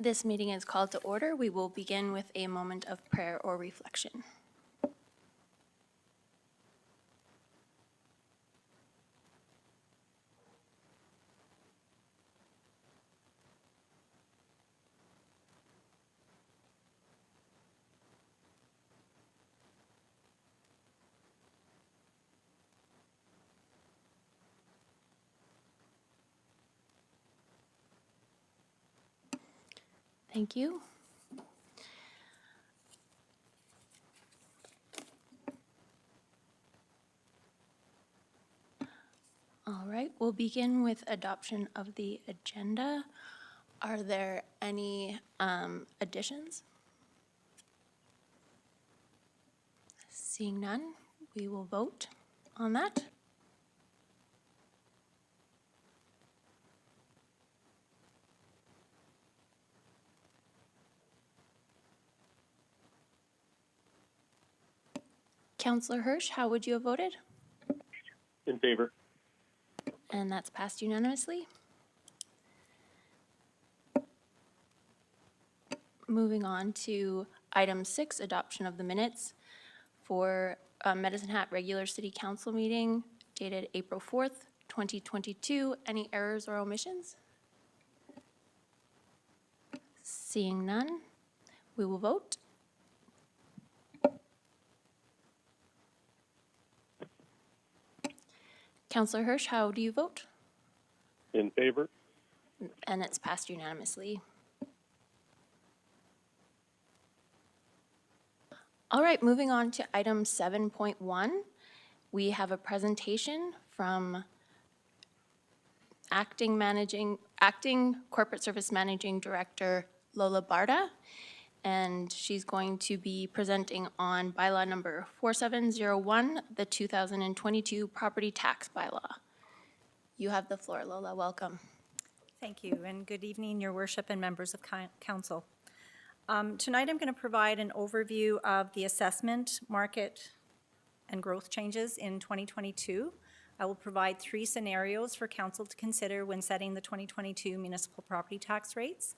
This meeting is called to order. We will begin with a moment of prayer or reflection. Thank you. All right, we'll begin with adoption of the agenda. Are there any additions? Seeing none, we will vote on that. Councillor Hirsch, how would you have voted? In favor. And that's passed unanimously. Moving on to item 6, adoption of the minutes for Medicine Hat regular city council meeting dated April 4th, 2022. Any errors or omissions? Seeing none, we will vote. Councillor Hirsch, how do you vote? In favor. And it's passed unanimously. All right, moving on to item 7.1. We have a presentation from Acting Corporate Service Managing Director Lola Barda, and she's going to be presenting on bylaw number 4701, the 2022 property tax bylaw. You have the floor, Lola. Welcome. Thank you, and good evening, Your Worship and members of Council. Tonight I'm going to provide an overview of the assessment, market, and growth changes in 2022. I will provide 3 scenarios for Council to consider when setting the 2022 municipal property tax rates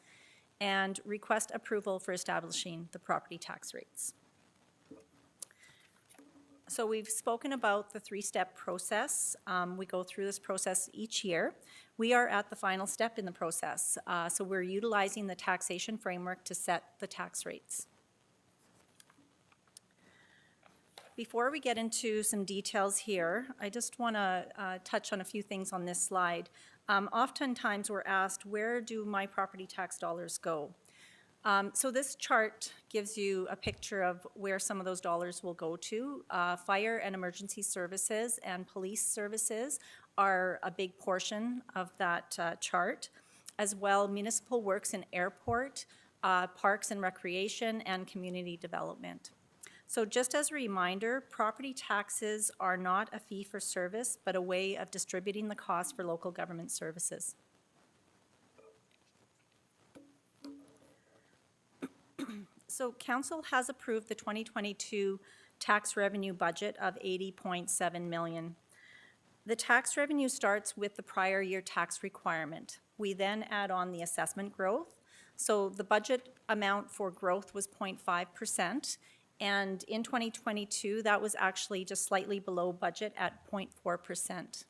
and request approval for establishing the property tax rates. So we've spoken about the 3-step process. We go through this process each year. We are at the final step in the process, so we're utilizing the taxation framework to set the tax rates. Before we get into some details here, I just want to touch on a few things on this slide. Oftentimes we're asked, where do my property tax dollars go? So this chart gives you a picture of where some of those dollars will go to. Fire and emergency services and police services are a big portion of that chart, as well municipal works and airport, parks and recreation, and community development. So just as a reminder, property taxes are not a fee for service, but a way of distributing the cost for local government services. So Council has approved the 2022 tax revenue budget of $80.7 million. The tax revenue starts with the prior year tax requirement. We then add on the assessment growth. So the budget amount for growth was 0.5%, and in 2022 that was actually just slightly below budget at 0.4%.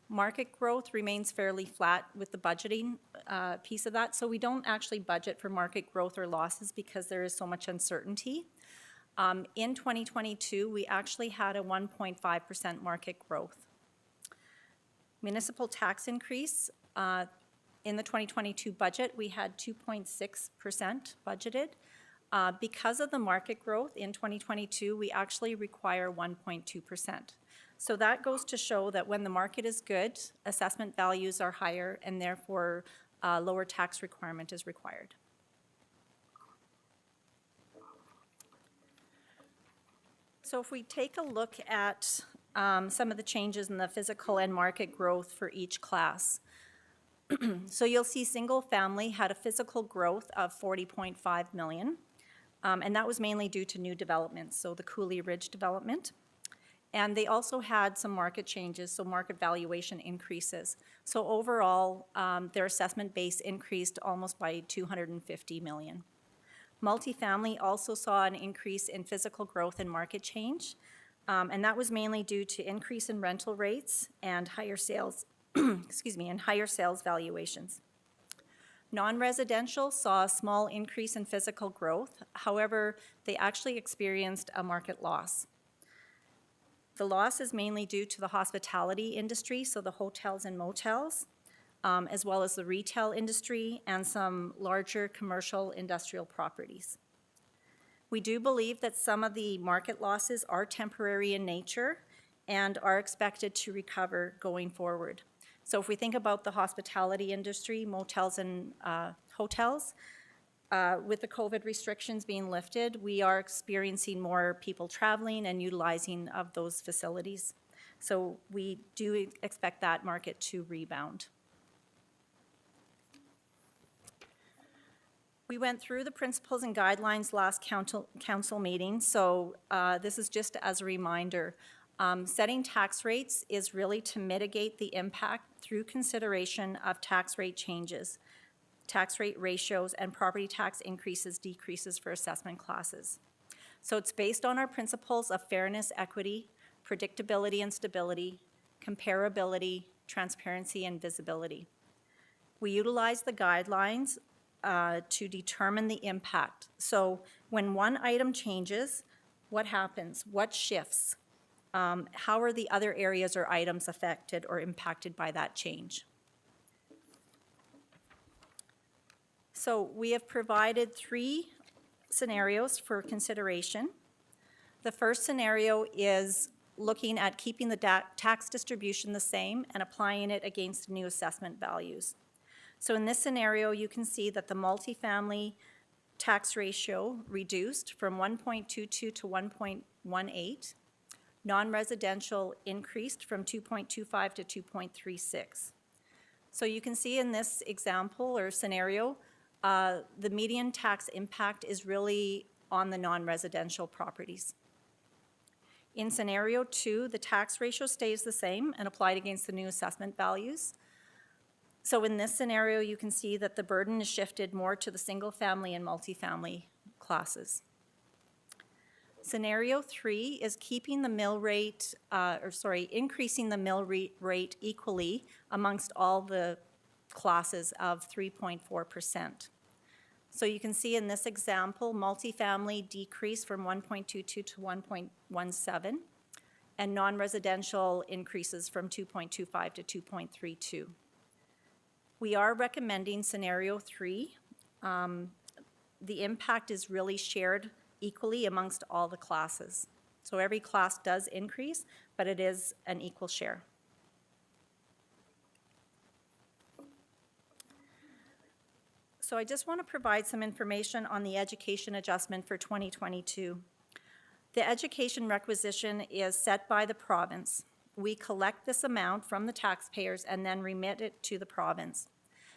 Market growth remains fairly flat with the budgeting piece of that, so we don't actually budget for market growth or losses because there is so much uncertainty. In 2022, we actually had a 1.5% market growth. Municipal tax increase, in the 2022 budget, we had 2.6% budgeted. Because of the market growth in 2022, we actually require 1.2%. So that goes to show that when the market is good, assessment values are higher and therefore lower tax requirement is required. So if we take a look at some of the changes in the physical and market growth for each class. So you'll see single family had a physical growth of 40.5 million, and that was mainly due to new developments, so the Cooley Ridge development. And they also had some market changes, so market valuation increases. So overall, their assessment base increased almost by $250 million. Multifamily also saw an increase in physical growth and market change, and that was mainly due to increase in rental rates and higher sales, and higher sales valuations. Non-residential saw a small increase in physical growth. However, they actually experienced a market loss. The loss is mainly due to the hospitality industry, so the hotels and motels, as well as the retail industry and some larger commercial industrial properties. We do believe that some of the market losses are temporary in nature and are expected to recover going forward. So if we think about the hospitality industry, motels and hotels, with the COVID restrictions being lifted, we are experiencing more people traveling and utilizing of those facilities. So we do expect that market to rebound. We went through the principles and guidelines last council meeting, so this is just as a reminder. Setting tax rates is really to mitigate the impact through consideration of tax rate changes, tax rate ratios, and property tax increases, decreases for assessment classes. So it's based on our principles of fairness, equity, predictability and stability, comparability, transparency, and visibility. We utilize the guidelines to determine the impact. So when one item changes, what happens? What shifts? How are the other areas or items affected or impacted by that change? So we have provided 3 scenarios for consideration. The first scenario is looking at keeping the tax distribution the same and applying it against new assessment values. So in this scenario, you can see that the multifamily tax ratio reduced from 1.22 to 1.18. Non-residential increased from 2.25 to 2.36. So you can see in this example or scenario, the median tax impact is really on the non-residential properties. In scenario 2, the tax ratio stays the same and applied against the new assessment values. So in this scenario, you can see that the burden is shifted more to the single family and multifamily classes. Scenario 3 is keeping the mill rate, increasing the mill rate equally amongst all the classes of 3.4%. So you can see in this example, multifamily decreased from 1.22 to 1.17, and non-residential increases from 2.25 to 2.32. We are recommending scenario 3. The impact is really shared equally amongst all the classes. So every class does increase, but it is an equal share. So I just want to provide some information on the education adjustment for 2022. The education requisition is set by the province. We collect this amount from the taxpayers and then remit it to the province.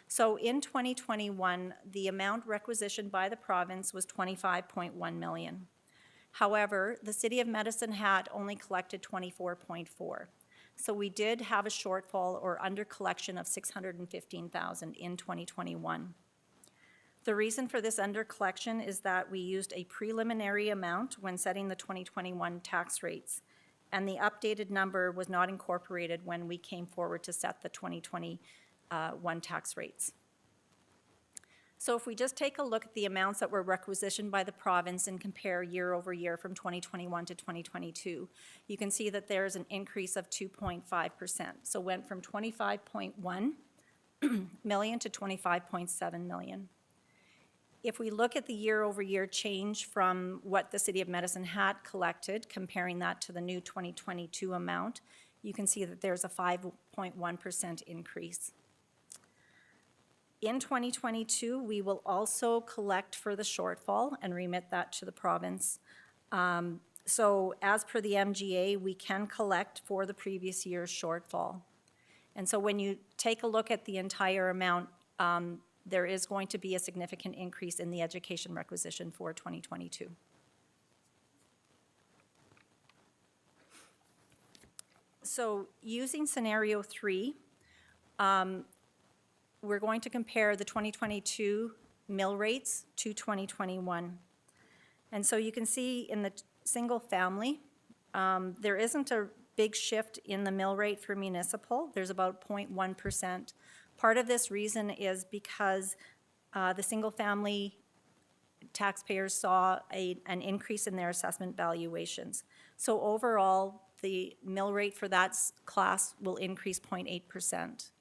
So in 2021, the amount requisitioned by the province was $25.1 million. However, the City of Medicine Hat only collected $24.4. So we did have a shortfall or under collection of $615,000 in 2021. The reason for this under collection is that we used a preliminary amount when setting the 2021 tax rates, and the updated number was not incorporated when we came forward to set the 2021 tax rates. So if we just take a look at the amounts that were requisitioned by the province and compare year over year from 2021 to 2022, you can see that there's an increase of 2.5%. So went from 25.1 million to 25.7 million. If we look at the year-over-year change from what the City of Medicine Hat collected, comparing that to the new 2022 amount, you can see that there's a 5.1% increase. In 2022, we will also collect for the shortfall and remit that to the province. So as per the MGA, we can collect for the previous year's shortfall. And so when you take a look at the entire amount, there is going to be a significant increase in the education requisition for 2022. So using scenario 3, we're going to compare the 2022 mill rates to 2021. And so you can see in the single family, there isn't a big shift in the mill rate for municipal. There's about 0.1%. Part of this reason is because the single family taxpayers saw an increase in their assessment valuations. So overall, the mill rate for that class will increase 0.8%.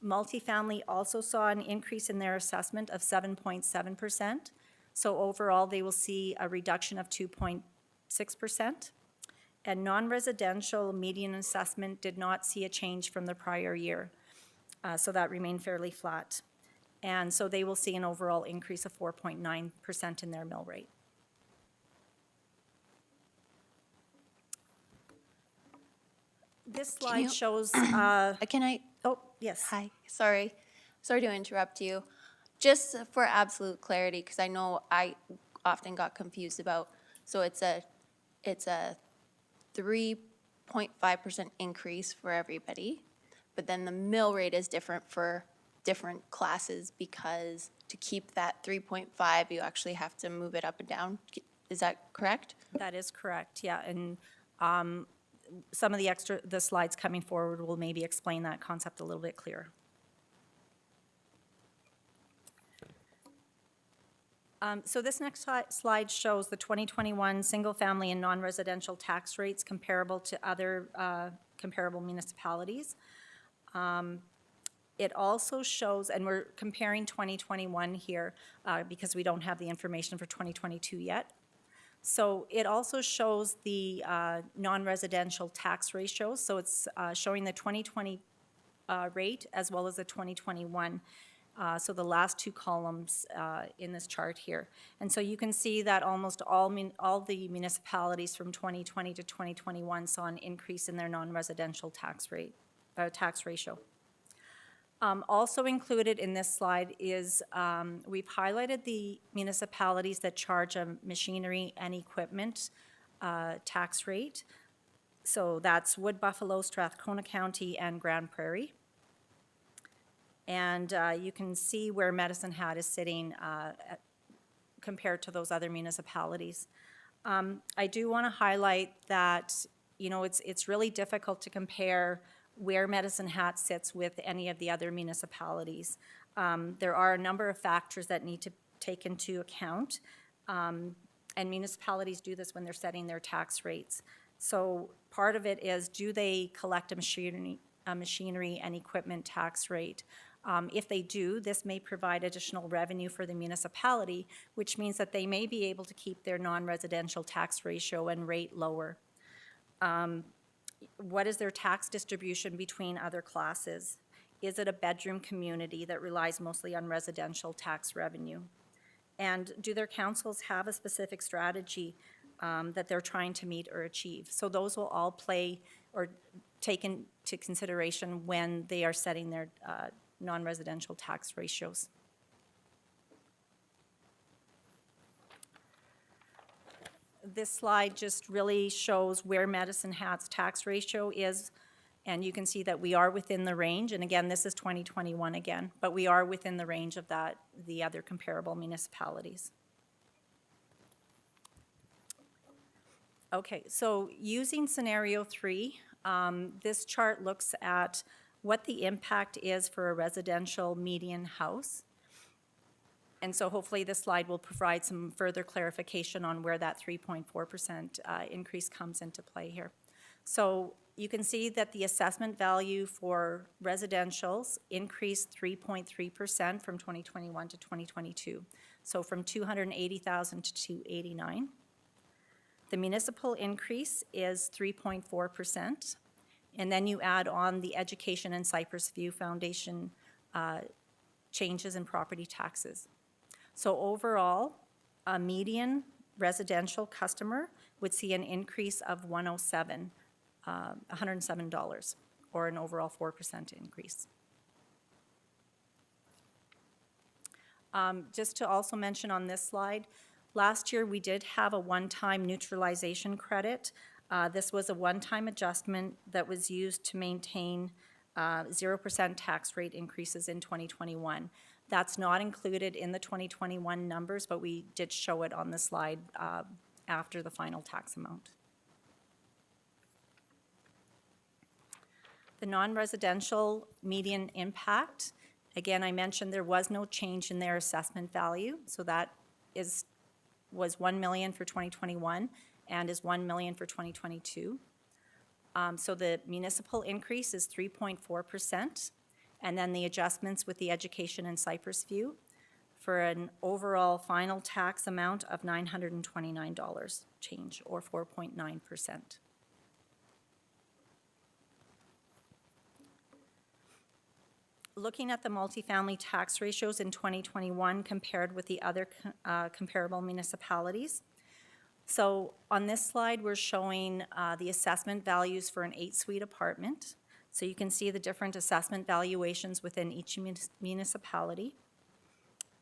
Multifamily also saw an increase in their assessment of 7.7%. So overall, they will see a reduction of 2.6%. And non-residential median assessment did not see a change from the prior year. So that remained fairly flat. And so they will see an overall increase of 4.9% in their mill rate. This slide you- shows, Can I, oh, yes. hi, sorry to interrupt you. Just for absolute clarity, because I know I often got confused about, so it's a 3.5% increase for everybody, but then the mill rate is different for different classes because to keep that 3.5, you actually have to move it up and down. Is that correct? That is correct, yeah. And some of the slides coming forward will maybe explain that concept a little bit clearer. So this next slide shows the 2021 single-family and non-residential tax rates comparable to other comparable municipalities. It also shows, and we're comparing 2021 here because we don't have the information for 2022 yet. So it also shows the non-residential tax ratios. So it's showing the 2020 rate as well as the 2021. So the last two columns in this chart here. And so you can see that almost all the municipalities from 2020 to 2021 saw an increase in their non-residential tax ratio. Also included in this slide is we've highlighted the municipalities that charge a machinery and equipment tax rate. So that's Wood Buffalo, Strathcona County, and Grand Prairie. And you can see where Medicine Hat is sitting compared to those other municipalities. I do want to highlight that, you know, it's really difficult to compare where Medicine Hat sits with any of the other municipalities. There are a number of factors that need to take into account, and municipalities do this when they're setting their tax rates. So part of it is, do they collect a machinery and equipment tax rate? If they do, this may provide additional revenue for the municipality, which means that they may be able to keep their non-residential tax ratio and rate lower. What is their tax distribution between other classes? Is it a bedroom community that relies mostly on residential tax revenue? And do their councils have a specific strategy that they're trying to meet or achieve? So those will all play or take into consideration when they are setting their non-residential tax ratios. This slide just really shows where Medicine Hat's tax ratio is, and you can see that we are within the range, and again, this is 2021 again, but we are within the range of the other comparable municipalities. Okay, so using scenario 3, this chart looks at what the impact is for a residential median house. And so hopefully this slide will provide some further clarification on where that 3.4% increase comes into play here. So you can see that the assessment value for residentials increased 3.3% from 2021 to 2022. So from 280,000 to 289. The municipal increase is 3.4%. And then you add on the Education and Cypress View Foundation changes in property taxes. So overall, a median residential customer would see an increase of $107, or an overall 4% increase. Just to also mention on this slide, last year we did have a one-time neutralization credit This was a one-time adjustment that was used to maintain 0% tax rate increases in 2021. That's not included in the 2021 numbers, but we did show it on the slide after the final tax amount. The non-residential median impact, again, I mentioned there was no change in their assessment value, so that was 1 million for 2021 and is 1 million for 2022. So the municipal increase is 3.4%, and then the adjustments with the education and Cypress View for an overall final tax amount of $929 change, or 4.9%. Looking at the multifamily tax ratios in 2021 compared with the other comparable municipalities. So on this slide, we're showing the assessment values for an 8-suite apartment. So you can see the different assessment valuations within each municipality.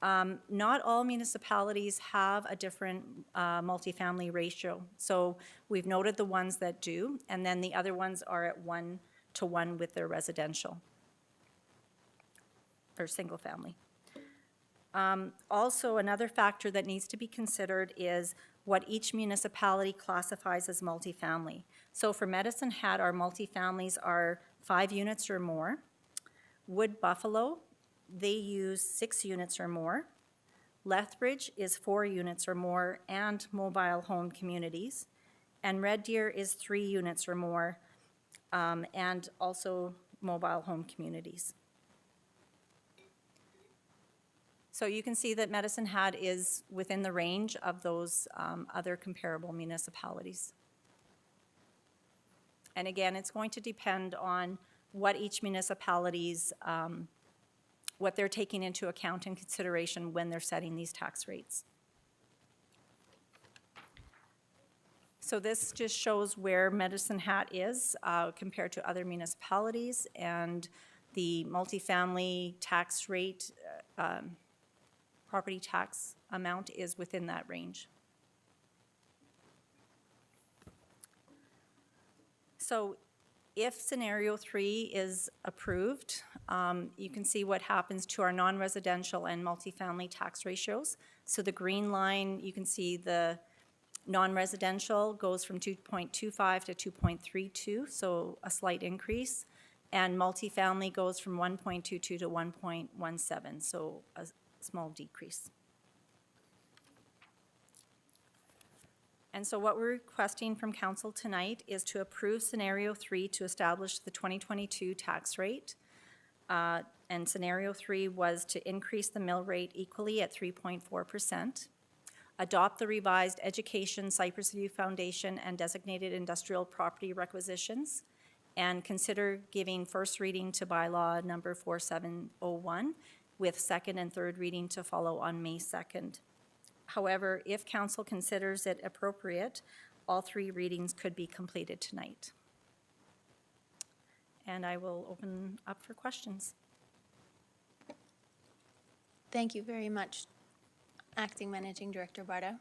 Not all municipalities have a different multifamily ratio. So we've noted the ones that do, and then the other ones are at 1-to-1 with their residential or single family. Also, another factor that needs to be considered is what each municipality classifies as multifamily. So for Medicine Hat, our multifamilies are 5 units or more. Wood Buffalo, they use 6 units or more. Lethbridge is 4 units or more and mobile home communities. And Red Deer is 3 units or more and also mobile home communities. So you can see that Medicine Hat is within the range of those other comparable municipalities. And again, it's going to depend on what each municipality's, what they're taking into account and consideration when they're setting these tax rates. So this just shows where Medicine Hat is compared to other municipalities, and the multifamily tax rate, property tax amount is within that range. So if scenario 3 is approved, you can see what happens to our non-residential and multifamily tax ratios. So the green line, you can see the non-residential goes from 2.25 to 2.32, so a slight increase. And multifamily goes from 1.22 to 1.17, so a small decrease. And so what we're requesting from council tonight is to approve scenario 3 to establish the 2022 tax rate. And scenario 3 was to increase the mill rate equally at 3.4%, adopt the revised Education Cypress View Foundation and designated industrial property requisitions, and consider giving first reading to bylaw number 4701 with second and third reading to follow on May 2nd. However, if council considers it appropriate, all 3 readings could be completed tonight. And I will open up for questions. Thank you very much, Acting Managing Director Barta.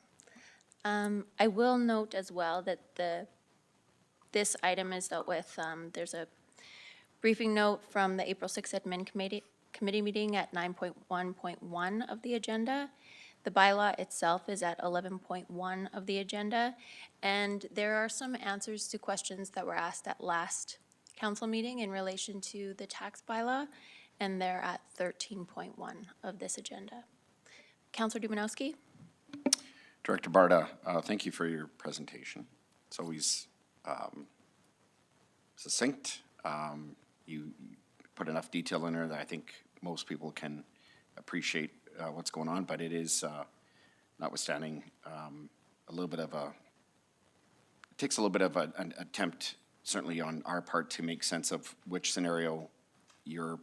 I will note as well that this item is dealt with, there's a briefing note from the April 6th Admin Committee meeting at 9.1.1 of the agenda. The bylaw itself is at 11.1 of the agenda, and there are some answers to questions that were asked at last council meeting in relation to the tax bylaw, and they're at 13.1 of this agenda. Councillor Dumanowski? Director Barta, thank you for your presentation. It's always succinct. You put enough detail in there that I think most people can appreciate what's going on, but it is, notwithstanding, a little bit of a, it takes a little bit of an attempt, certainly on our part, to make sense of which scenario you're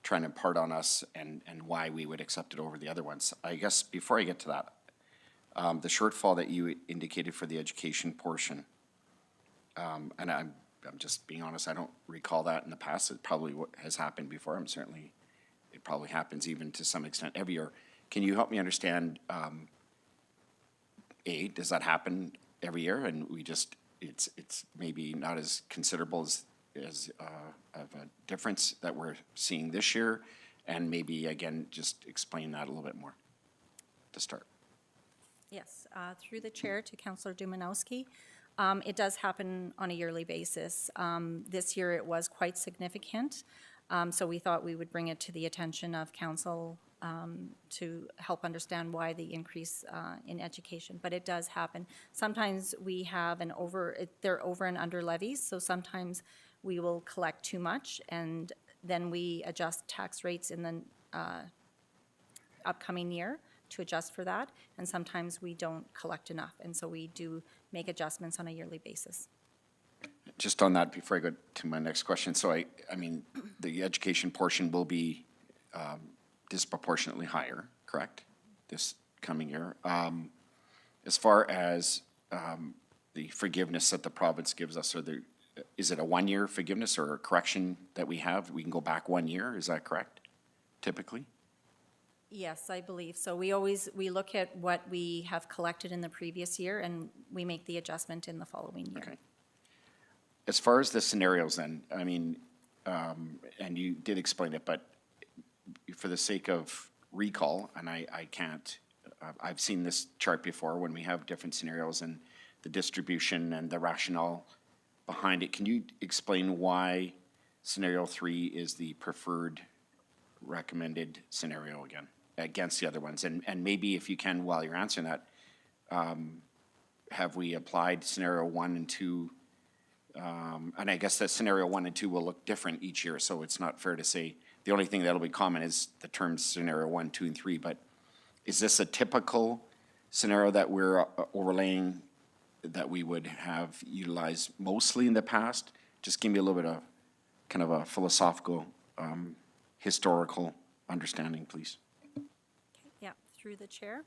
trying to impart on us and why we would accept it over the other ones. I guess before I get to that, the shortfall that you indicated for the education portion, and I'm just being honest, I don't recall that in the past. It probably has happened before. It probably happens even to some extent every year. Can you help me understand, A, does that happen every year, and we just, it's maybe not as considerable as of a difference that we're seeing this year, and maybe, again, just explain that a little bit more to start. Yes, through the chair to Councillor Dumanowski. It does happen on a yearly basis. This year it was quite significant, so we thought we would bring it to the attention of council to help understand why the increase in education, but it does happen. Sometimes we have they're over and under levies, so sometimes we will collect too much, and then we adjust tax rates in the upcoming year to adjust for that, and sometimes we don't collect enough, and so we do make adjustments on a yearly basis. Just on that, before I go to my next question, so I mean, the education portion will be disproportionately higher, correct, this coming year? As far as the forgiveness that the province gives us, is it a one-year forgiveness or a correction that we have? We can go back 1 year, is that correct, typically? Yes, I believe so. We look at what we have collected in the previous year, and we make the adjustment in the following year. Okay. As far as the scenarios then, I mean, and you did explain it, but for the sake of recall, and I can't, I've seen this chart before when we have different scenarios and the distribution and the rationale behind it. Can you explain why scenario 3 is the preferred recommended scenario again, against the other ones? And maybe if you can, while you're answering that, have we applied scenario 1 and 2? And I guess that scenario 1 and 2 will look different each year, so it's not fair to say. The only thing that'll be common is the terms scenario 1, 2, and 3, but is this a typical scenario that we're overlaying that we would have utilized mostly in the past? Just give me a little bit of kind of a philosophical, historical understanding, please. Yeah, through the chair.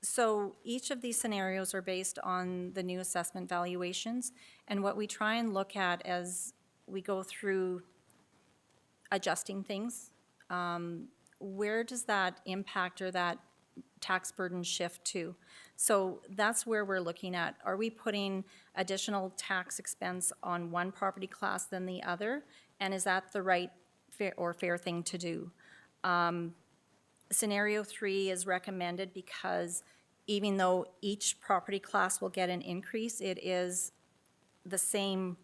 So each of these scenarios are based on the new assessment valuations, and what we try and look at as we go through adjusting things, where does that impact or that tax burden shift to? So that's where we're looking at. Are we putting additional tax expense on one property class than the other? And is that the right fair thing to do? Scenario 3 is recommended because even though each property class will get an increase, it is the same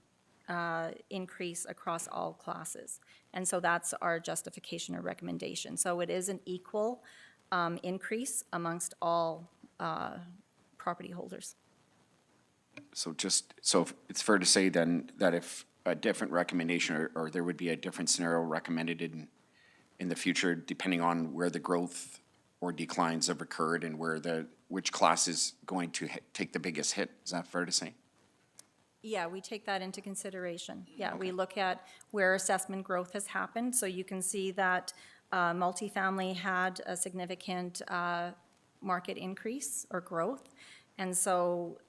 increase across all classes. And so that's our justification or recommendation. So it is an equal increase amongst all property holders. So it's fair to say then that if a different recommendation or there would be a different scenario recommended in the future, depending on where the growth or declines have occurred and which class is going to take the biggest hit. Is that fair to say? Yeah, we take that into consideration. Yeah, we look at where assessment growth has happened. So you can see that multifamily had a significant market increase or growth. And so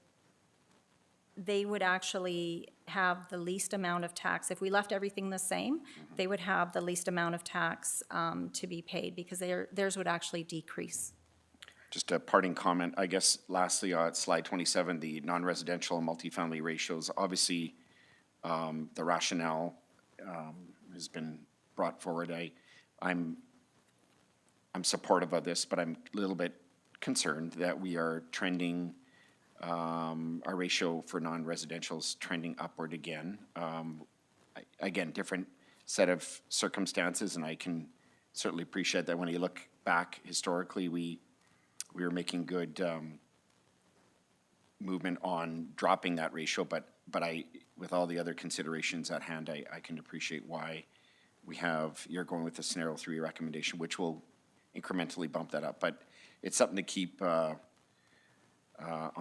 they would actually have the least amount of tax. If we left everything the same, they would have the least amount of tax to be paid because theirs would actually decrease. Just a parting comment, I guess, lastly, on slide 27, the non-residential and multifamily ratios, obviously, the rationale has been brought forward. I'm supportive of this, but I'm a little bit concerned that we are trending, our ratio for non-residential is trending upward again. Again, different set of circumstances, and I can certainly appreciate that when you look back historically, we were making good movement on dropping that ratio, but with all the other considerations at hand, I can appreciate why you're going with the scenario 3 recommendation, which will incrementally bump that up. But it's something to keep on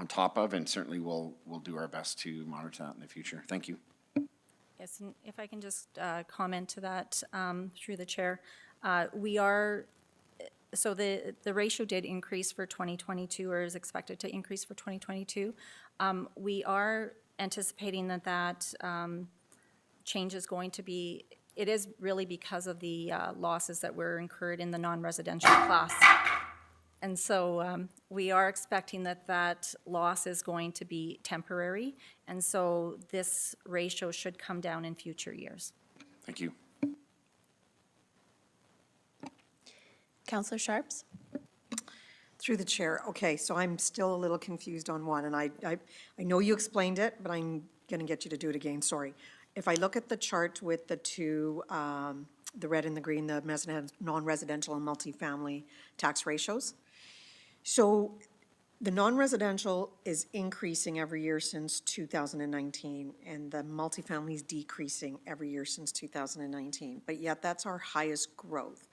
top of, and certainly we'll do our best to monitor that in the future. Thank you. Yes, and if I can just comment to that through the chair. So the ratio did increase for 2022, or is expected to increase for 2022. We are anticipating that change is going to be, it is really because of the losses that were incurred in the non-residential class. And so we are expecting that that loss is going to be temporary, and so this ratio should come down in future years. Thank you. Counselor Sharps? Through the chair. Okay, so I'm still a little confused on one, and I know you explained it, but I'm going to get you to do it again, sorry. If I look at the chart with the two, the red and the green, the non-residential and multifamily tax ratios. So the non-residential is increasing every year since 2019, and the multifamily is decreasing every year since 2019, but yet that's our highest growth.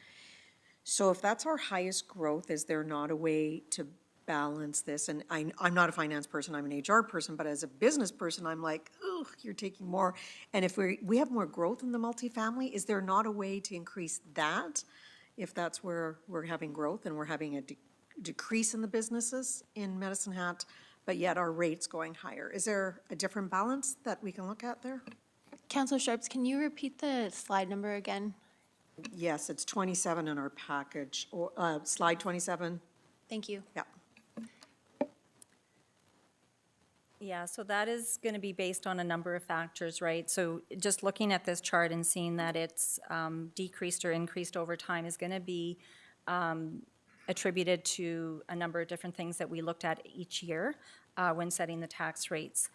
So if that's our highest growth, is there not a way to balance this? And I'm not a finance person, I'm an HR person, but as a business person, I'm like, oh, you're taking more. And if we have more growth in the multifamily, is there not a way to increase that? If that's where we're having growth and we're having a decrease in the businesses in Medicine Hat, but yet our rate's going higher. Is there a different balance that we can look at there? Counselor Sharps, can you repeat the slide number again? Yes, it's 27 in our package, or slide 27. Thank you. Yeah. Yeah, so that is going to be based on a number of factors, right? So just looking at this chart and seeing that it's decreased or increased over time is going to be attributed to a number of different things that we looked at each year when setting the tax rates.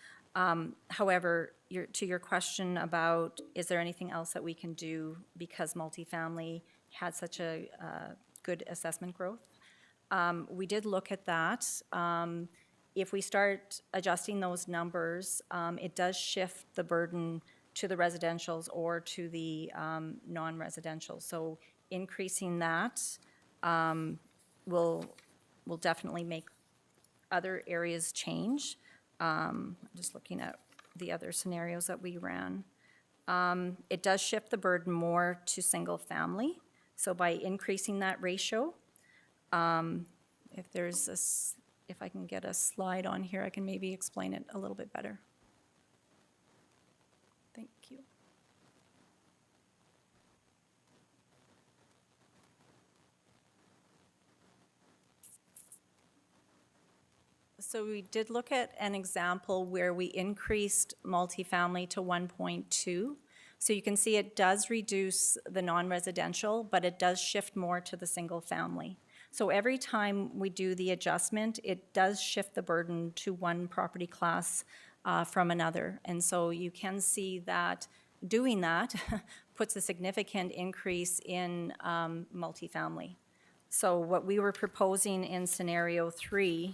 However, to your question about is there anything else that we can do because multifamily had such a good assessment growth, we did look at that. If we start adjusting those numbers, it does shift the burden to the residentials or to the non-residential. So increasing that will definitely make other areas change. Just looking at the other scenarios that we ran. It does shift the burden more to single family. So by increasing that ratio, if I can get a slide on here, I can maybe explain it a little bit better. Thank you. So we did look at an example where we increased multifamily to 1.2. So you can see it does reduce the non-residential, but it does shift more to the single family. So every time we do the adjustment, it does shift the burden to one property class from another. And so you can see that doing that puts a significant increase in multifamily. So what we were proposing in scenario 3,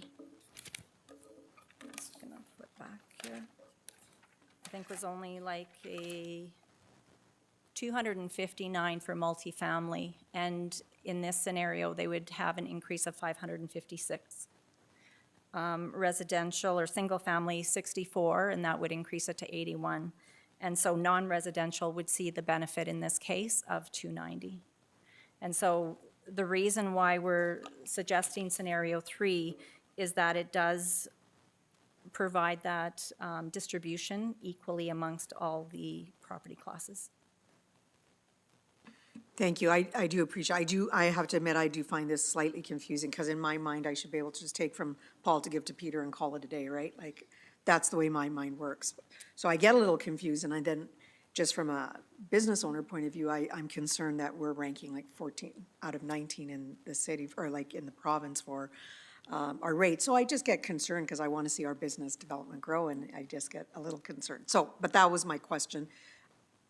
just gonna flip back here, I think was only like a 259 for multifamily, and in this scenario, they would have an increase of 556. Residential or single family, 64, and that would increase it to 81. And so non-residential would see the benefit in this case of 290. And so the reason why we're suggesting scenario 3 is that it does provide that distribution equally amongst all the property classes. Thank you. I do appreciate, I have to admit, I do find this slightly confusing, because in my mind, I should be able to just take from Paul to give to Peter and call it a day, right? Like, that's the way my mind works. So I get a little confused, and I then, just from a business owner point of view, I'm concerned that we're ranking like 14 out of 19 in the city, or like in the province for our rate. So I just get concerned because I want to see our business development grow, and I just get a little concerned. So, but that was my question.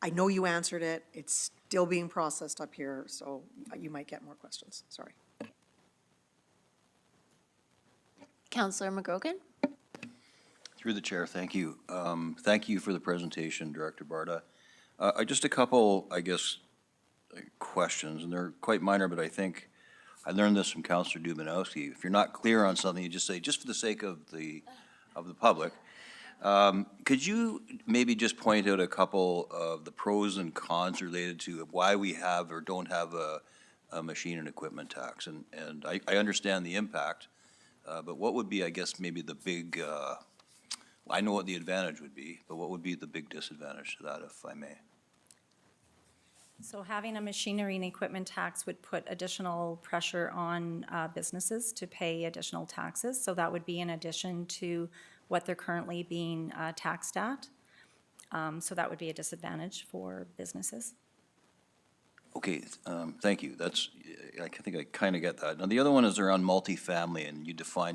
I know you answered it. It's still being processed up here, so you might get more questions. Sorry. Counselor McGrogan? Through the chair, thank you. Thank you for the presentation, Director Barta. Just a couple, I guess, questions, and they're quite minor, but I think I learned this from Councillor Dubinowski. If you're not clear on something, you just say, just for the sake of the public. Could you maybe just point out a couple of the pros and cons related to why we have or don't have a machine and equipment tax? And I understand the impact, but what would be, I guess, maybe the big, I know what the advantage would be, but what would be the big disadvantage to that, if I may? So having a machinery and equipment tax would put additional pressure on businesses to pay additional taxes. So that would be in addition to what they're currently being taxed at. So that would be a disadvantage for businesses. Okay, thank you. That's, I think I kind of get that. Now, the other one is around multifamily, and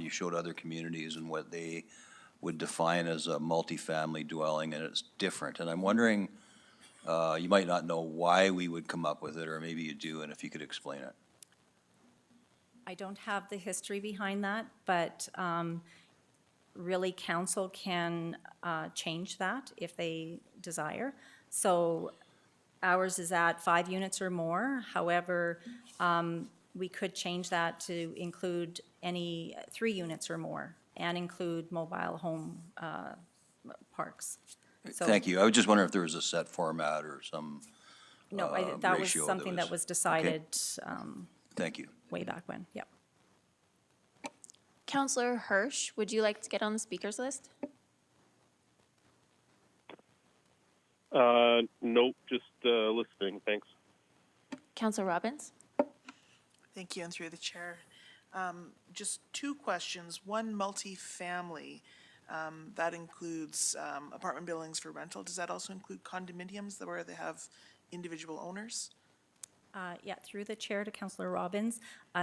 you showed other communities and what they would define as a multifamily dwelling, and it's different. And I'm wondering, you might not know why we would come up with it, or maybe you do, and if you could explain it. I don't have the history behind that, but really council can change that if they desire. So ours is at 5 units or more. However, we could change that to include any 3 units or more and include mobile home parks. So- Thank you. I was just wondering if there was a set format or some No, that was ratio something that was decided Thank you. way back when, yeah. Counselor Hirsch, would you like to get on the speakers list? Nope, just listening, thanks. Counselor Robbins? Thank you, and through the chair. Just 2 questions. One, multifamily, that includes apartment buildings for rental. Does that also include condominiums where they have individual owners? Yeah, through the chair to Councillor Robbins,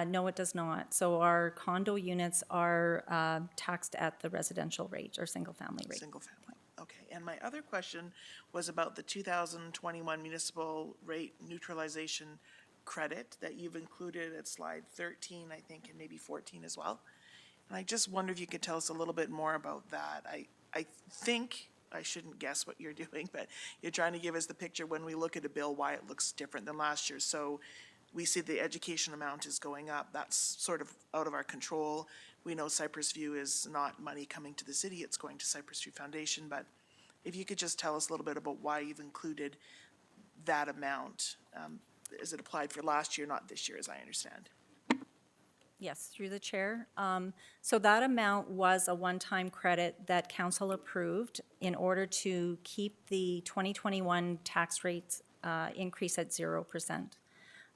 no, it does not. So our condo units are taxed at the residential rate or single-family rate. Single family, okay. And my other question was about the 2021 municipal rate neutralization credit that you've included at slide 13, I think, and maybe 14 as well. And I just wonder if you could tell us a little bit more about that. I think, I shouldn't guess what you're doing, but you're trying to give us the picture when we look at a bill, why it looks different than last year. So we see the education amount is going up. That's sort of out of our control. We know Cypress View is not money coming to the city, it's going to Cypress View Foundation. But if you could just tell us a little bit about why you've included that amount. Is it applied for last year, not this year, as I understand? Yes, through the chair. So that amount was a one-time credit that council approved in order to keep the 2021 tax rates increase at 0%.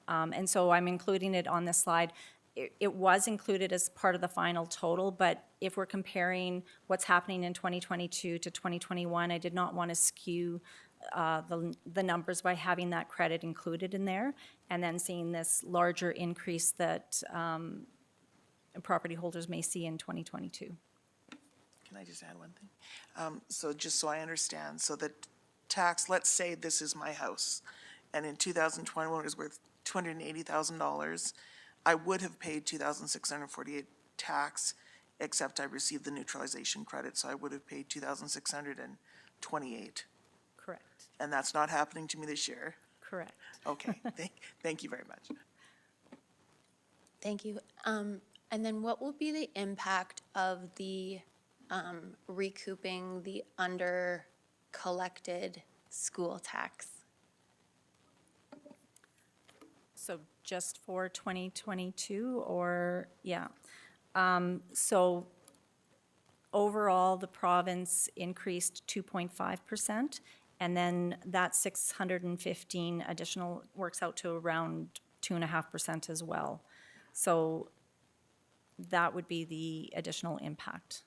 And so I'm including it on this slide. It was included as part of the final total, but if we're comparing what's happening in 2022 to 2021, I did not want to skew the numbers by having that credit included in there, and then seeing this larger increase that property holders may see in 2022. Can I just add one thing? So just so I understand, so the tax, let's say this is my house, and in 2021 it was worth $280,000. I would have paid $2,648 tax, except I received the neutralization credit, so I would have paid $2,628. Correct, And that's not happening to me this year. correct. Okay, thank you very much. Thank you. And then what will be the impact of the recouping the under-collected school tax? So just for 2022, or, yeah. So overall, the province increased 2.5%, and then that 615 additional works out to around 2.5% as well. So that would be the additional impact.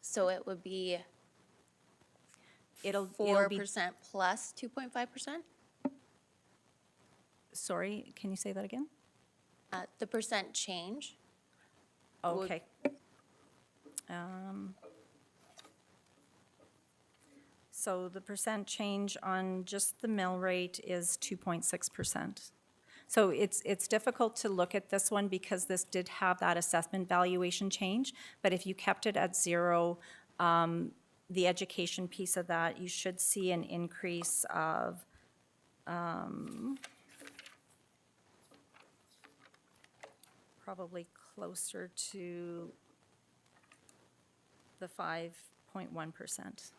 So it would be It'll be, 4% plus 2.5%? sorry, can you say that again? The percent change? Would- Okay. So the percent change on just the mill rate is 2.6%. So it's difficult to look at this one because this did have that assessment valuation change, but if you kept it at 0, the education piece of that, you should see an increase of probably closer to the 5.1%.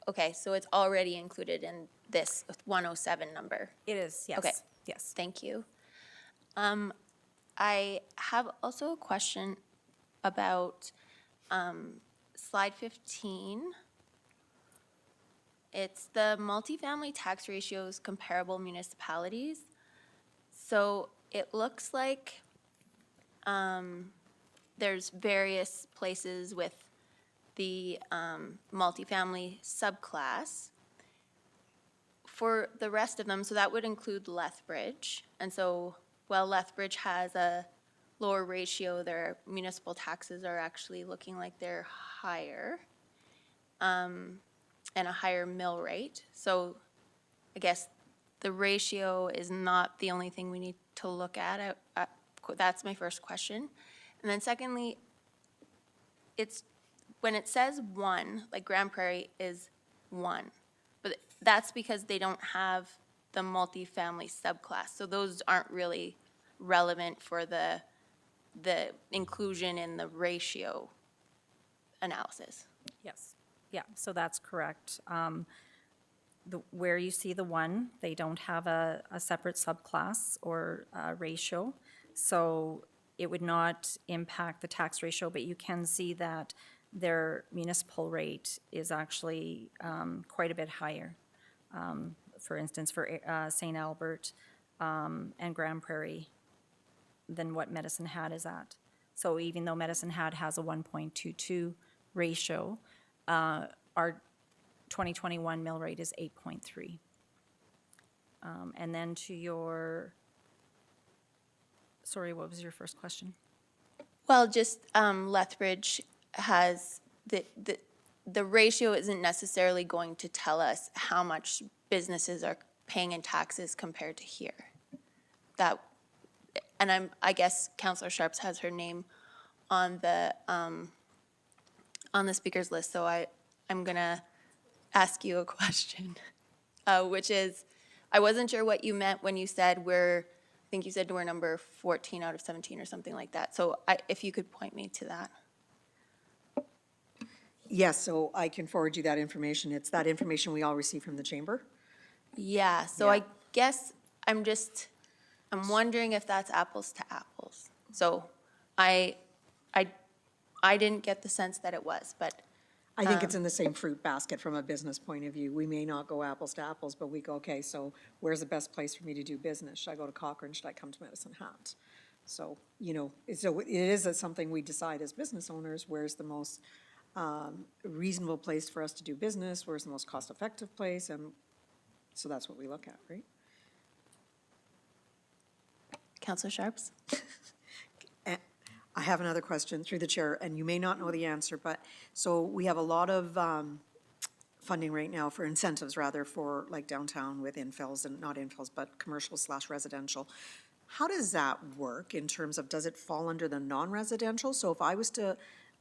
Okay, so it's already included in this 107 number. It is, yes. Okay. Yes. Thank you. I have also a question about slide 15. It's the multifamily tax ratios comparable municipalities. So it looks like there's various places with the multifamily subclass. For the rest of them, so that would include Lethbridge. And so while Lethbridge has a lower ratio, their municipal taxes are actually looking like they're higher, and a higher mill rate. So I guess the ratio is not the only thing we need to look at. That's my first question. And then secondly, it's, when it says 1, like Grand Prairie is 1, but that's because they don't have the multifamily subclass. So those aren't really relevant for the inclusion in the ratio analysis. Yes, yeah, so that's correct. Where you see the 1, they don't have a separate subclass or ratio, so it would not impact the tax ratio, but you can see that their municipal rate is actually quite a bit higher. For instance, for St. Albert and Grand Prairie than what Medicine Hat is at. So even though Medicine Hat has a 1.22 ratio, our 2021 mill rate is 8.3. And then to your, sorry, what was your first question? Well, just Lethbridge has, the ratio isn't necessarily going to tell us how much businesses are paying in taxes compared to here. That, and I guess Councillor Sharps has her name on the speaker's list, so I'm gonna ask you a question, which is, I wasn't sure what you meant when you said I think you said we're number 14 out of 17 or something like that. So if you could point me to that. Yes, so I can forward you that information. It's that information we all receive from the chamber. Yeah, so Yeah. I guess I'm wondering if that's apples to apples. So I didn't get the sense that it was, but I think it's in the same fruit basket from a business point of view. We may not go apples to apples, but we go, okay, so where's the best place for me to do business? Should I go to Cochrane? Should I come to Medicine Hat? So, so it is something we decide as business owners, where's the most reasonable place for us to do business, where's the most cost-effective place, and so that's what we look at, right? Councillor Sharps? I have another question through the chair, and you may not know the answer, but, so we have a lot of funding right now for incentives, rather, for like downtown with infills, and not infills, but commercial/residential. How does that work in terms of, does it fall under the non-residential? So if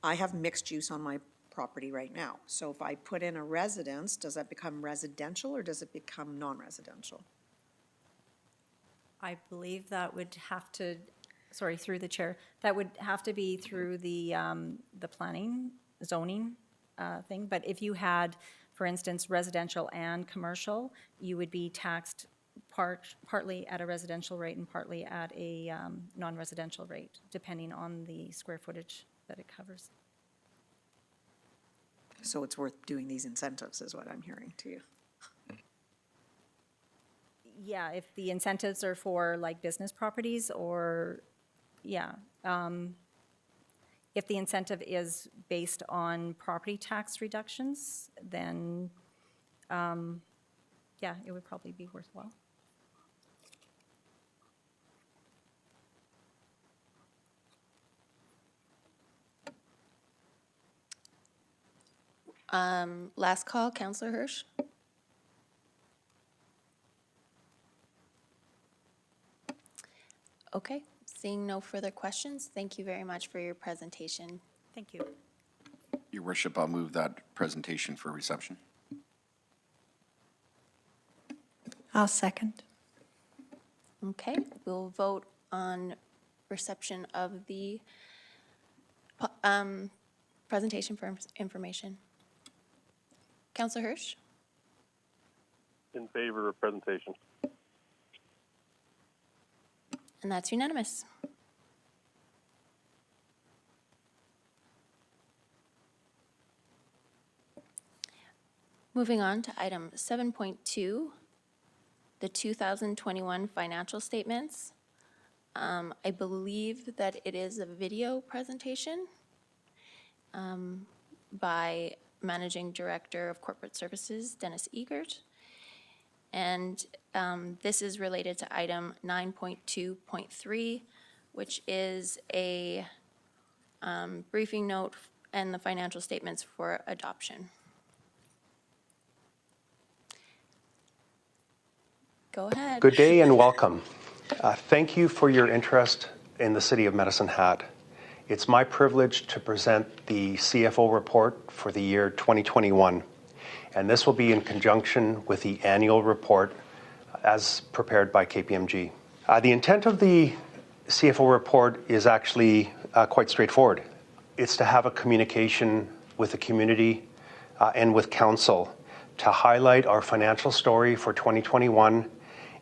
I have mixed use on my property right now. So if I put in a residence, does that become residential or does it become non-residential? I believe that would have to, sorry, through the chair, that would have to be through the planning, zoning thing. But if you had, for instance, residential and commercial, you would be taxed partly at a residential rate and partly at a non-residential rate, depending on the square footage that it covers. So it's worth doing these incentives, is what I'm hearing to you. Yeah, if the incentives are for like business properties or, yeah. If the incentive is based on property tax reductions, then, yeah, it would probably be worthwhile. Last call, Councillor Hirsch? Okay, seeing no further questions, thank you very much for your presentation. Thank you. Your worship, I'll move that presentation for reception. I'll second. Okay, we'll vote on reception of the presentation for information. Councillor Hirsch? In favor of presentation. And that's unanimous. Moving on to item 7.2, the 2021 financial statements. I believe that it is a video presentation by Managing Director of Corporate Services, Dennis Egert. And this is related to item 9.2.3, which is a briefing note and the financial statements for adoption. Go ahead. Good day and welcome. Thank you for your interest in the City of Medicine Hat. It's my privilege to present the CFO report for the year 2021, and this will be in conjunction with the annual report as prepared by KPMG. The intent of the CFO report is actually quite straightforward. It's to have a communication with the community and with council to highlight our financial story for 2021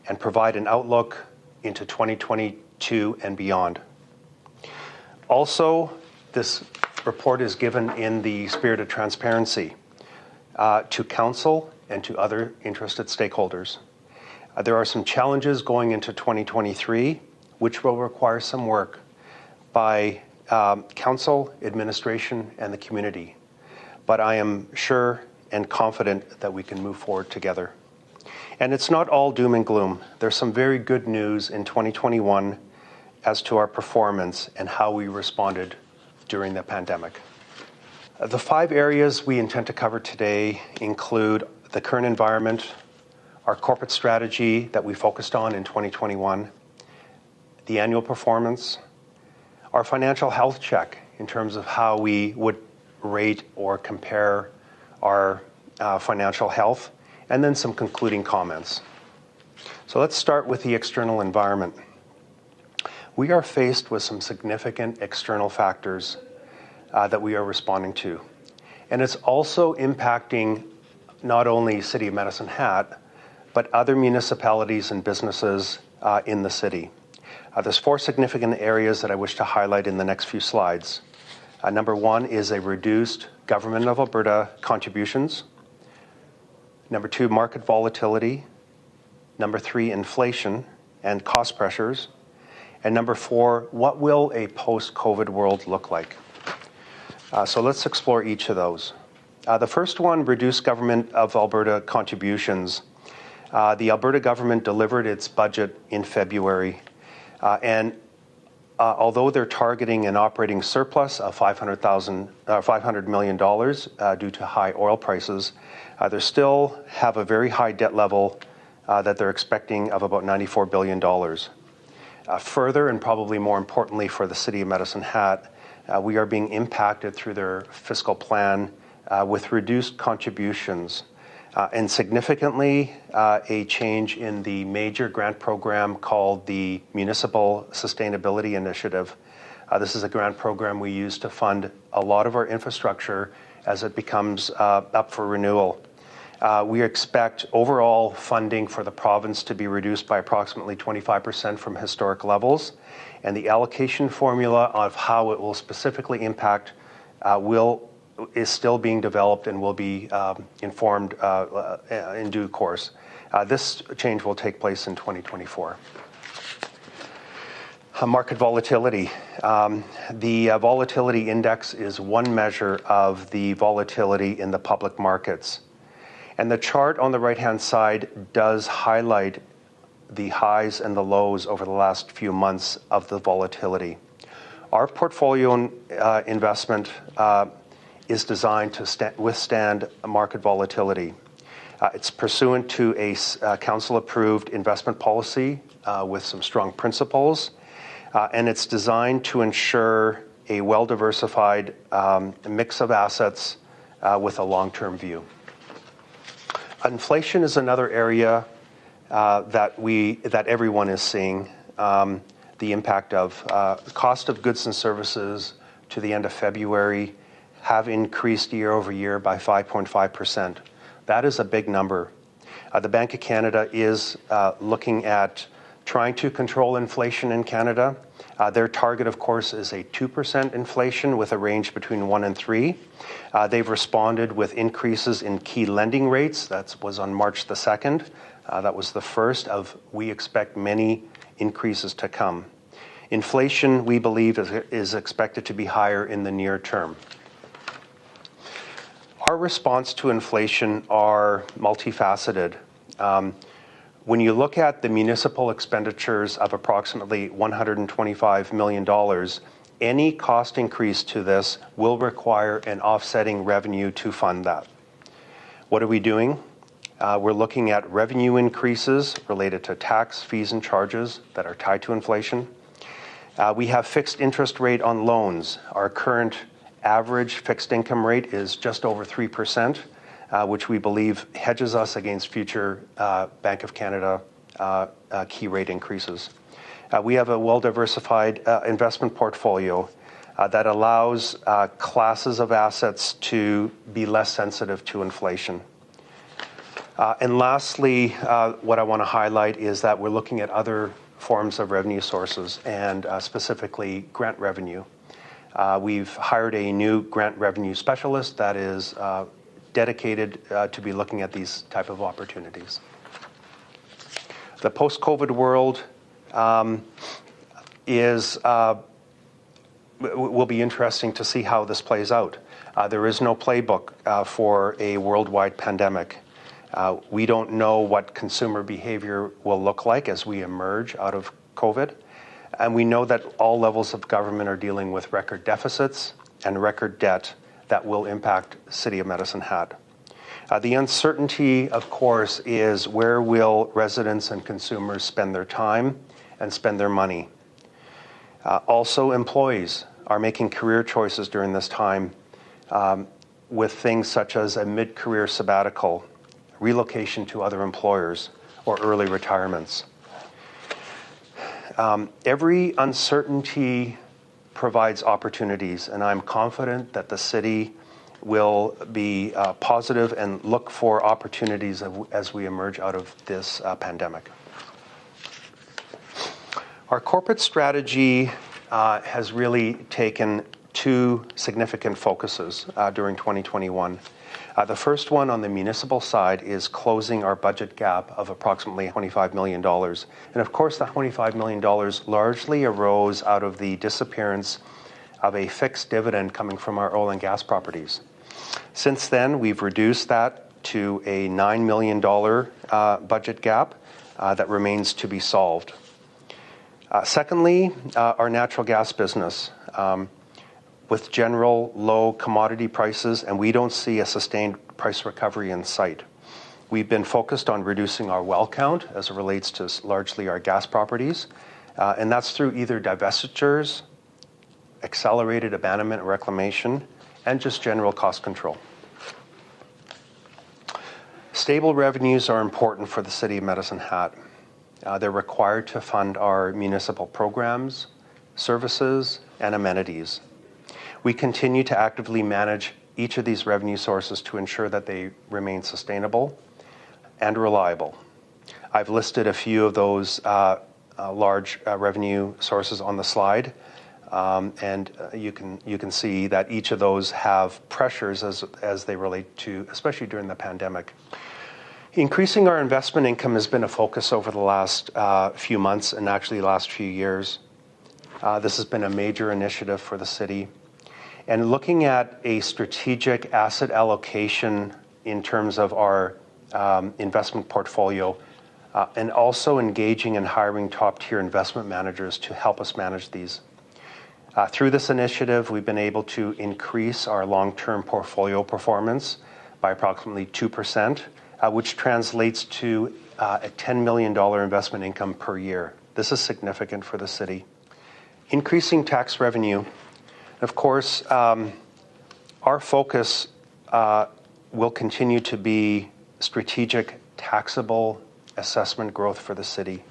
and provide an outlook into 2022 and beyond. Also, this report is given in the spirit of transparency to council and to other interested stakeholders. There are some challenges going into 2023, which will require some work by council, administration, and the community. But I am sure and confident that we can move forward together. And it's not all doom and gloom. There's some very good news in 2021 as to our performance and how we responded during the pandemic. The 5 areas we intend to cover today include the current environment, our corporate strategy that we focused on in 2021, the annual performance, our financial health check in terms of how we would rate or compare our financial health, and then some concluding comments. So let's start with the external environment. We are faced with some significant external factors that we are responding to. And it's also impacting not only City of Medicine Hat, but other municipalities and businesses in the city. There's 4 significant areas that I wish to highlight in the next few slides. Number 1 is a reduced Government of Alberta contributions. Number 2, market volatility. Number 3, inflation and cost pressures. And number 4, what will a post-COVID world look like? So let's explore each of those. The first one, reduced Government of Alberta contributions. The Alberta government delivered its budget in February, and although they're targeting an operating surplus of $500 million due to high oil prices, they still have a very high debt level that they're expecting of about $94 billion. Further, and probably more importantly for the City of Medicine Hat, we are being impacted through their fiscal plan with reduced contributions and significantly a change in the major grant program called the Municipal Sustainability Initiative. This is a grant program we use to fund a lot of our infrastructure as it becomes up for renewal. We expect overall funding for the province to be reduced by approximately 25% from historic levels, and the allocation formula of how it will specifically impact is still being developed and will be informed in due course. This change will take place in 2024. Market volatility. The volatility index is one measure of the volatility in the public markets. And the chart on the right-hand side does highlight the highs and the lows over the last few months of the volatility. Our portfolio investment is designed to withstand market volatility. It's pursuant to a council-approved investment policy with some strong principles, and it's designed to ensure a well-diversified mix of assets with a long-term view. Inflation is another area that everyone is seeing. The impact of cost of goods and services to the end of February have increased year over year by 5.5%. That is a big number. The Bank of Canada is looking at trying to control inflation in Canada. Their target, of course, is a 2% inflation with a range between 1 and 3. They've responded with increases in key lending rates. That was on March the 2nd. That was the first of, we expect, many increases to come. Inflation, we believe, is expected to be higher in the near term. Our response to inflation are multifaceted. When you look at the municipal expenditures of approximately $125 million, any cost increase to this will require an offsetting revenue to fund that. What are we doing? We're looking at revenue increases related to tax, fees, and charges that are tied to inflation. We have fixed interest rate on loans. Our current average fixed income rate is just over 3%, which we believe hedges us against future Bank of Canada key rate increases. We have a well-diversified investment portfolio that allows classes of assets to be less sensitive to inflation. And lastly, what I want to highlight is that we're looking at other forms of revenue sources and specifically grant revenue. We've hired a new grant revenue specialist that is dedicated to be looking at these type of opportunities. The post-COVID world will be interesting to see how this plays out. There is no playbook for a worldwide pandemic. We don't know what consumer behavior will look like as we emerge out of COVID. And we know that all levels of government are dealing with record deficits and record debt that will impact the City of Medicine Hat. The uncertainty, of course, is where will residents and consumers spend their time and spend their money. Also, employees are making career choices during this time with things such as a mid-career sabbatical, relocation to other employers, or early retirements. Every uncertainty provides opportunities, and I'm confident that the city will be positive and look for opportunities as we emerge out of this pandemic. Our corporate strategy has really taken two significant focuses during 2021. The first one on the municipal side is closing our budget gap of approximately $25 million. And of course, that $25 million largely arose out of the disappearance of a fixed dividend coming from our oil and gas properties. Since then, we've reduced that to a $9 million budget gap that remains to be solved. Secondly, our natural gas business. With general low commodity prices, and we don't see a sustained price recovery in sight. We've been focused on reducing our well count as it relates to largely our gas properties, and that's through either divestitures, accelerated abandonment and reclamation, and just general cost control. Stable revenues are important for the City of Medicine Hat. They're required to fund our municipal programs, services, and amenities. We continue to actively manage each of these revenue sources to ensure that they remain sustainable and reliable. I've listed a few of those large revenue sources on the slide, and you can see that each of those have pressures as they relate to, especially during the pandemic. Increasing our investment income has been a focus over the last few months and actually the last few years. This has been a major initiative for the city. And looking at a strategic asset allocation in terms of our investment portfolio, and also engaging and hiring top-tier investment managers to help us manage these. Through this initiative, we've been able to increase our long-term portfolio performance by approximately 2%, which translates to a $10 million investment income per year. This is significant for the city. Increasing tax revenue. Of course, our focus will continue to be strategic taxable assessment growth for the city.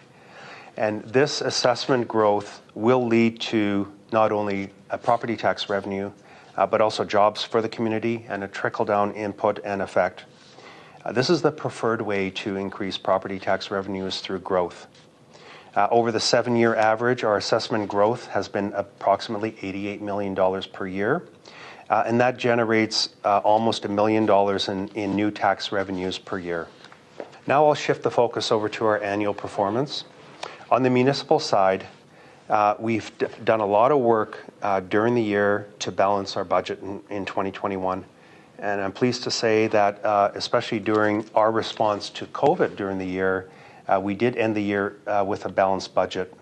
And this assessment growth will lead to not only a property tax revenue, but also jobs for the community and a trickle-down input and effect. This is the preferred way to increase property tax revenues through growth. Over the 7-year average, our assessment growth has been approximately $88 million per year, and that generates almost $1 million in new tax revenues per year. Now I'll shift the focus over to our annual performance. On the municipal side, we've done a lot of work during the year to balance our budget in 2021. And I'm pleased to say that, especially during our response to COVID during the year, we did end the year with a balanced budget.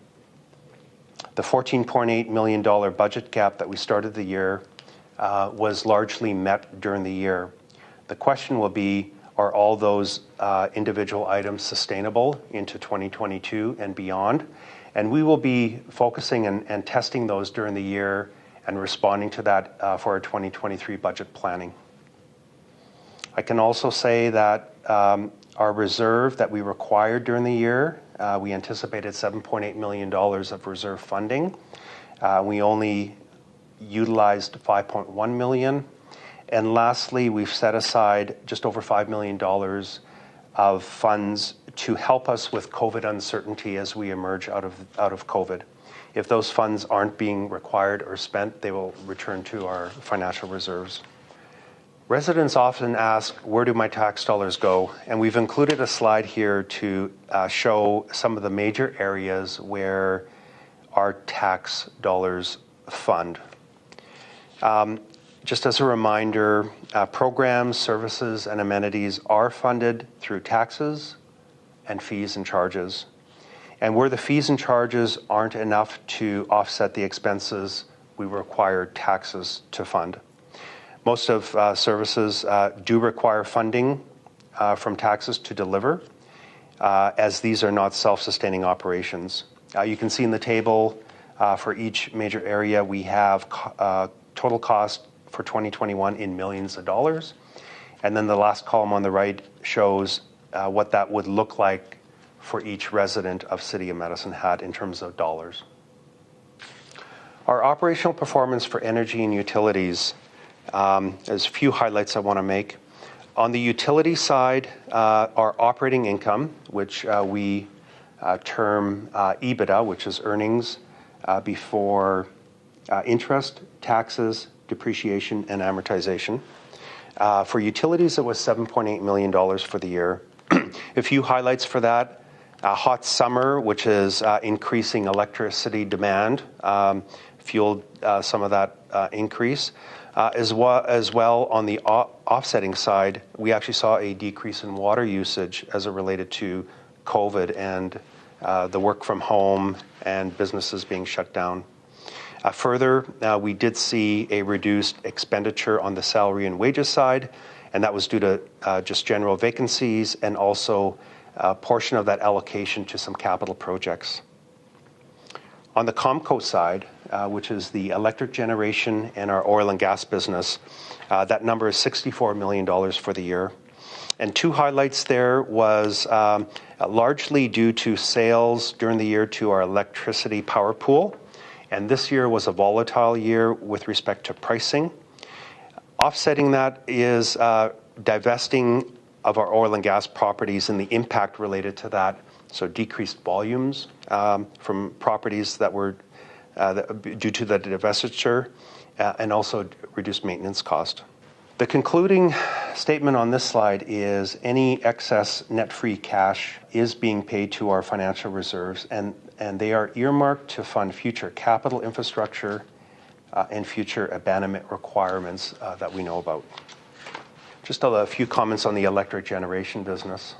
The $14.8 million budget gap that we started the year was largely met during the year. The question will be, are all those individual items sustainable into 2022 and beyond? And we will be focusing and testing those during the year and responding to that for our 2023 budget planning. I can also say that our reserve that we required during the year, we anticipated $7.8 million of reserve funding. We only utilized $5.1 million. And lastly, we've set aside just over $5 million of funds to help us with COVID uncertainty as we emerge out of COVID. If those funds aren't being required or spent, they will return to our financial reserves. Residents often ask, where do my tax dollars go? And we've included a slide here to show some of the major areas where our tax dollars fund. Just as a reminder, programs, services, and amenities are funded through taxes and fees and charges. And where the fees and charges aren't enough to offset the expenses, we require taxes to fund. Most of services do require funding from taxes to deliver, as these are not self-sustaining operations. You can see in the table for each major area, we have total cost for 2021 in millions of dollars. And then the last column on the right shows what that would look like for each resident of City of Medicine Hat in terms of dollars. Our operational performance for energy and utilities, there's a few highlights I want to make. On the utility side, our operating income, which we term EBITDA, which is earnings before interest, taxes, depreciation, and amortization. For utilities, it was $7.8 million for the year. A few highlights for that. Hot summer, which is increasing electricity demand, fueled some of that increase. As well on the offsetting side, we actually saw a decrease in water usage as it related to COVID and the work from home and businesses being shut down. Further, we did see a reduced expenditure on the salary and wages side, and that was due to just general vacancies and also a portion of that allocation to some capital projects. On the Comco side, which is the electric generation and our oil and gas business, that number is $64 million for the year. And two highlights there was largely due to sales during the year to our electricity power pool. And this year was a volatile year with respect to pricing. Offsetting that is divesting of our oil and gas properties and the impact related to that. So decreased volumes from properties that were due to the divestiture and also reduced maintenance cost. The concluding statement on this slide is any excess net free cash is being paid to our financial reserves, and they are earmarked to fund future capital infrastructure and future abandonment requirements that we know about. Just a few comments on the electric generation business.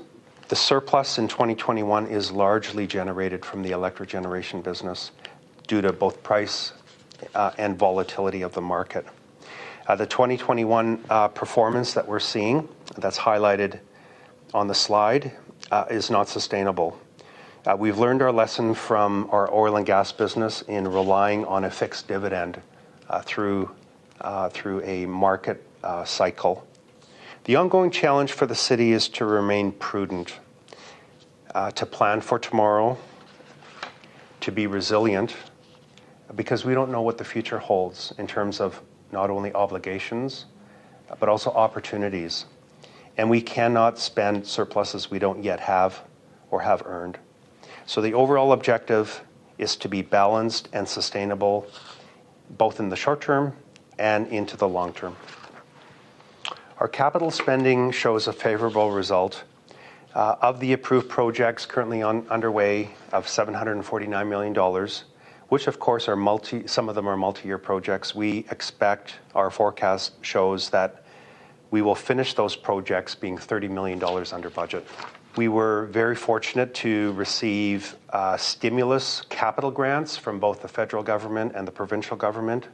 The surplus in 2021 is largely generated from the electric generation business due to both price and volatility of the market. The 2021 performance that we're seeing, that's highlighted on the slide, is not sustainable. We've learned our lesson from our oil and gas business in relying on a fixed dividend through a market cycle. The ongoing challenge for the city is to remain prudent, to plan for tomorrow, to be resilient, because we don't know what the future holds in terms of not only obligations, but also opportunities. And we cannot spend surpluses we don't yet have or have earned. So the overall objective is to be balanced and sustainable, both in the short term and into the long term. Our capital spending shows a favorable result. Of the approved projects currently underway of $749 million, which of course are some of them are multi-year projects, we expect, our forecast shows that we will finish those projects being $30 million under budget. We were very fortunate to receive stimulus capital grants from both the federal government and the provincial government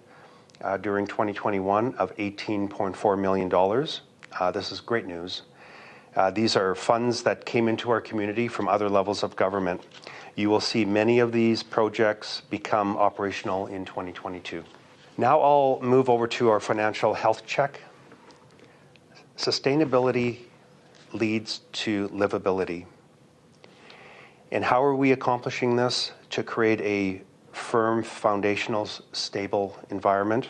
during 2021 of $18.4 million. This is great news. These are funds that came into our community from other levels of government. You will see many of these projects become operational in 2022. Now I'll move over to our financial health check. Sustainability leads to livability. And how are we accomplishing this? To create a firm, foundational, stable environment.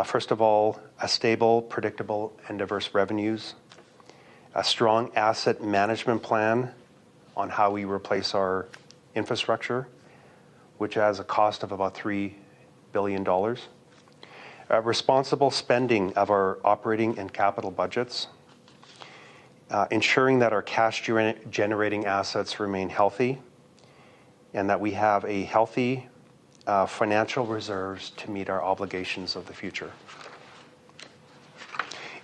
First of all, a stable, predictable, and diverse revenues. A strong asset management plan on how we replace our infrastructure, which has a cost of about $3 billion. Responsible spending of our operating and capital budgets. Ensuring that our cash generating assets remain healthy and that we have a healthy financial reserves to meet our obligations of the future.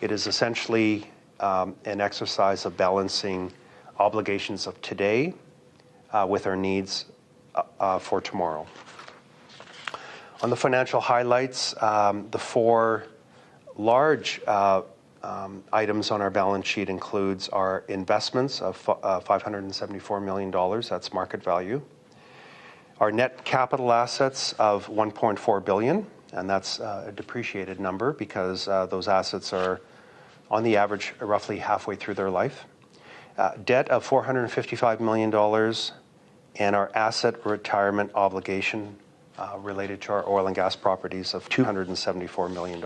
It is essentially an exercise of balancing obligations of today with our needs for tomorrow. On the financial highlights, the four large items on our balance sheet includes our investments of $574 million, that's market value. Our net capital assets of $1.4 billion, and that's a depreciated number because those assets are on the average roughly halfway through their life. Debt of $455 million, and our asset retirement obligation related to our oil and gas properties of $274 million.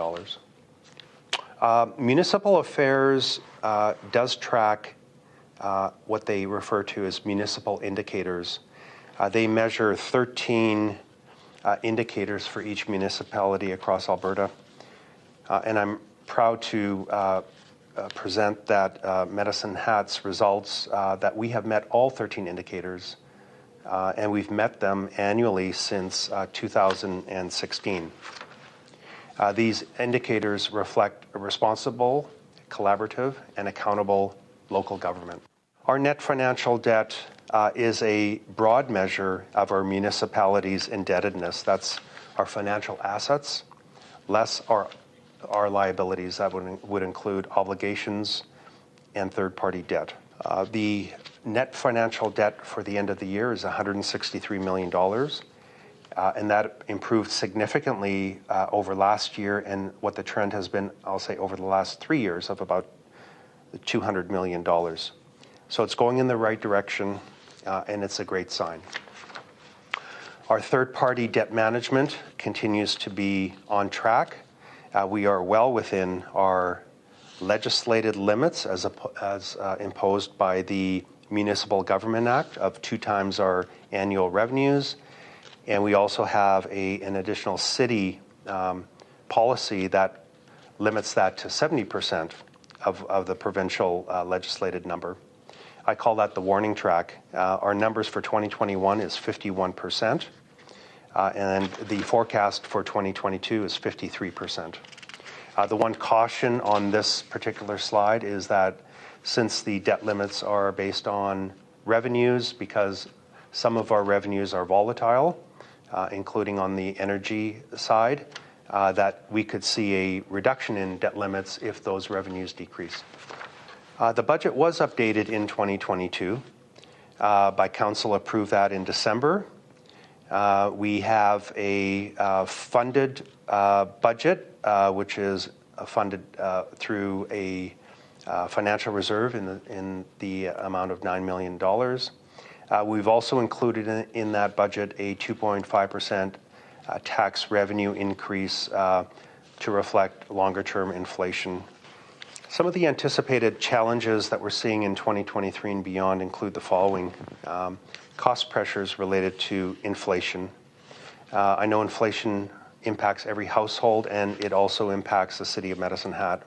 Municipal affairs does track what they refer to as municipal indicators. They measure 13 indicators for each municipality across Alberta. And I'm proud to present that Medicine Hat's results that we have met all 13 indicators and we've met them annually since 2016. These indicators reflect a responsible, collaborative, and accountable local government. Our net financial debt is a broad measure of our municipality's indebtedness. That's our financial assets, less our liabilities. That would include obligations and third-party debt. The net financial debt for the end of the year is $163 million. And that improved significantly over last year and what the trend has been, I'll say, over the last 3 years of about $200 million. So it's going in the right direction, and it's a great sign. Our third-party debt management continues to be on track. We are well within our legislated limits as imposed by the Municipal Government Act of 2 times our annual revenues. And we also have an additional city policy that limits that to 70% of the provincial legislated number. I call that the warning track. Our numbers for 2021 is 51%, and the forecast for 2022 is 53%. The one caution on this particular slide is that since the debt limits are based on revenues, because some of our revenues are volatile, including on the energy side, that we could see a reduction in debt limits if those revenues decrease. The budget was updated in 2022 by Council, approved that in December. We have a funded budget, which is funded through a financial reserve in the amount of $9 million. We've also included in that budget a 2.5% tax revenue increase to reflect longer-term inflation. Some of the anticipated challenges that we're seeing in 2023 and beyond include the following. Cost pressures related to inflation. I know inflation impacts every household, and it also impacts the City of Medicine Hat.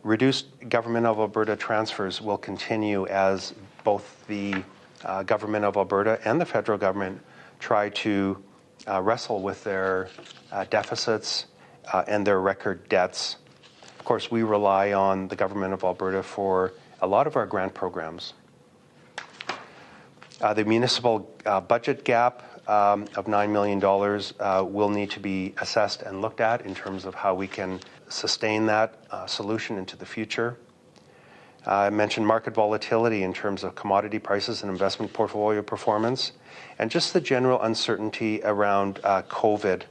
Reduced Government of Alberta transfers will continue as both the Government of Alberta and the federal government try to wrestle with their deficits and their record debts. Of course, we rely on the Government of Alberta for a lot of our grant programs. The municipal budget gap of $9 million will need to be assessed and looked at in terms of how we can sustain that solution into the future. I mentioned market volatility in terms of commodity prices and investment portfolio performance, and just the general uncertainty around COVID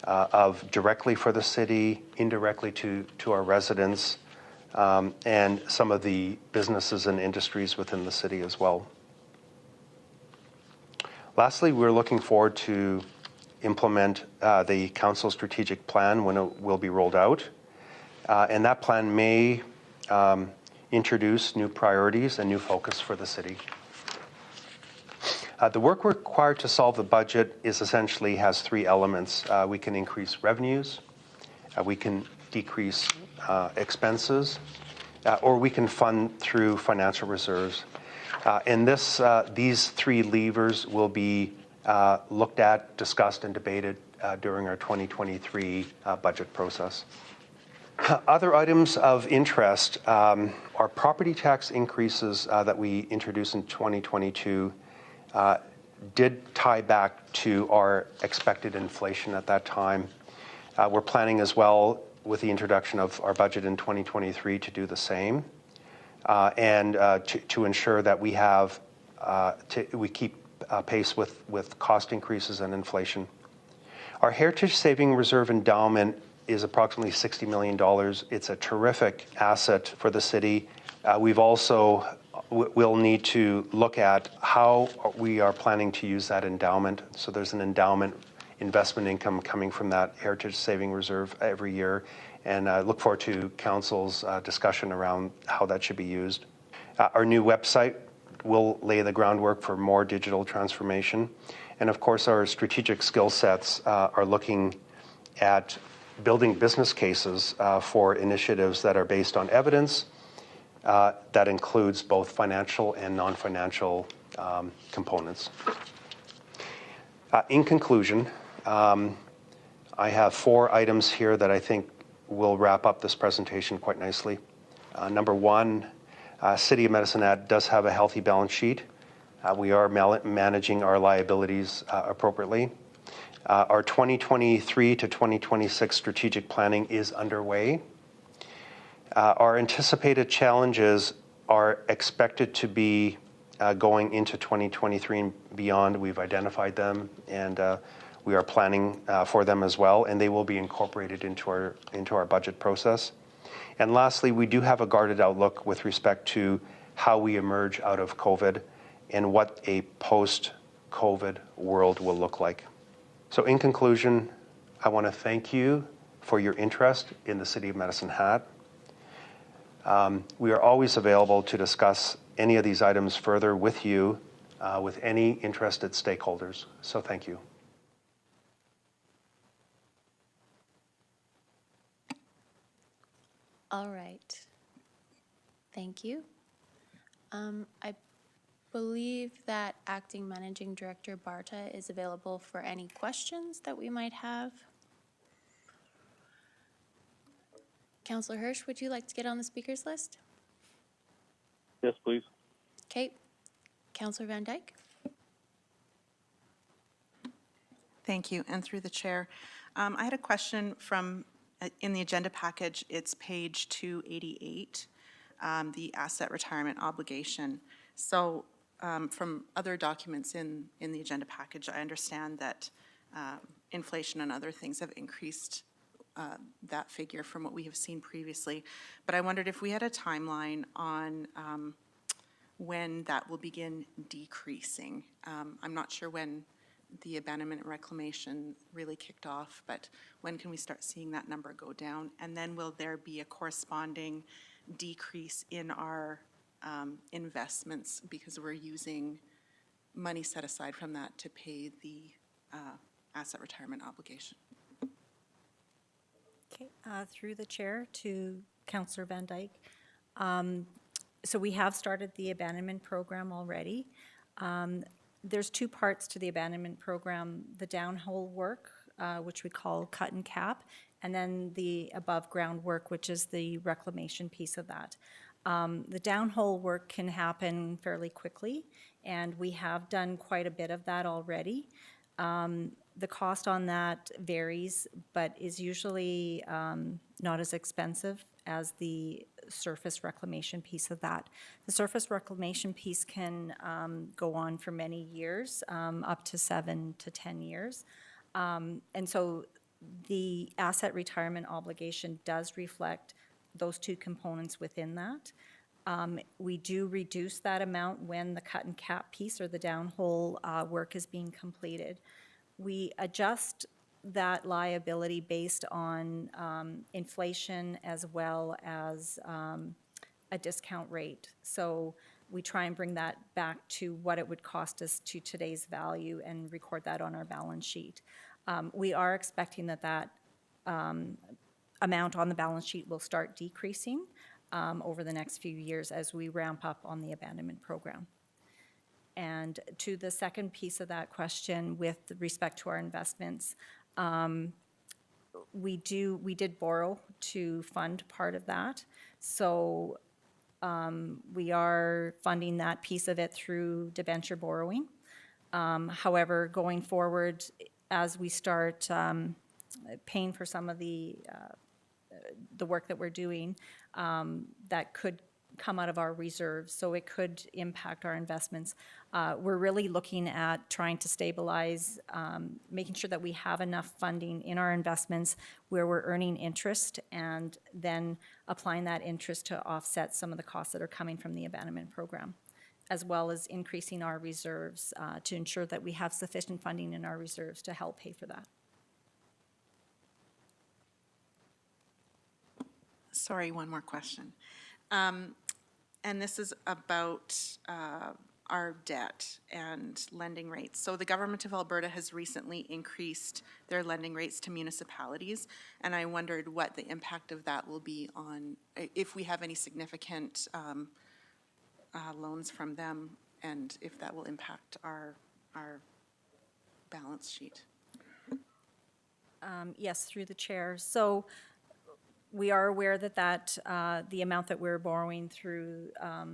of directly for the city, indirectly to our residents, and some of the businesses and industries within the city as well. Lastly, we're looking forward to implement the council strategic plan when it will be rolled out. And that plan may introduce new priorities and new focus for the city. The work required to solve the budget essentially has three elements. We can increase revenues, we can decrease expenses, or we can fund through financial reserves. And these three levers will be looked at, discussed, and debated during our 2023 budget process. Other items of interest are property tax increases that we introduced in 2022 did tie back to our expected inflation at that time. We're planning as well with the introduction of our budget in 2023 to do the same and to ensure that we have we keep pace with cost increases and inflation. Our Heritage Saving Reserve endowment is approximately $60 million. It's a terrific asset for the city. We've also will need to look at how we are planning to use that endowment. So there's an endowment investment income coming from that Heritage Saving Reserve every year. And I look forward to council's discussion around how that should be used. Our new website will lay the groundwork for more digital transformation. And of course, our strategic skill sets are looking at building business cases for initiatives that are based on evidence that includes both financial and non-financial components. In conclusion, I have 4 items here that I think will wrap up this presentation quite nicely. Number 1, City of Medicine Hat does have a healthy balance sheet. We are managing our liabilities appropriately. Our 2023 to 2026 strategic planning is underway. Our anticipated challenges are expected to be going into 2023 and beyond. We've identified them, and we are planning for them as well, and they will be incorporated into our budget process. And lastly, we do have a guarded outlook with respect to how we emerge out of COVID and what a post-COVID world will look like. So in conclusion, I want to thank you for your interest in the City of Medicine Hat. We are always available to discuss any of these items further with you, with any interested stakeholders. So thank you. All right. Thank you. I believe that Acting Managing Director Barta is available for any questions that we might have. Councillor Hirsch, would you like to get on the speakers list? Yes, please. Okay. Councillor Van Dyke? Thank you, and through the chair. I had a question from, in the agenda package, it's page 288, the asset retirement obligation. So from other documents in the agenda package, I understand that inflation and other things have increased that figure from what we have seen previously. But I wondered if we had a timeline on when that will begin decreasing. I'm not sure when the abandonment and reclamation really kicked off, but when can we start seeing that number go down? And then will there be a corresponding decrease in our investments because we're using money set aside from that to pay the asset retirement obligation? Okay, through the chair to Councillor Van Dyke. So we have started the abandonment program already. There's two parts to the abandonment program, the downhole work, which we call cut and cap, and then the above ground work, which is the reclamation piece of that. The downhole work can happen fairly quickly, and we have done quite a bit of that already. The cost on that varies, but is usually not as expensive as the surface reclamation piece of that. The surface reclamation piece can go on for many years, up to 7 to 10 years. And so the asset retirement obligation does reflect those two components within that. We do reduce that amount when the cut and cap piece or the downhole work is being completed. We adjust that liability based on inflation as well as a discount rate. So we try and bring that back to what it would cost us to today's value and record that on our balance sheet. We are expecting that amount on the balance sheet will start decreasing over the next few years as we ramp up on the abandonment program. And to the second piece of that question with respect to our investments, we did borrow to fund part of that. So we are funding that piece of it through debenture borrowing. However, going forward, as we start paying for some of the work that we're doing, that could come out of our reserves, so it could impact our investments. We're really looking at trying to stabilize, making sure that we have enough funding in our investments where we're earning interest and then applying that interest to offset some of the costs that are coming from the abandonment program, as well as increasing our reserves to ensure that we have sufficient funding in our reserves to help pay for that. Sorry, one more question. And this is about our debt and lending rates. So the government of Alberta has recently increased their lending rates to municipalities, and I wondered what the impact of that will be on, if we have any significant loans from them, and if that will impact our balance sheet. Yes, through the chair. So we are aware that the amount that we're borrowing through, I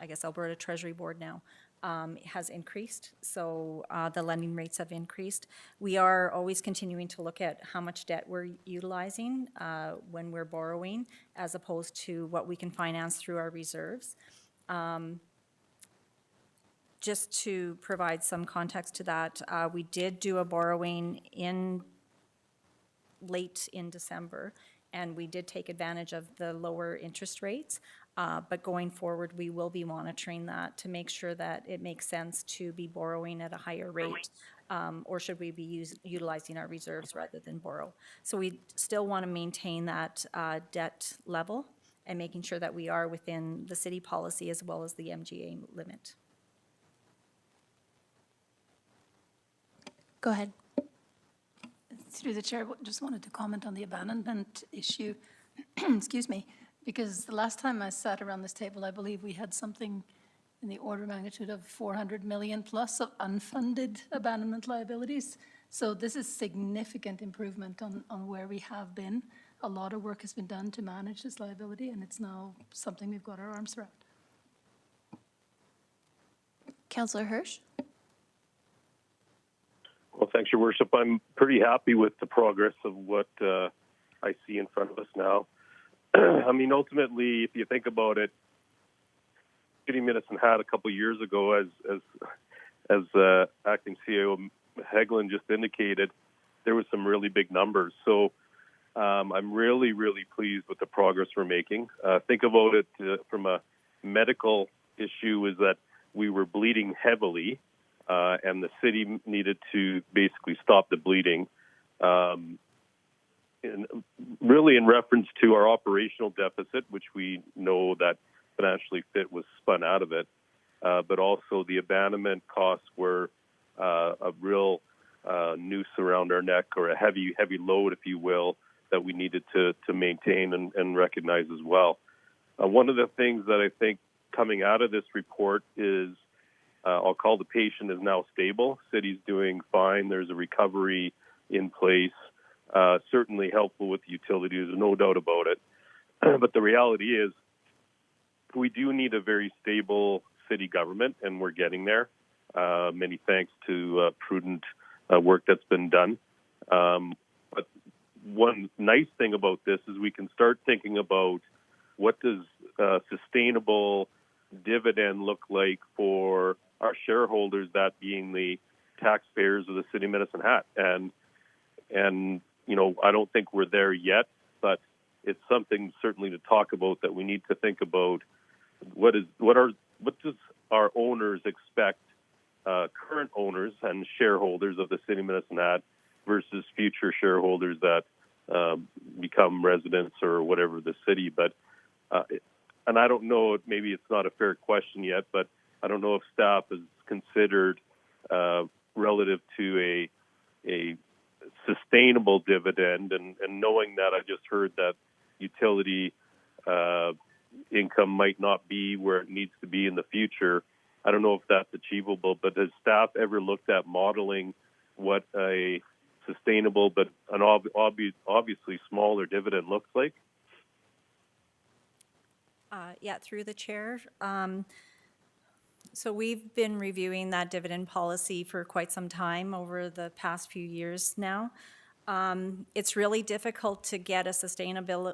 guess, Alberta Treasury Board now, has increased. So the lending rates have increased. We are always continuing to look at how much debt we're utilizing when we're borrowing, as opposed to what we can finance through our reserves. Just to provide some context to that, we did do a borrowing late in December, and we did take advantage of the lower interest rates. But going forward, we will be monitoring that to make sure that it makes sense to be borrowing at a higher rate, or should we be utilizing our reserves rather than borrow. So we still want to maintain that debt level and making sure that we are within the city policy as well as the MGA limit. Go ahead. Through the chair, just wanted to comment on the abandonment issue, excuse me, because the last time I sat around this table, I believe we had something in the order of magnitude of 400 million plus of unfunded abandonment liabilities. So this is significant improvement on where we have been. A lot of work has been done to manage this liability, and it's now something we've got our arms around. Councillor Hirsch? Well, thanks, Your Worship. I'm pretty happy with the progress of what I see in front of us now. I mean, ultimately, if you think about it, City of Medicine Hat a couple of years ago, as Acting CEO Heglin just indicated, there was some really big numbers. So I'm really, really pleased with the progress we're making. Think about it from a medical issue, is that we were bleeding heavily, and the city needed to basically stop the bleeding. Really in reference to our operational deficit, which we know that Financially Fit was spun out of it, but also the abandonment costs were a real noose around our neck, or a heavy load, if you will, that we needed to maintain and recognize as well. One of the things that I think coming out of this report is, I'll call the patient is now stable. City's doing fine. There's a recovery in place. Certainly helpful with the utilities, there's no doubt about it. But the reality is, we do need a very stable city government, and we're getting there. Many thanks to prudent work that's been done. But one nice thing about this is we can start thinking about what does sustainable dividend look like for our shareholders, that being the taxpayers of the city of Medicine Hat. And you know, I don't think we're there yet, but it's something certainly to talk about, that we need to think about what does our owners expect, current owners and shareholders of the city of Medicine Hat versus future shareholders that become residents or whatever the city. But and I don't know, maybe it's not a fair question yet, but I don't know if staff has considered relative to a sustainable dividend, and knowing that I just heard that utility income might not be where it needs to be in the future. I don't know if that's achievable, but has staff ever looked at modeling what a sustainable but an obviously smaller dividend looks like? Yeah, through the chair. So we've been reviewing that dividend policy for quite some time, over the past few years now. It's really difficult to get a sustainable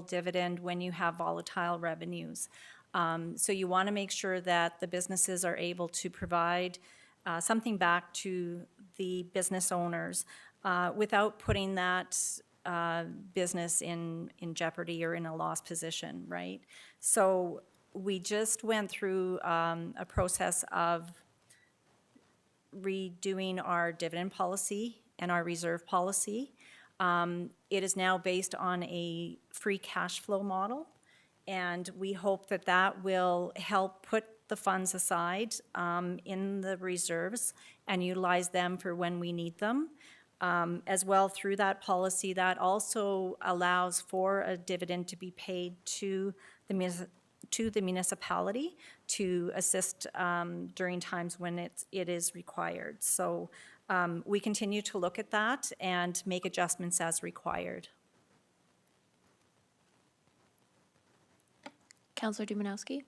dividend when you have volatile revenues. So you want to make sure that the businesses are able to provide something back to the business owners without putting that business in jeopardy or in a loss position, right? So we just went through a process of redoing our dividend policy and our reserve policy. It is now based on a free cash flow model, and we hope that that will help put the funds aside in the reserves and utilize them for when we need them. As well, through that policy, that also allows for a dividend to be paid to the municipality to assist during times when it is required. So we continue to look at that and make adjustments as required. Councillor Dumanowski.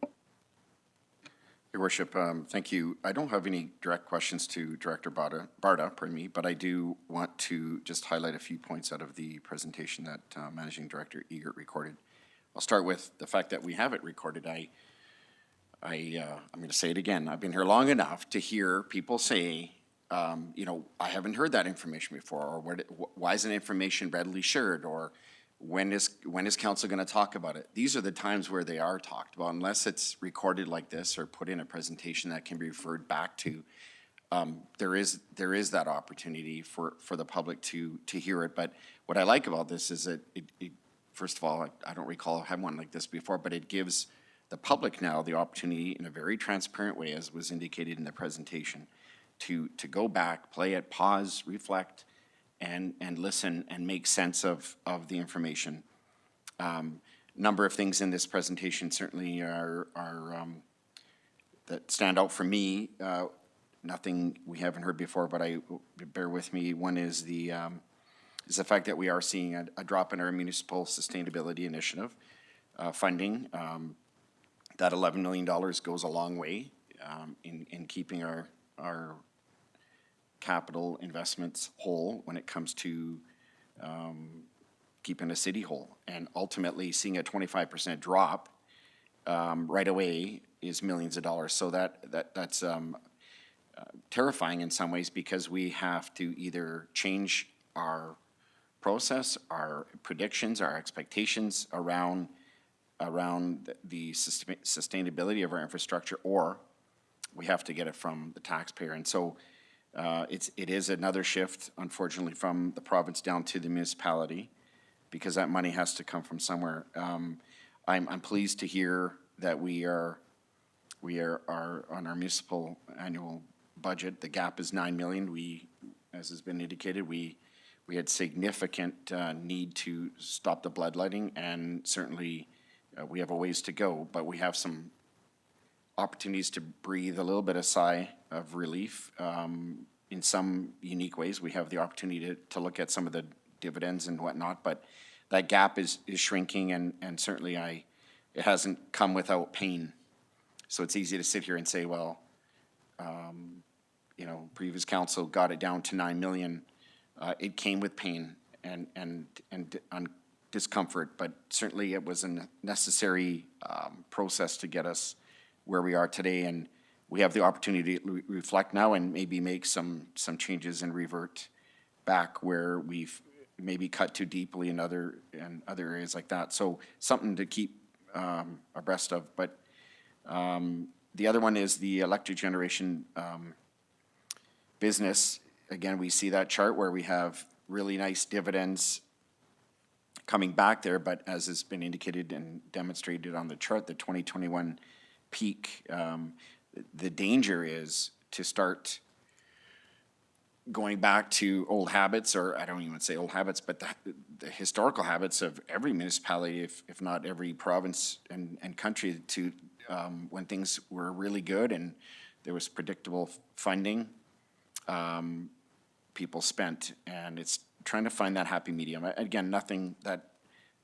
Your Worship, thank you. I don't have any direct questions to Director Barta, but I do want to just highlight a few points out of the presentation that Managing Director Eagert recorded. I'll start with the fact that we have it recorded. I'm going to say it again. I've been here long enough to hear people say, you know, I haven't heard that information before, or why isn't information readily shared, or when is council going to talk about it? These are the times where they are talked about, unless it's recorded like this or put in a presentation that can be referred back to. There is that opportunity for the public to hear it. But what I like about this is that it first of all, I don't recall having one like this before, but it gives the public now the opportunity, in a very transparent way, as was indicated in the presentation, to go back, play it, pause, reflect, and listen and make sense of the information. Number of things in this presentation certainly are that stand out for me. Nothing we haven't heard before, but bear with me. One is the fact that we are seeing a drop in our municipal sustainability initiative funding. That $11 million goes a long way in keeping our capital investments whole when it comes to keeping a city whole. And ultimately, seeing a 25% drop right away is millions of dollars. So that's terrifying in some ways, because we have to either change our process, our predictions, our expectations around the sustainability of our infrastructure, or we have to get it from the taxpayer. And so it is another shift, unfortunately, from the province down to the municipality, because that money has to come from somewhere. I'm pleased to hear that we are on our municipal annual budget. The gap is 9 million. We, as has been indicated, we had significant need to stop the bloodletting, and certainly we have a ways to go, but we have some opportunities to breathe a little bit of sigh of relief. In some unique ways, we have the opportunity to look at some of the dividends and whatnot, but that gap is shrinking, and certainly it hasn't come without pain. So it's easy to sit here and say, well, previous council got it down to 9 million. It came with pain and discomfort, but certainly it was a necessary process to get us where we are today, and we have the opportunity to reflect now and maybe make some changes and revert back where we've maybe cut too deeply in other areas like that. So something to keep abreast of. But the other one is the electric generation business. Again, we see that chart where we have really nice dividends coming back there, but as has been indicated and demonstrated on the chart, the 2021 peak, the danger is to start going back to old habits, or I don't even say old habits, but the historical habits of every municipality, if not every province and country, to when things were really good and there was predictable funding, people spent, and it's trying to find that happy medium. Again, nothing that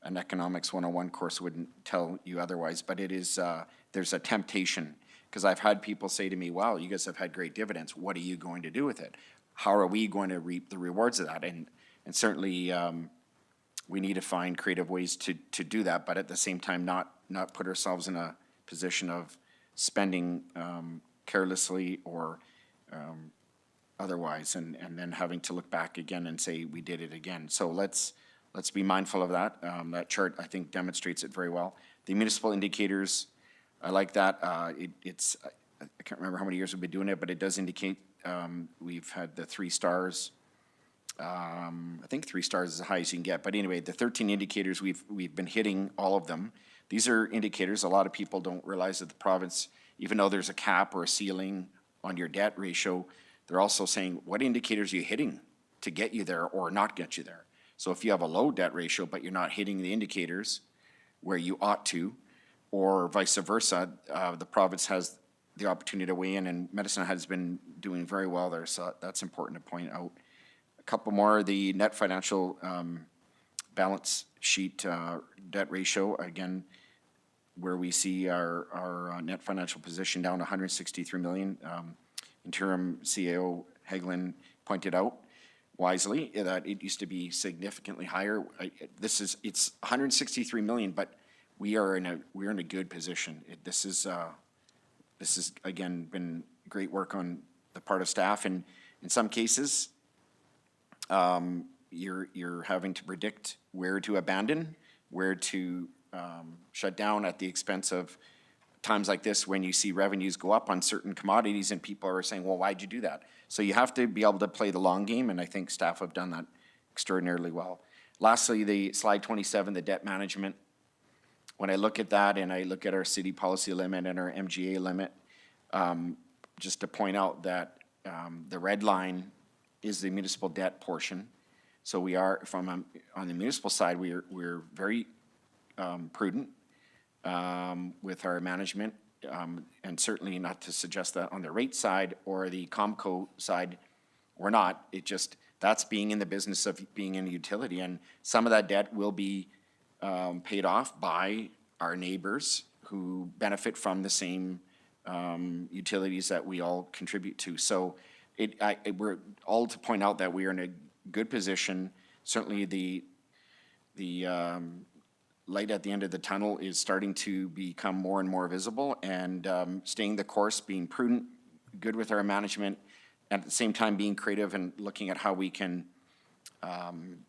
an economics 101 course wouldn't tell you otherwise, but it is, there's a temptation, because I've had people say to me, wow, you guys have had great dividends. What are you going to do with it? How are we going to reap the rewards of that? And certainly we need to find creative ways to do that, but at the same time not put ourselves in a position of spending carelessly or otherwise, and then having to look back again and say we did it again. So let's be mindful of that. That chart, I think, demonstrates it very well. The municipal indicators, I like that. It's I can't remember how many years we've been doing it, but it does indicate we've had the 3 stars. I think 3 stars is the highest you can get. But anyway, the 13 indicators, we've been hitting all of them. These are indicators. A lot of people don't realize that the province, even though there's a cap or a ceiling on your debt ratio, they're also saying what indicators are you hitting to get you there or not get you there. So if you have a low debt ratio but you're not hitting the indicators where you ought to, or vice versa, the province has the opportunity to weigh in, and Medicine has been doing very well there, so that's important to point out. A couple more, the net financial balance sheet debt ratio, again, where we see our net financial position down 163 million. Interim CAO Hagelin pointed out wisely that it used to be significantly higher. It's 163 million, but we're in a good position. This has again been great work on the part of staff, and in some cases, you're having to predict where to abandon, where to shut down at the expense of times like this when you see revenues go up on certain commodities and people are saying, well, why'd you do that? So you have to be able to play the long game, and I think staff have done that extraordinarily well. Lastly, the slide 27, the debt management. When I look at that and I look at our city policy limit and our MGA limit, just to point out that the red line is the municipal debt portion. So we are, on the municipal side, we're very prudent with our management, and certainly not to suggest that on the rate side or the Comco side, we're not. It just, that's being in the business of being in a utility, and some of that debt will be paid off by our neighbors who benefit from the same utilities that we all contribute to. So we're all to point out that we are in a good position. Certainly the light at the end of the tunnel is starting to become more and more visible, and staying the course, being prudent, good with our management, and at the same time being creative and looking at how we can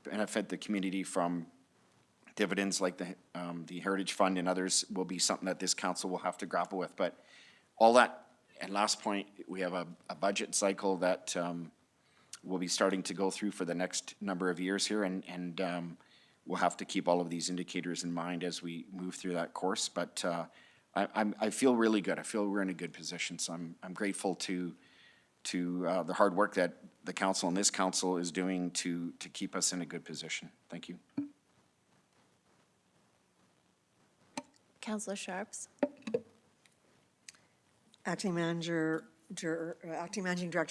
benefit the community from dividends like the Heritage Fund and others will be something that this council will have to grapple with. But all that And last point, we have a budget cycle that we'll be starting to go through for the next number of years here, and we'll have to keep all of these indicators in mind as we move through that course. But I feel really good. I feel we're in a good position, so I'm grateful to the hard work that the council and this council is doing to keep us in a good position. Thank you. Councillor Sharps? Acting Managing Director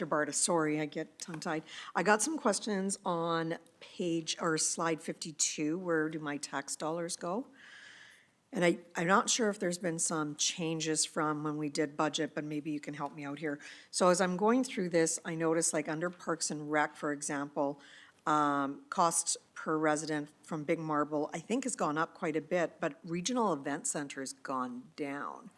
Barta, sorry, I get tongue-tied. I got some questions on slide 52, where do my tax dollars go? And I'm not sure if there's been some changes from when we did budget, but maybe you can help me out here. So as I'm going through this, I noticed like under Parks and Rec, for example, costs per resident from Big Marble, I think has gone up quite a bit, but Regional Event Center has gone down.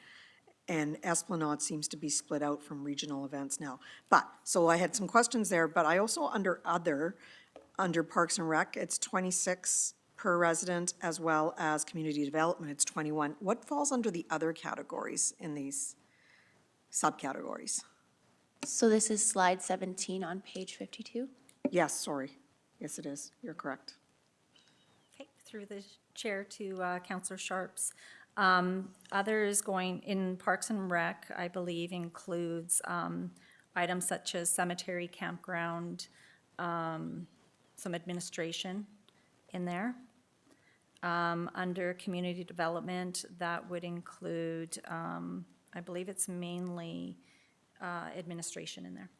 And Esplanade seems to be split out from regional events now. But, so I had some questions there, but I also, under Parks and Rec, it's 26 per resident, as well as community development, it's 21. What falls under the other categories in these subcategories? So this is slide 17 on page 52? Yes, sorry. Yes, it is. You're correct. Okay, through the chair to Councillor Sharps. Others going in Parks and Rec, I believe, includes items such as cemetery, campground, some administration in there. Under community development, that would include, I believe it's mainly administration in there.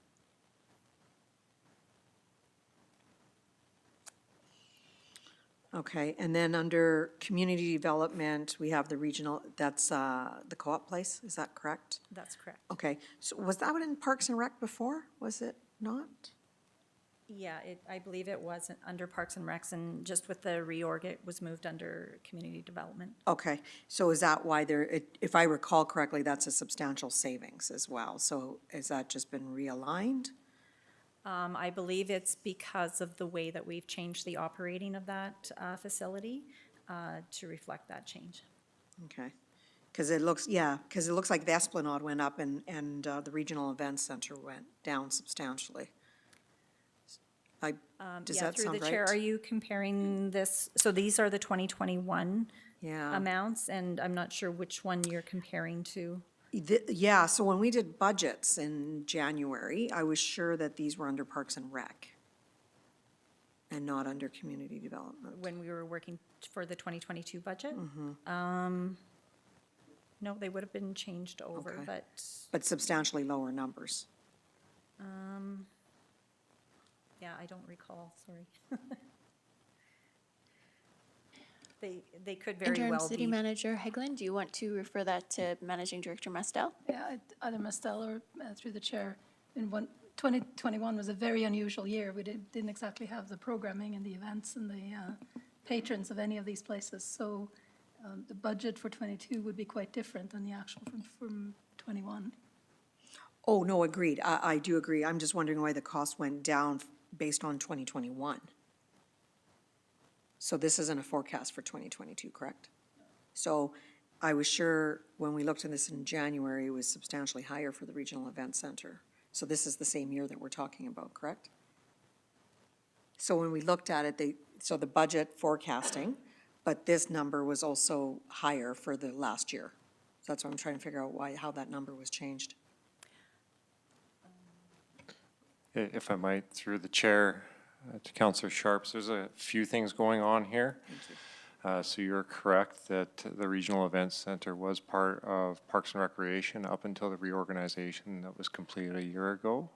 Okay, and then under community development, we have the regional, that's the Co-op Place, is that correct? That's correct. Okay, so was that one in Parks and Rec before? Was it not? Yeah, I believe it was under Parks and Recs, and just with the reorg, it was moved under community development. Okay, so is that why if I recall correctly, that's a substantial savings as well? So has that just been realigned? I believe it's because of the way that we've changed the operating of that facility to reflect that change. Okay, because it looks like the Esplanade went up and the Regional Events Center went down substantially. Does that sound right? Through the chair, are you comparing this, so these are the 2021 Yeah. amounts, and I'm not sure which one you're comparing to. Yeah, so when we did budgets in January, I was sure that these were under Parks and Rec and not under community development. When we were working for the 2022 budget? Mm-hmm. No, they would have been changed over, Okay. but But substantially lower numbers. yeah, I don't recall, sorry. They could very Interim well City be. Manager Hegland, do you want to refer that to Managing Director Mastel? Yeah, either Mastel or through the chair. 2021 was a very unusual year. We didn't exactly have the programming and the events and the patrons of any of these places. So the budget for 22 would be quite different than the actual from 21. Oh, no, agreed. I do agree. I'm just wondering why the cost went down based on 2021. So this isn't a forecast for 2022, correct? So I was sure when we looked at this in January, it was substantially higher for the Regional Event Center. So this is the same year that we're talking about, correct? So when we looked at it, so the budget forecasting, but this number was also higher for the last year. So that's what I'm trying to figure out how that number was changed. If I might, through the chair to Councillor Sharps, there's a few things going on here. So you're correct that the Regional Events Center was part of Parks and Recreation up until the reorganization that was completed a year ago.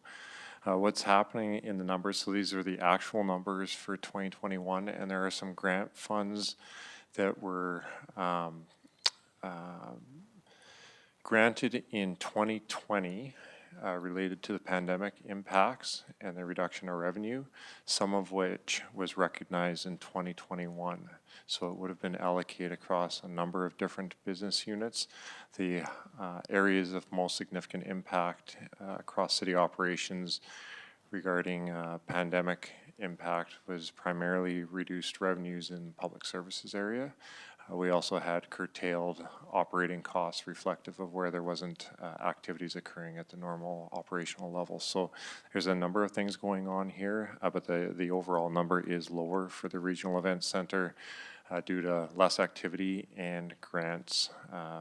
What's happening in the numbers, so these are the actual numbers for 2021, and there are some grant funds that were granted in 2020 related to the pandemic impacts and the reduction of revenue, some of which was recognized in 2021. So it would have been allocated across a number of different business units. The areas of most significant impact across city operations regarding pandemic impact was primarily reduced revenues in the public services area. We also had curtailed operating costs reflective of where there wasn't activities occurring at the normal operational level. So there's a number of things going on here, but the overall number is lower for the Regional Events Center due to less activity and grants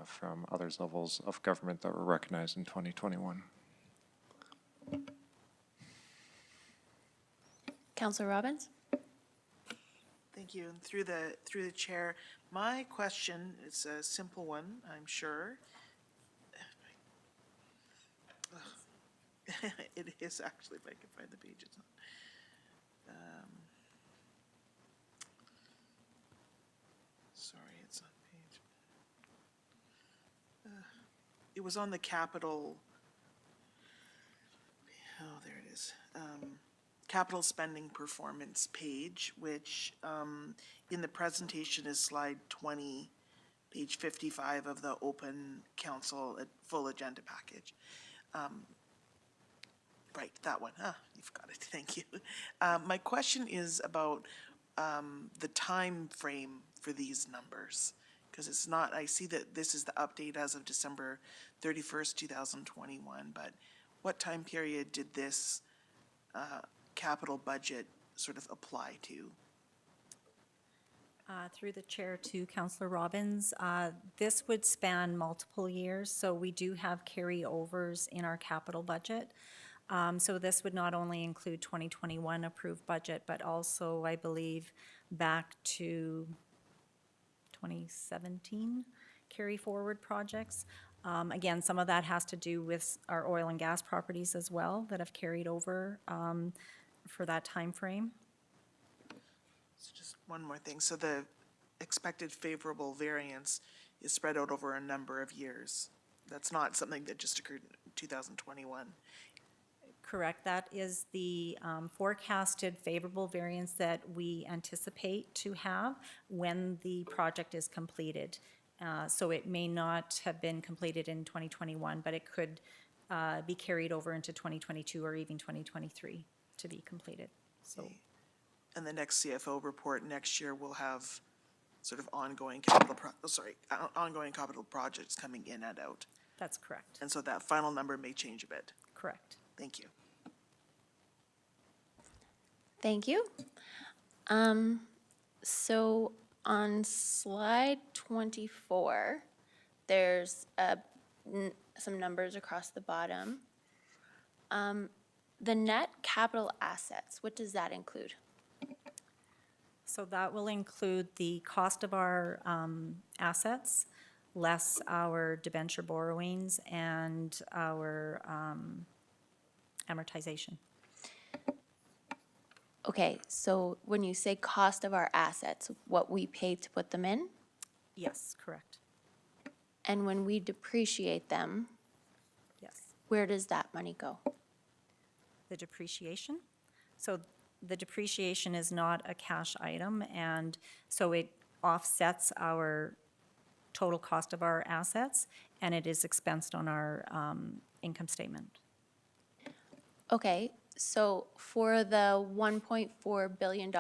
from other levels of government that were recognized in 2021. Councillor Robbins? Thank you. And through the chair, my question is a simple one, I'm sure. It is actually, if I can find the pages. Sorry, it's on page. It was on the capital. Oh, there it is. Capital spending performance page, which in the presentation is slide 20, page 55 of the open council full agenda package. Right, that one. You've got it. Thank you. My question is about the time frame for these numbers, because it's not, I see that this is the update as of December 31st, 2021, but what time period did this capital budget sort of apply to? Through the chair to Councillor Robbins, this would span multiple years, so we do have carryovers in our capital budget. So this would not only include 2021 approved budget, but also, I believe, back to 2017 carry forward projects. Again, some of that has to do with our oil and gas properties as well that have carried over for that time frame. So just one more thing. So the expected favorable variance is spread out over a number of years. That's not something that just occurred in 2021. Correct. That is the forecasted favorable variance that we anticipate to have when the project is completed. So it may not have been completed in 2021, but it could be carried over into 2022 or even 2023 to be completed. So, and the next CFO report next year will have sort of ongoing capital projects coming in and out. that's correct. And so that final number may change a bit. Correct. Thank you. Thank you. So on slide 24, there's some numbers across the bottom. The net capital assets, what does that include? So that will include the cost of our assets, less our debenture borrowings and our amortization. Okay, so when you say cost of our assets, what we pay to put them in? Yes, correct. And when we depreciate them, Yes. where does that money go? The depreciation. So the depreciation is not a cash item, and so it offsets our total cost of our assets, and it is expensed on our income statement. Okay, so for the $1.4 billion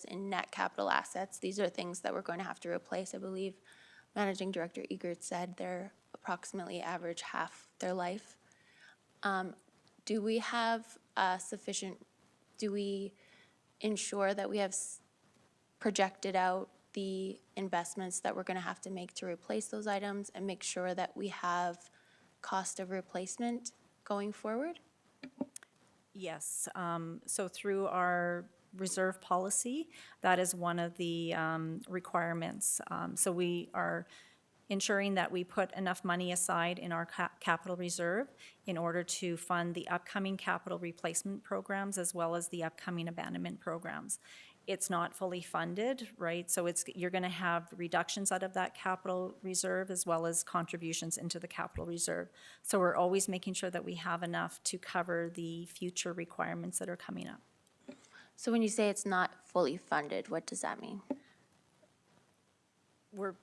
in net capital assets, these are things that we're going to have to replace. I believe Managing Director Egert said they're approximately average half their life. Do we have do we ensure that we have projected out the investments that we're going to have to make to replace those items and make sure that we have cost of replacement going forward? Yes, so through our reserve policy, that is one of the requirements. So we are ensuring that we put enough money aside in our capital reserve in order to fund the upcoming capital replacement programs as well as the upcoming abandonment programs. It's not fully funded, right? So you're going to have reductions out of that capital reserve as well as contributions into the capital reserve. So we're always making sure that we have enough to cover the future requirements that are coming up. So when you say it's not fully funded, what does that mean? We're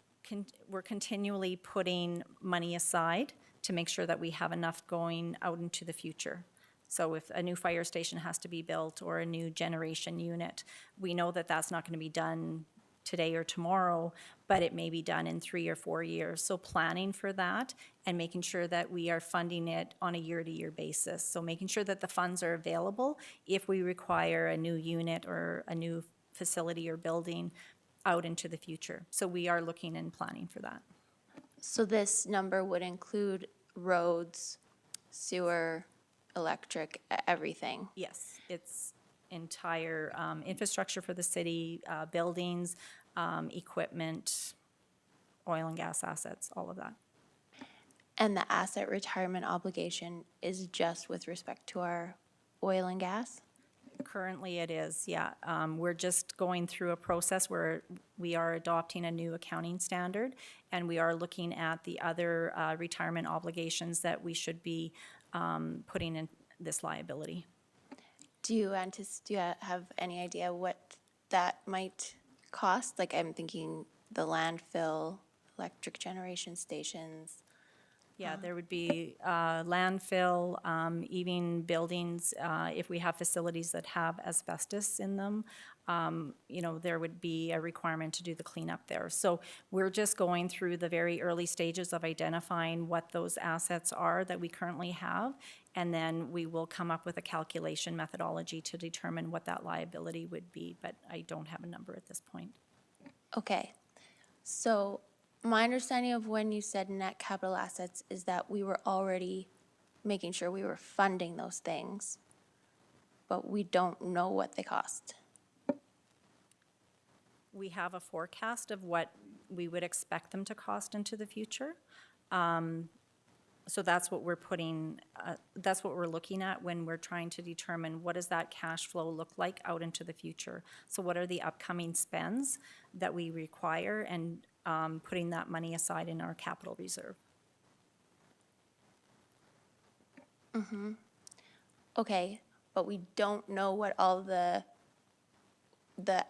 continually putting money aside to make sure that we have enough going out into the future. So if a new fire station has to be built or a new generation unit, we know that that's not going to be done today or tomorrow, but it may be done in 3 or 4 years. So planning for that and making sure that we are funding it on a year-to-year basis. So making sure that the funds are available if we require a new unit or a new facility or building out into the future. So we are looking and planning for that. So this number would include roads, sewer, electric, everything. Yes, it's entire infrastructure for the city, buildings, equipment, oil and gas assets, all of that. And the asset retirement obligation is just with respect to our oil and gas? Currently it is, yeah. We're just going through a process where we are adopting a new accounting standard, and we are looking at the other retirement obligations that we should be putting in this liability. Do you have any idea what that might cost? Like, I'm thinking the landfill, electric generation stations. Yeah, there would be landfill, even buildings, if we have facilities that have asbestos in them, you know, there would be a requirement to do the cleanup there. So we're just going through the very early stages of identifying what those assets are that we currently have, and then we will come up with a calculation methodology to determine what that liability would be, but I don't have a number at this point. Okay, so my understanding of when you said net capital assets is that we were already making sure we were funding those things, but we don't know what they cost. We have a forecast of what we would expect them to cost into the future. So that's what we're putting, that's what we're looking at when we're trying to determine what does that cash flow look like out into the future. So what are the upcoming spends that we require, and putting that money aside in our capital reserve. Okay, but we don't know what all the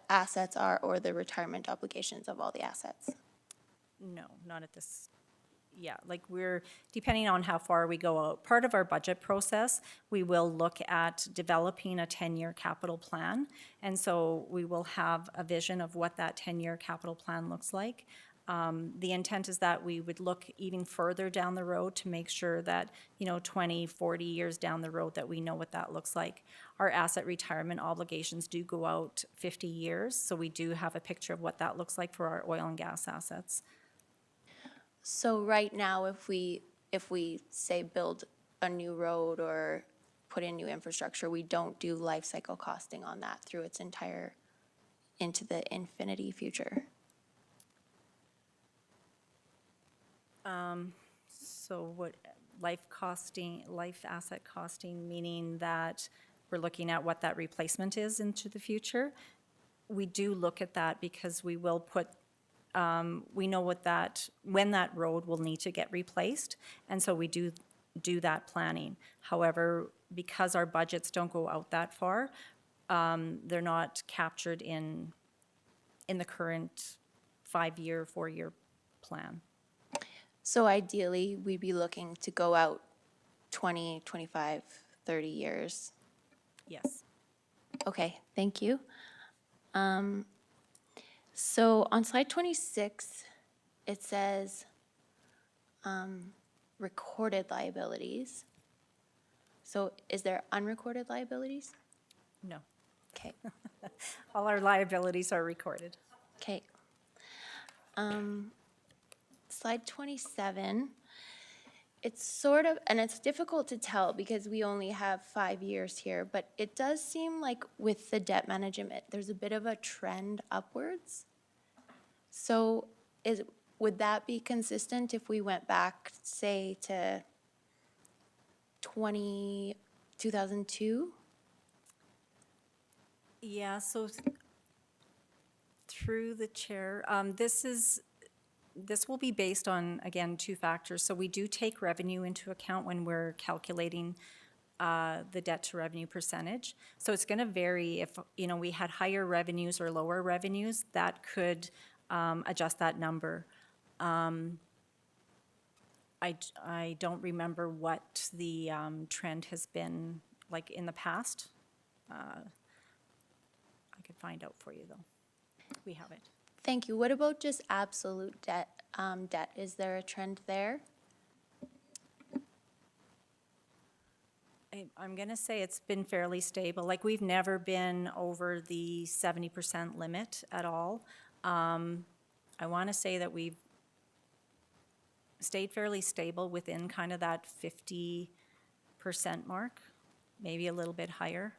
assets are or the retirement obligations of all the assets. No, not at this, yeah, like we're, depending on how far we go out, part of our budget process, we will look at developing a 10-year capital plan. And so we will have a vision of what that 10-year capital plan looks like. The intent is that we would look even further down the road to make sure that, you know, 20, 40 years down the road that we know what that looks like. Our asset retirement obligations do go out 50 years, so we do have a picture of what that looks like for our oil and gas assets. So right now, if we say build a new road or put in new infrastructure, we don't do life cycle costing on that through its entire, into the infinity future. So what, life asset costing, meaning that we're looking at what that replacement is into the future. We do look at that because we will put, we know when that road will need to get replaced, and so we do that planning. However, because our budgets don't go out that far, they're not captured in the current 5-year, 4-year plan. So ideally, we'd be looking to go out 20, 25, 30 years. Yes. Okay, thank you. So on slide 26, it says recorded liabilities. So is there unrecorded liabilities? No. Okay, All our liabilities are recorded. okay. Slide 27, it's sort of, and it's difficult to tell because we only have 5 years here, but it does seem like with the debt management, there's a bit of a trend upwards. So would that be consistent if we went back, say, to 2002? Yeah, so through the chair, this will be based on, again, 2 factors. So we do take revenue into account when we're calculating the debt to revenue percentage. So it's going to vary if, you know, we had higher revenues or lower revenues, that could adjust that number. I don't remember what the trend has been like in the past. I could find out for you, though. We have it. Thank you. What about just absolute debt? Is there a trend there? I'm going to say it's been fairly stable. Like, we've never been over the 70% limit at all. I want to say that we've stayed fairly stable within kind of that 50% mark, maybe a little bit higher,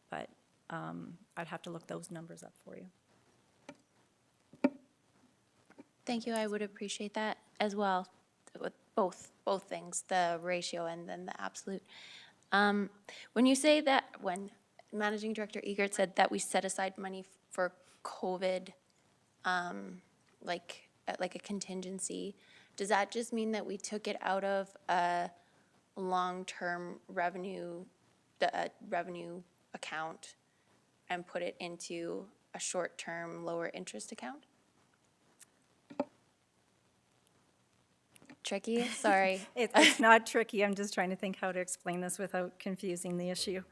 but I'd have to look those numbers up for you. Thank you. I would appreciate that as well, with both things, the ratio and then the absolute. When you say that, when Managing Director Egert said that we set aside money for COVID, like a contingency, does that just mean that we took it out of a long-term revenue, the revenue account, and put it into a short-term lower interest account? Tricky, sorry. It's not tricky. I'm just trying to think how to explain this without confusing the issue,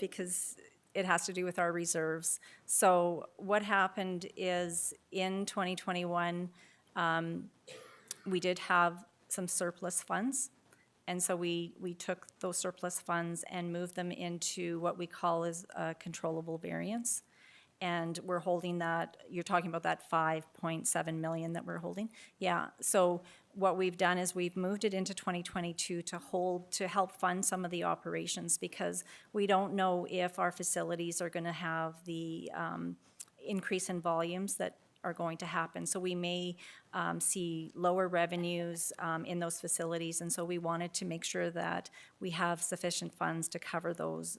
because it has to do with our reserves. So what happened is in 2021, we did have some surplus funds. And so we took those surplus funds and moved them into what we call as a controllable variance. And we're holding that, you're talking about that 5.7 million that we're holding? Yeah, so what we've done is we've moved it into 2022 to help fund some of the operations, because we don't know if our facilities are going to have the increase in volumes that are going to happen. So we may see lower revenues in those facilities, and so we wanted to make sure that we have sufficient funds to cover those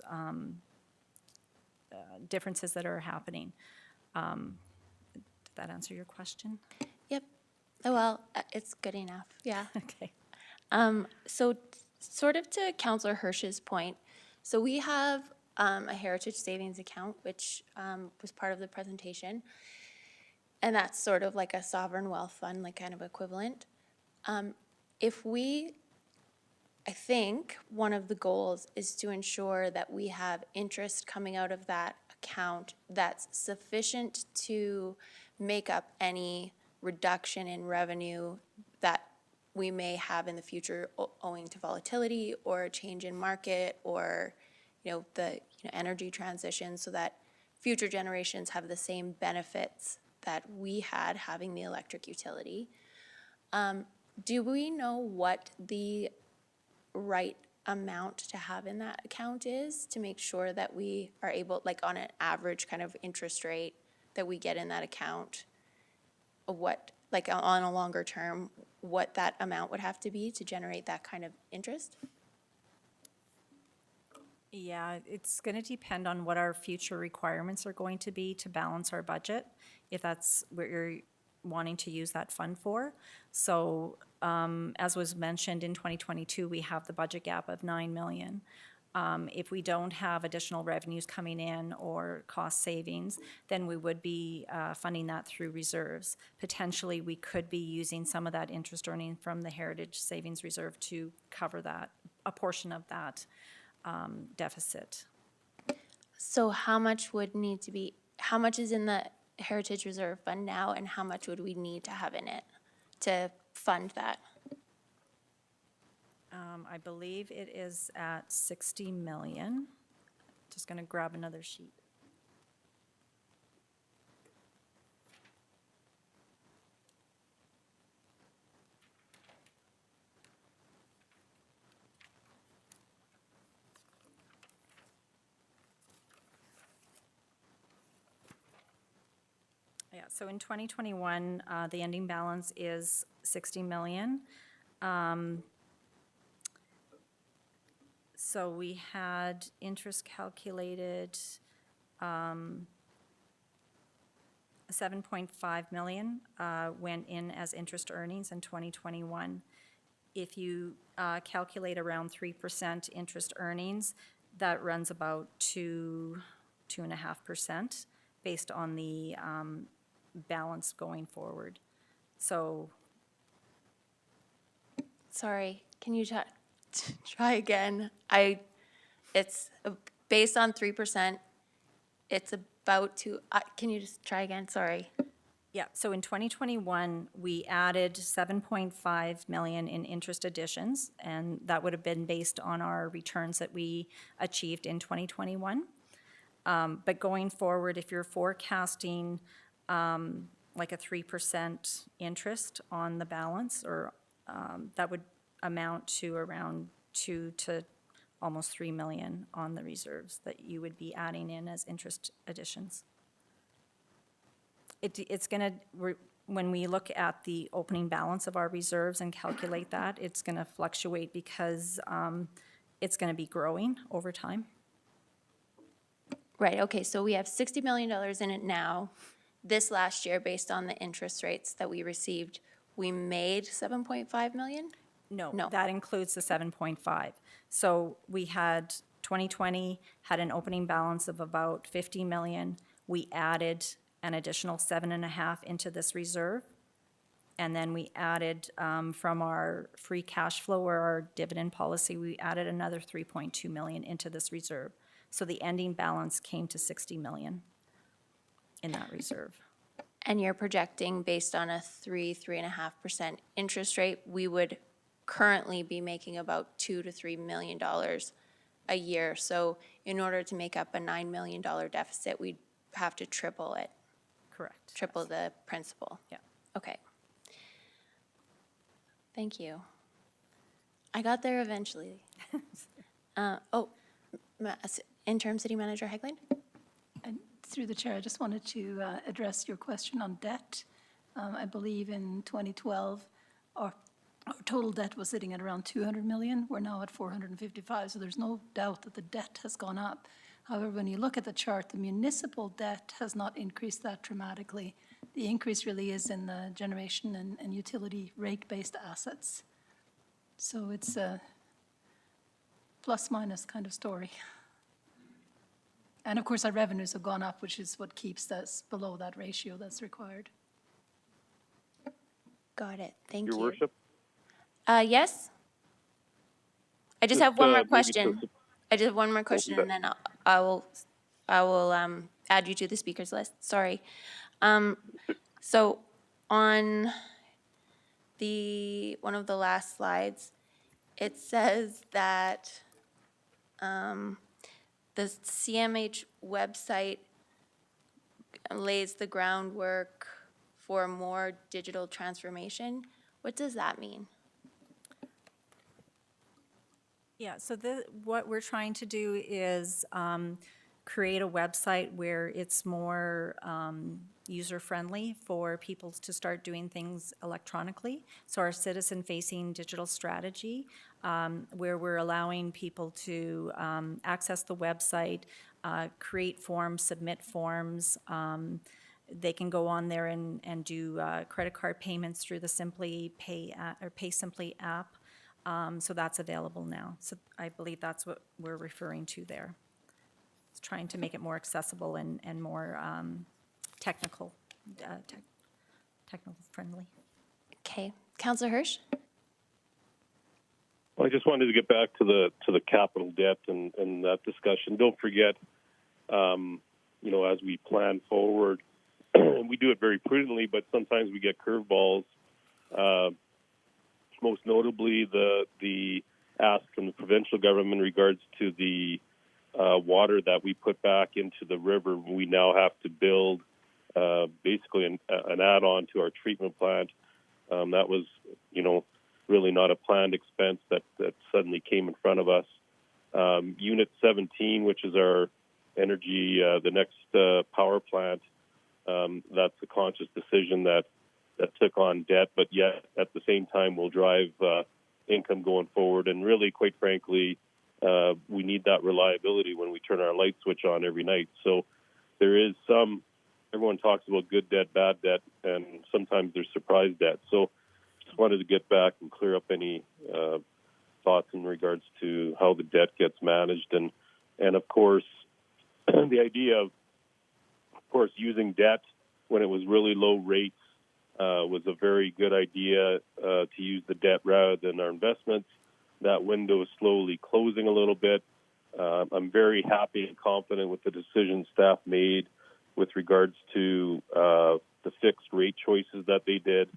differences that are happening. Did that answer your question? Yep. Oh, well, it's good enough, yeah. Okay. So sort of to Councillor Hirsch's point, so we have a heritage savings account, which was part of the presentation, and that's sort of like a sovereign wealth fund, like kind of equivalent. I think one of the goals is to ensure that we have interest coming out of that account that's sufficient to make up any reduction in revenue that we may have in the future owing to volatility or a change in market or, the energy transition, so that future generations have the same benefits that we had having the electric utility. Do we know what the right amount to have in that account is to make sure that we are able, like on an average kind of interest rate that we get in that account, what, like on a longer term, what that amount would have to be to generate that kind of interest? Yeah, it's going to depend on what our future requirements are going to be to balance our budget, if that's what you're wanting to use that fund for. So as was mentioned, in 2022, we have the budget gap of 9 million. If we don't have additional revenues coming in or cost savings, then we would be funding that through reserves. Potentially, we could be using some of that interest earning from the Heritage Savings Reserve to cover that, a portion of that deficit. So how much how much is in the Heritage Reserve Fund now, and how much would we need to have in it to fund that? I believe it is at 60 million. Just going to grab another sheet. Yeah, so in 2021, the ending balance is 60 million. So we had interest calculated 7.5 million went in as interest earnings in 2021. If you calculate around 3% interest earnings, that runs about 2.5% based on the balance going forward. So. Sorry, can you try again? It's based on 3%. It's about to, can you just try again? Sorry. Yeah, so in 2021, we added 7.5 million in interest additions, and that would have been based on our returns that we achieved in 2021. But going forward, if you're forecasting like a 3% interest on the balance, or that would amount to around 2 to almost 3 million on the reserves that you would be adding in as interest additions. It's going to, when we look at the opening balance of our reserves and calculate that, it's going to fluctuate because it's going to be growing over time. Right, okay, so we have $60 million in it now. This last year, based on the interest rates that we received, we made 7.5 million? No, No. that includes the 7.5. So we had, 2020 had an opening balance of about 50 million. We added an additional 7.5 into this reserve. And then we added from our free cash flow or our dividend policy, we added another 3.2 million into this reserve. So the ending balance came to 60 million in that reserve. And you're projecting based on a 3.5% interest rate, we would currently be making about $2 to $3 million a year. So in order to make up a $9 million deficit, we'd have to triple it, Correct. triple the principal. Yeah. Okay. Thank you. I got there eventually. Interim City Manager Hegland? And through the chair, I just wanted to address your question on debt. I believe in 2012, our total debt was sitting at around 200 million. We're now at 455, so there's no doubt that the debt has gone up. However, when you look at the chart, the municipal debt has not increased that dramatically. The increase really is in the generation and utility rate-based assets. So it's a plus-minus kind of story. And of course, our revenues have gone up, which is what keeps us below that ratio that's required. Got it, thank Your you. worship. Yes? I just Just, have one more maybe question. to- I just have one more question, and then I will add you to the speakers list, sorry. So on one of the last slides, it says that the CMH website lays the groundwork for more digital transformation. What does that mean? Yeah, so what we're trying to do is create a website where it's more user-friendly for people to start doing things electronically. So our citizen-facing digital strategy, where we're allowing people to access the website, create forms, submit forms. They can go on there and do credit card payments through the Simply Pay or Pay Simply app. So that's available now. So I believe that's what we're referring to there. It's trying to make it more accessible and more technical friendly. Okay, Councillor Hirsch? Well, I just wanted to get back to the capital debt and that discussion. Don't forget, as we plan forward, we do it very prudently, but sometimes we get curveballs. Most notably, the ask from the provincial government in regards to the water that we put back into the river. We now have to build basically an add-on to our treatment plant. That was, really not a planned expense that suddenly came in front of us. Unit 17, which is our energy, the next power plant, that's a conscious decision that took on debt, but yet at the same time will drive income going forward. And really, quite frankly, we need that reliability when we turn our light switch on every night. So there is everyone talks about good debt, bad debt, and sometimes there's surprise debt. So just wanted to get back and clear up any thoughts in regards to how the debt gets managed. And of course, the idea of course, using debt when it was really low rates was a very good idea to use the debt rather than our investments. That window is slowly closing a little bit. I'm very happy and confident with the decision staff made with regards to the fixed rate choices that they did.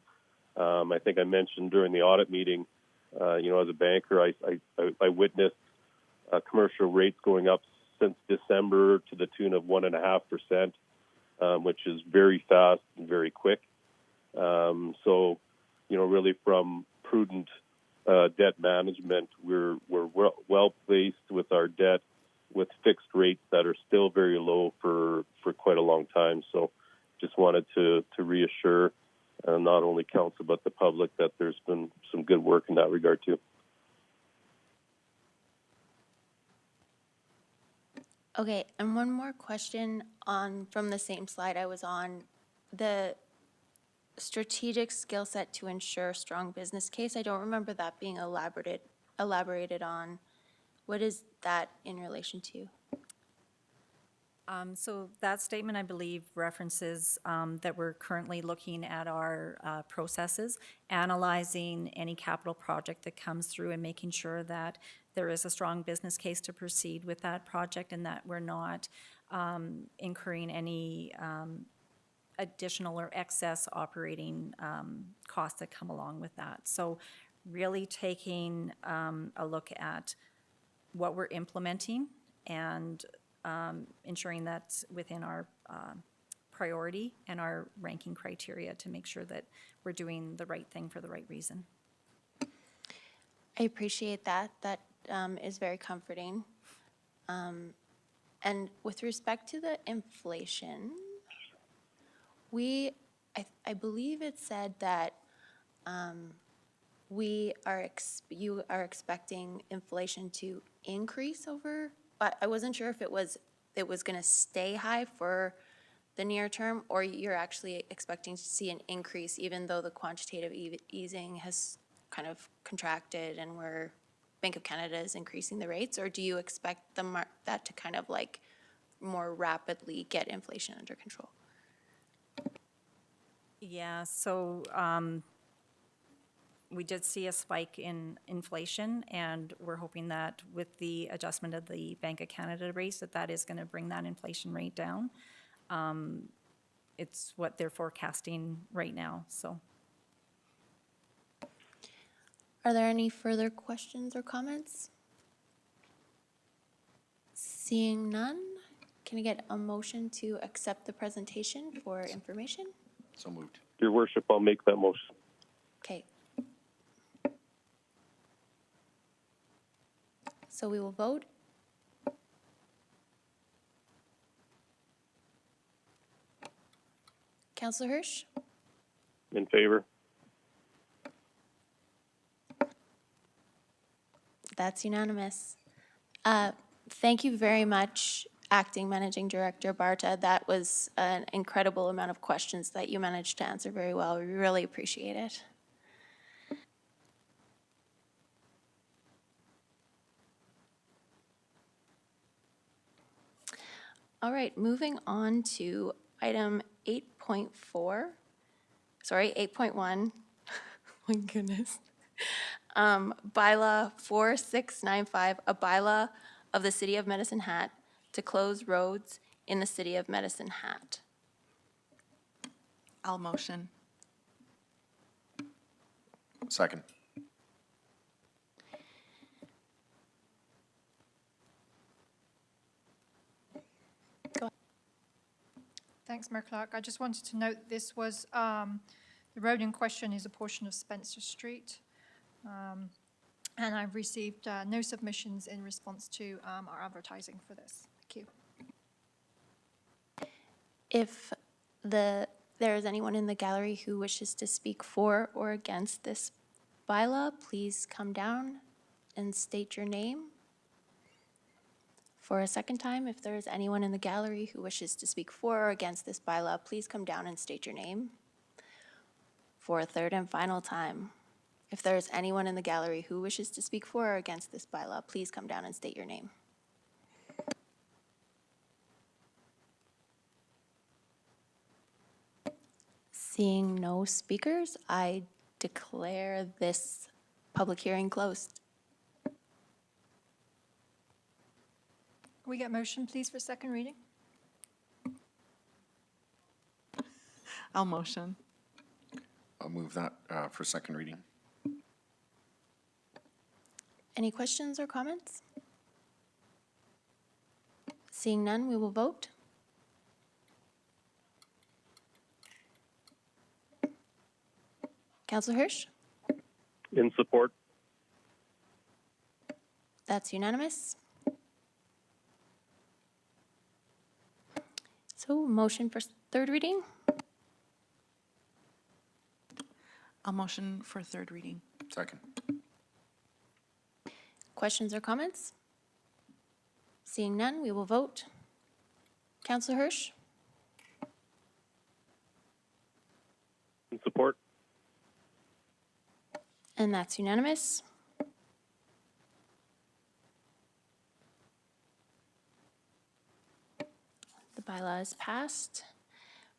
I think I mentioned during the audit meeting, as a banker, I witnessed commercial rates going up since December to the tune of 1.5%, which is very fast and very quick. So, really from prudent debt management, we're well placed with our debt with fixed rates that are still very low for quite a long time. So just wanted to reassure not only council but the public that there's been some good work in that regard too. Okay, and one more question from the same slide I was on. The strategic skill set to ensure strong business case, I don't remember that being elaborated on. What is that in relation to? So that statement, I believe, references that we're currently looking at our processes, analyzing any capital project that comes through and making sure that there is a strong business case to proceed with that project and that we're not incurring any additional or excess operating costs that come along with that. So really taking a look at what we're implementing and ensuring that's within our priority and our ranking criteria to make sure that we're doing the right thing for the right reason. I appreciate that. That is very comforting. And with respect to the inflation, I believe it said that you are expecting inflation to increase over, but I wasn't sure if it was going to stay high for the near term, or you're actually expecting to see an increase even though the quantitative easing has kind of contracted and Bank of Canada is increasing the rates, or do you expect that to kind of like more rapidly get inflation under control? Yeah, so we did see a spike in inflation, and we're hoping that with the adjustment of the Bank of Canada rates, that is going to bring that inflation rate down. It's what they're forecasting right now, so. Are there any further questions or comments? Seeing none, can I get a motion to accept the presentation for information? So moved. Your worship, I'll make that motion. Okay. So we will vote. Councillor Hirsch? In favor. That's unanimous. Thank you very much, Acting Managing Director Barta. That was an incredible amount of questions that you managed to answer very well. We really appreciate it. All right, moving on to item 8.4, sorry, 8.1. My goodness. Bylaw 4695, a bylaw of the City of Medicine Hat to close roads in the City of Medicine Hat. I'll motion. Second. Thanks, Mayor Clark. I just wanted to note this was, the road in question is a portion of Spencer Street. And I've received no submissions in response to our advertising for this. Thank you. If there is anyone in the gallery who wishes to speak for or against this bylaw, please come down and state your name. For a second time, if there is anyone in the gallery who wishes to speak for or against this bylaw, please come down and state your name. For a third and final time, if there is anyone in the gallery who wishes to speak for or against this bylaw, please come down and state your name. Seeing no speakers, I declare this public hearing closed. Can we get a motion, please, for second reading? I'll motion. I'll move that for second reading. Any questions or comments? Seeing none, we will vote. Councillor Hirsch? In support. That's unanimous. So motion for third reading? I'll motion for third reading. Second. Questions or comments? Seeing none, we will vote. Councillor Hirsch? In support. And that's unanimous. The bylaw is passed.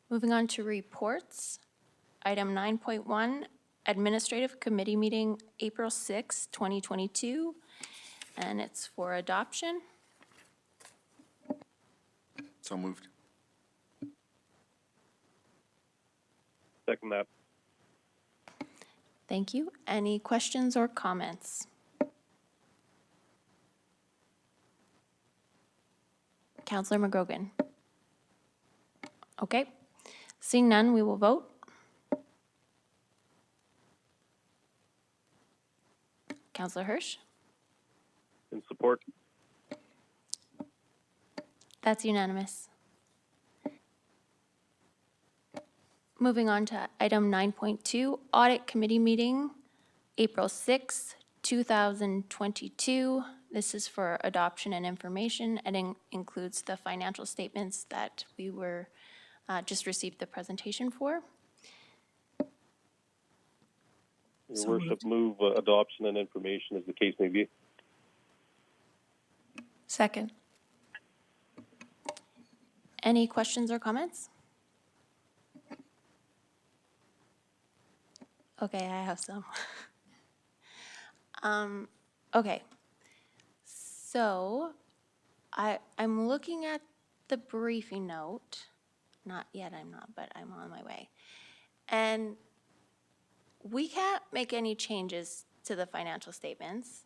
Moving on to reports. Item 9.1, Administrative Committee Meeting, April 6, 2022, and it's for adoption. So moved. Second that. Thank you. Any questions or comments? Councillor McGrogan? Okay. Seeing none, we will vote. Councillor Hirsch? In support. That's unanimous. Moving on to item 9.2, Audit Committee Meeting, April 6, 2022. This is for adoption and information and includes the financial statements that we were just received the presentation for. Your worship, move adoption and information as the case may be. Second. Any questions or comments? Okay, I have some. Okay, so I'm looking at the briefing note. Not yet, I'm not, but I'm on my way. And we can't make any changes to the financial statements,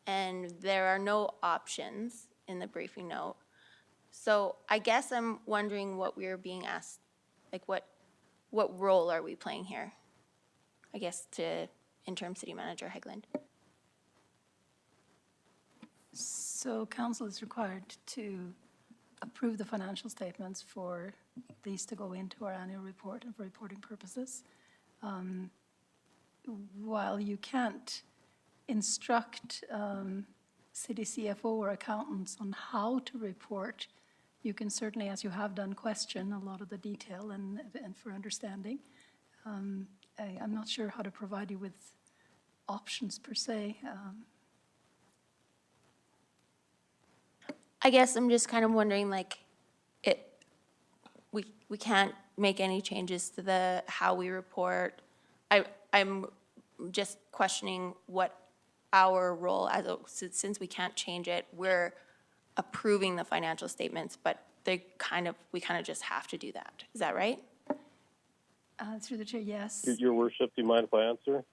and there are no options in the briefing note. So I guess I'm wondering what we're being asked, like what role are we playing here? I guess to Interim City Manager Hegland. So council is required to approve the financial statements for these to go into our annual report and for reporting purposes. While you can't instruct city CFO or accountants on how to report, you can certainly, as you have done, question a lot of the detail and for understanding. I'm not sure how to provide you with options per se. I guess I'm just kind of wondering, like, we can't make any changes to the how we report. I'm just questioning what our role since we can't change it, we're approving the financial statements, but we kind of just have to do that. Is that right? Through the chair, yes. Your worship, do you mind if I answer?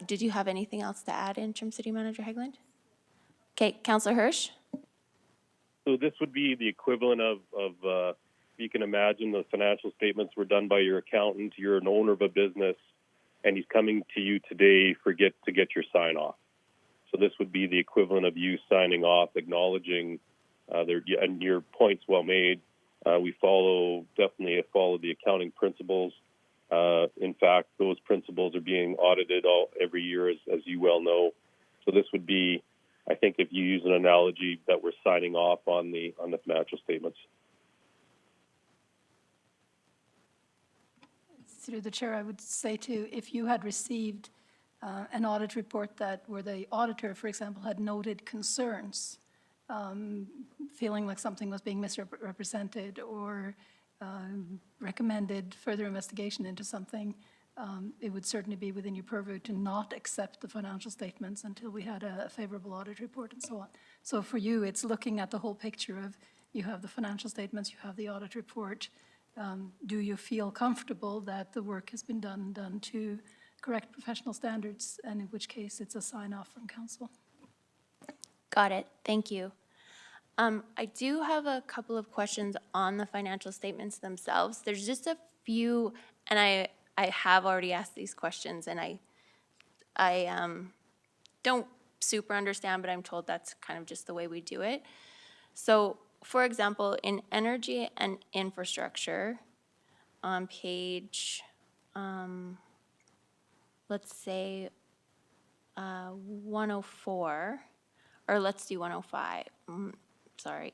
Did you have anything else to add, Interim City Manager Hegland? Okay, Councillor Hirsch? So this would be the equivalent of you can imagine the financial statements were done by your accountant. You're an owner of a business, and he's coming to you today to get your sign off. So this would be the equivalent of you signing off, acknowledging and your point's well made. We definitely follow the accounting principles. In fact, those principles are being audited every year, as you well know. So this would be, I think, if you use an analogy, that we're signing off on the financial statements. Through the chair, I would say too, if you had received an audit report where the auditor, for example, had noted concerns, feeling like something was being misrepresented or recommended further investigation into something, it would certainly be within your purview to not accept the financial statements until we had a favorable audit report and so on. So for you, it's looking at the whole picture of you have the financial statements, you have the audit report. Do you feel comfortable that the work has been done to correct professional standards, and in which case it's a sign-off from council? Got it. Thank you. I do have a couple of questions on the financial statements themselves. There's just a few, and I have already asked these questions, and I don't super understand, but I'm told that's kind of just the way we do it. So, for example, in energy and infrastructure, on page, let's say 104, or let's do 105. Sorry.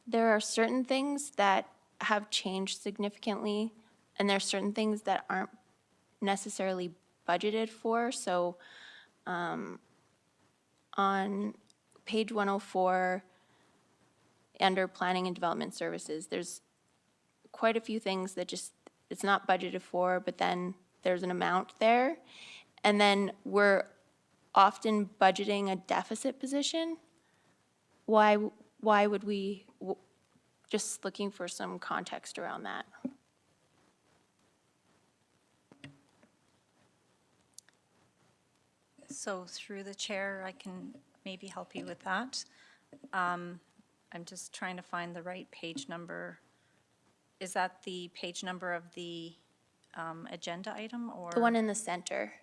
There are certain things that have changed significantly, and there are certain things that aren't necessarily budgeted for. So on page 104, under planning and development services, there's quite a few things that just, it's not budgeted for, but then there's an amount there. And then we're often budgeting a deficit position. Why would we, just looking for some context around that. So through the chair, I can maybe help you with that. I'm just trying to find the right page number. Is that the page number of the agenda item, or? The one in the center.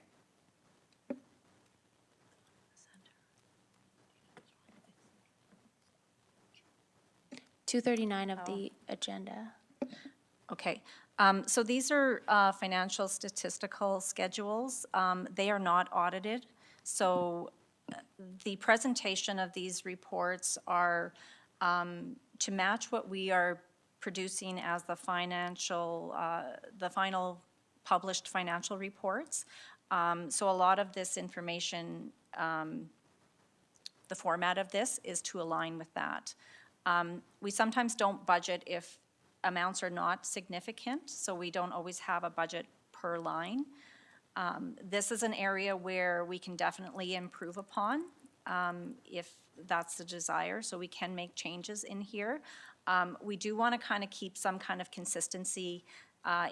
$239 of the agenda. Okay, so these are financial statistical schedules. They are not audited, so the presentation of these reports are to match what we are producing as the financial, the final published financial reports. So a lot of this information, the format of this is to align with that. We sometimes don't budget if amounts are not significant, so we don't always have a budget per line. This is an area where we can definitely improve upon if that's the desire, so we can make changes in here. We do want to kind of keep some kind of consistency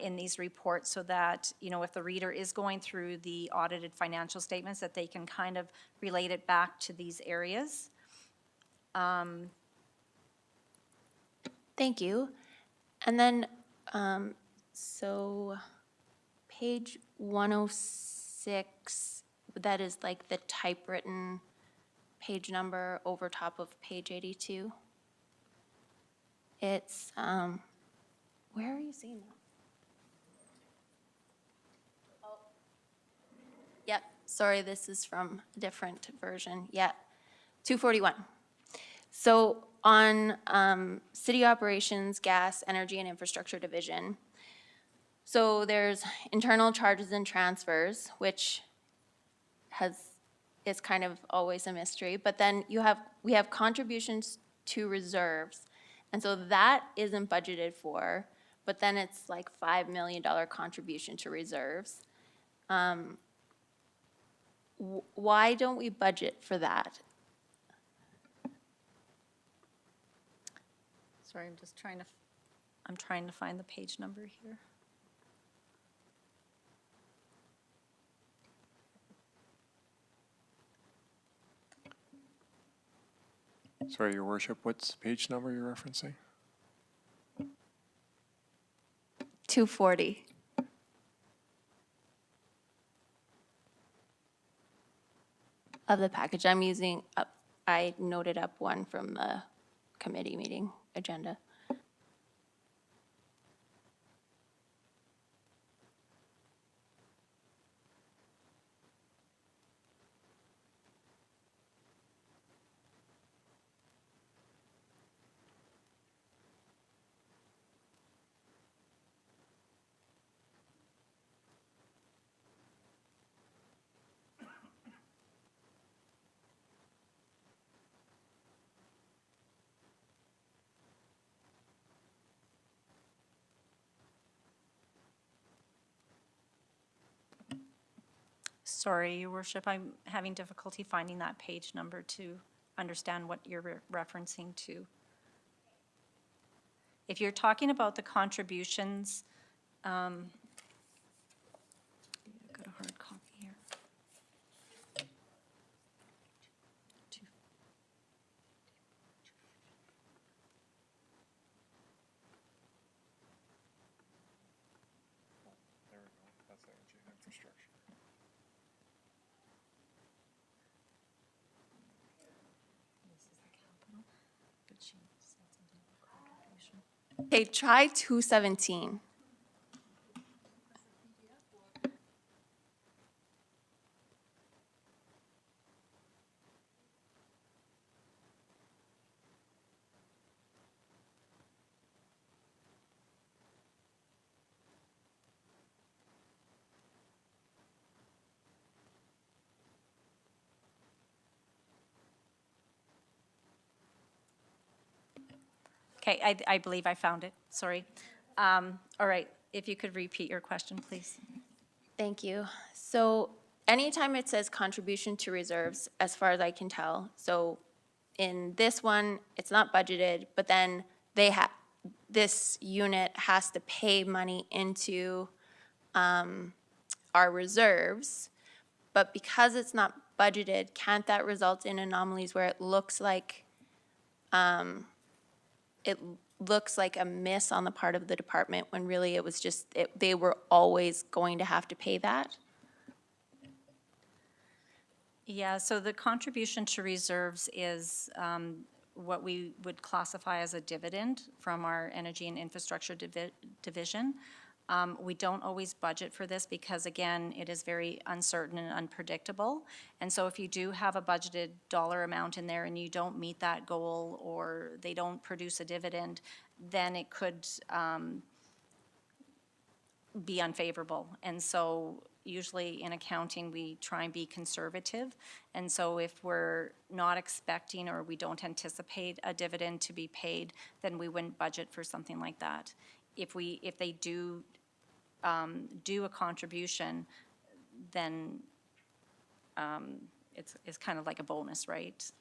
in these reports so that, you know, if the reader is going through the audited financial statements, that they can kind of relate it back to these areas. Thank you. And then, so page 106, that is like the typewritten page number over top of page 82. It's, where are you seeing that? Oh, yep, sorry, this is from a different version. Yeah, 241. So on city operations, gas, energy, and infrastructure division, so there's internal charges and transfers, which is kind of always a mystery. But then we have contributions to reserves, and so that isn't budgeted for. But then it's like $5 million contribution to reserves. Why don't we budget for that? Sorry, I'm trying to find the page number here. Sorry, Your Worship, what's the page number you're referencing? 240. Of the package, I'm using, I noted up one from the committee meeting agenda. Sorry, Your Worship, I'm having difficulty finding that page number to understand what you're referencing to. If you're talking about the contributions, I've got a hard copy here. There we go. That's energy and infrastructure. Okay, try 217. Okay, I believe I found it, sorry. All right, if you could repeat your question, please. Thank you. So anytime it says contribution to reserves, as far as I can tell, so in this one, it's not budgeted, but then this unit has to pay money into our reserves. But because it's not budgeted, can't that result in anomalies where it looks like a miss on the part of the department when really it was just, they were always going to have to pay that? Yeah, so the contribution to reserves is what we would classify as a dividend from our Energy and Infrastructure Division. We don't always budget for this because, again, it is very uncertain and unpredictable. And so if you do have a budgeted dollar amount in there and you don't meet that goal or they don't produce a dividend, then it could be unfavorable. And so usually in accounting, we try and be conservative. And so if we're not expecting or we don't anticipate a dividend to be paid, then we wouldn't budget for something like that. If they do a contribution, then it's kind of like a bonus, right?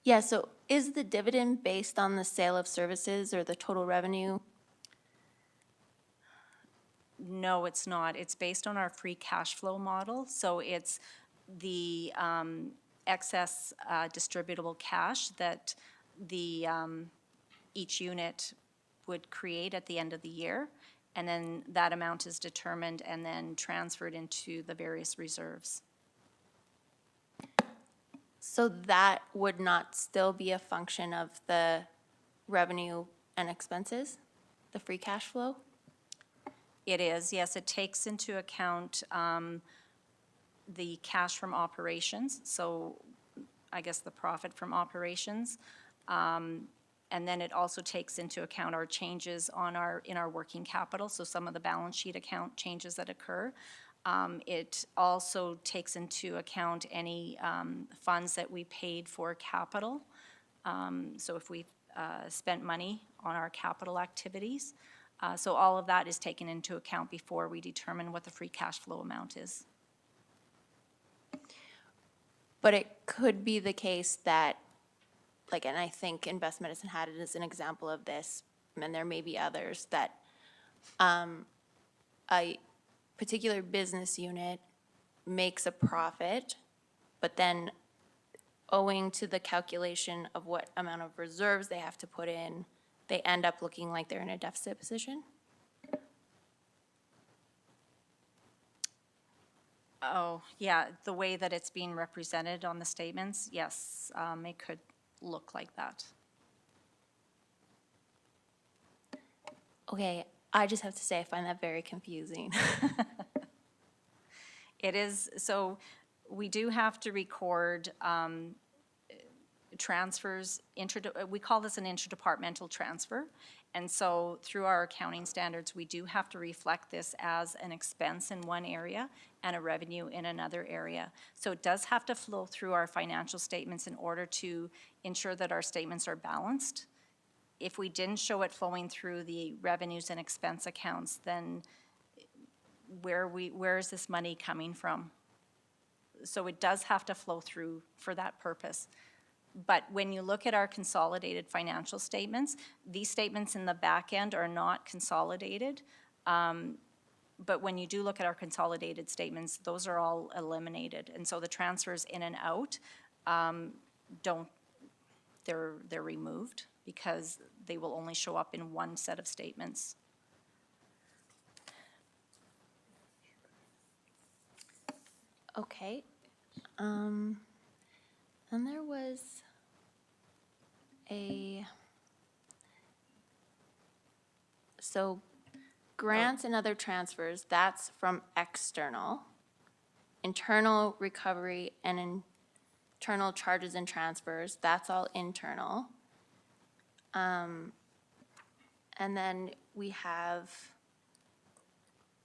Yeah, so is the dividend based on the sale of services or the total revenue? No, it's not. It's based on our free cash flow model. So it's the excess distributable cash that each unit would create at the end of the year. And then that amount is determined and then transferred into the various reserves. So that would not still be a function of the revenue and expenses, the free cash flow? It is, yes. It takes into account the cash from operations, so I guess the profit from operations. And then it also takes into account our changes in our working capital, so some of the balance sheet account changes that occur. It also takes into account any funds that we paid for capital. So if we spent money on our capital activities. So all of that is taken into account before we determine what the free cash flow amount is. But it could be the case that, like, and I think Invest Medicine had it as an example of this, and there may be others, that a particular business unit makes a profit, but then owing to the calculation of what amount of reserves they have to put in, they end up looking like they're in a deficit position? Oh, yeah, the way that it's being represented on the statements, yes, it could look like that. Okay, I just have to say I find that very confusing. It is, so we do have to record transfers, we call this an interdepartmental transfer. And so through our accounting standards, we do have to reflect this as an expense in one area and a revenue in another area. So it does have to flow through our financial statements in order to ensure that our statements are balanced. If we didn't show it flowing through the revenues and expense accounts, then where is this money coming from? So it does have to flow through for that purpose. But when you look at our consolidated financial statements, these statements in the back end are not consolidated. But when you do look at our consolidated statements, those are all eliminated. And so the transfers in and out they're removed because they will only show up in one set of statements. Okay. And there was so grants and other transfers, that's from external. Internal recovery and internal charges and transfers, that's all internal. And then we have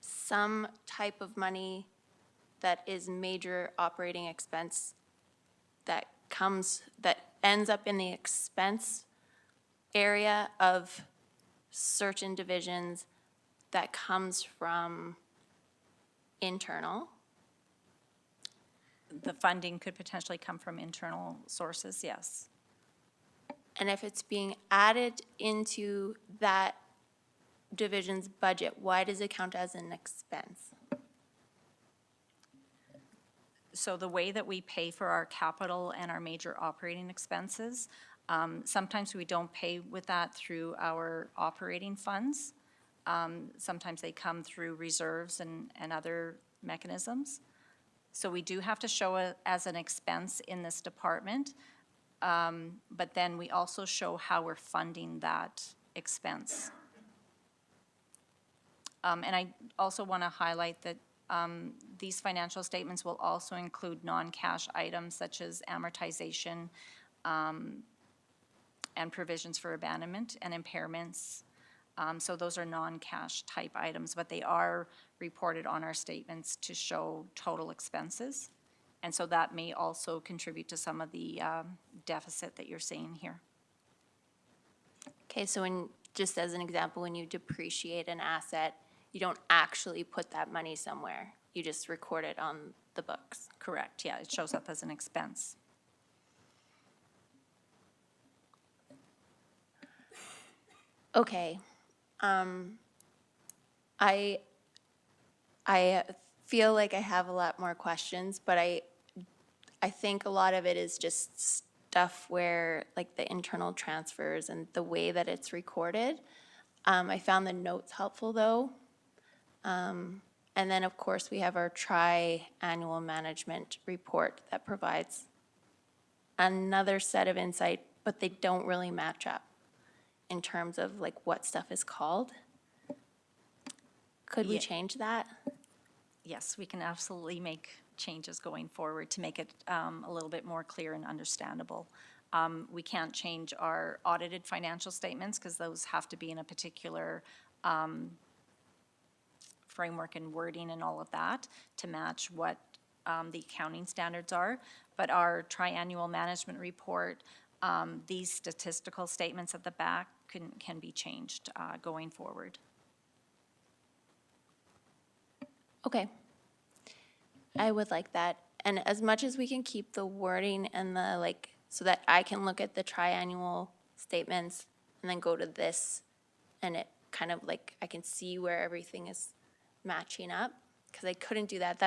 some type of money that is major operating expense that ends up in the expense area of certain divisions that comes from internal. The funding could potentially come from internal sources, yes. And if it's being added into that division's budget, why does it count as an expense? So the way that we pay for our capital and our major operating expenses, sometimes we don't pay with that through our operating funds. Sometimes they come through reserves and other mechanisms. So we do have to show it as an expense in this department, but then we also show how we're funding that expense. And I also want to highlight that these financial statements will also include non-cash items such as amortization and provisions for abandonment and impairments. So those are non-cash type items, but they are reported on our statements to show total expenses. And so that may also contribute to some of the deficit that you're seeing here. Okay, so just as an example, when you depreciate an asset, you don't actually put that money somewhere. You just record it on the books. Correct, yeah, it shows up as an expense. Okay. I feel like I have a lot more questions, but I think a lot of it is just stuff where, like the internal transfers and the way that it's recorded. I found the notes helpful, though. And then, of course, we have our tri-annual management report that provides another set of insight, but they don't really match up in terms of like what stuff is called. Could we Yeah. change that? Yes, we can absolutely make changes going forward to make it a little bit more clear and understandable. We can't change our audited financial statements because those have to be in a particular framework and wording and all of that to match what the accounting standards are. But our triannual management report, these statistical statements at the back can be changed going forward. Okay. I would like that. And as much as we can keep the wording and the like, so that I can look at the triannual statements and then go to this and it kind of like, I can see where everything is matching up. Because I couldn't do that.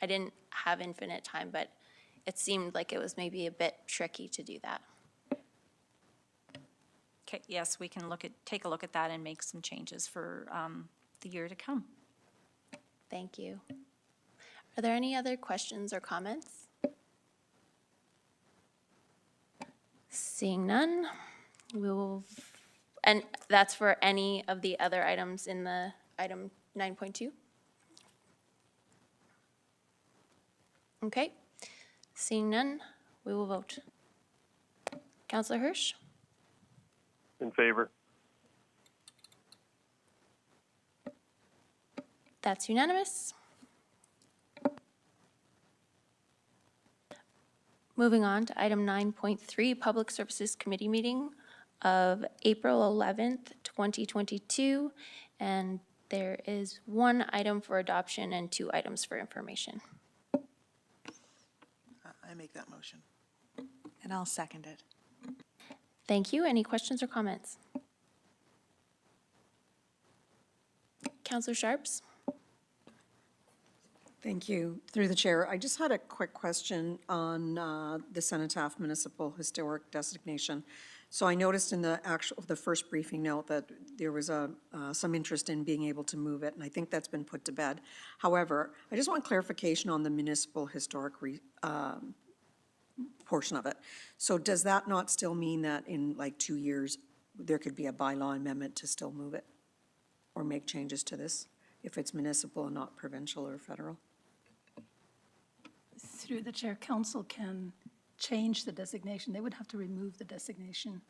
I didn't have infinite time, but it seemed like it was maybe a bit tricky to do that. Okay, yes, we can take a look at that and make some changes for the year to come. Thank you. Are there any other questions or comments? Seeing none, we will, and that's for any of the other items in the item 9.2? Okay, seeing none, we will vote. Councillor Hirsch? In favor. That's unanimous. Moving on to item 9.3, Public Services Committee meeting of April 11th, 2022. And there is one item for adoption and 2 items for information. make that motion. And I'll second it. Thank you. Any questions or comments? Counselor Sharps? Thank you. Through the chair, I just had a quick question on the Cenotaph Municipal Historic Designation. So I noticed in the first briefing note that there was some interest in being able to move it, and I think that's been put to bed. However, I just want clarification on the municipal historic portion of it. So does that not still mean that in like 2 years, there could be a bylaw amendment to still move it or make changes to this if it's municipal and not provincial or federal? Through the chair, council can change the designation. They would have to remove the designation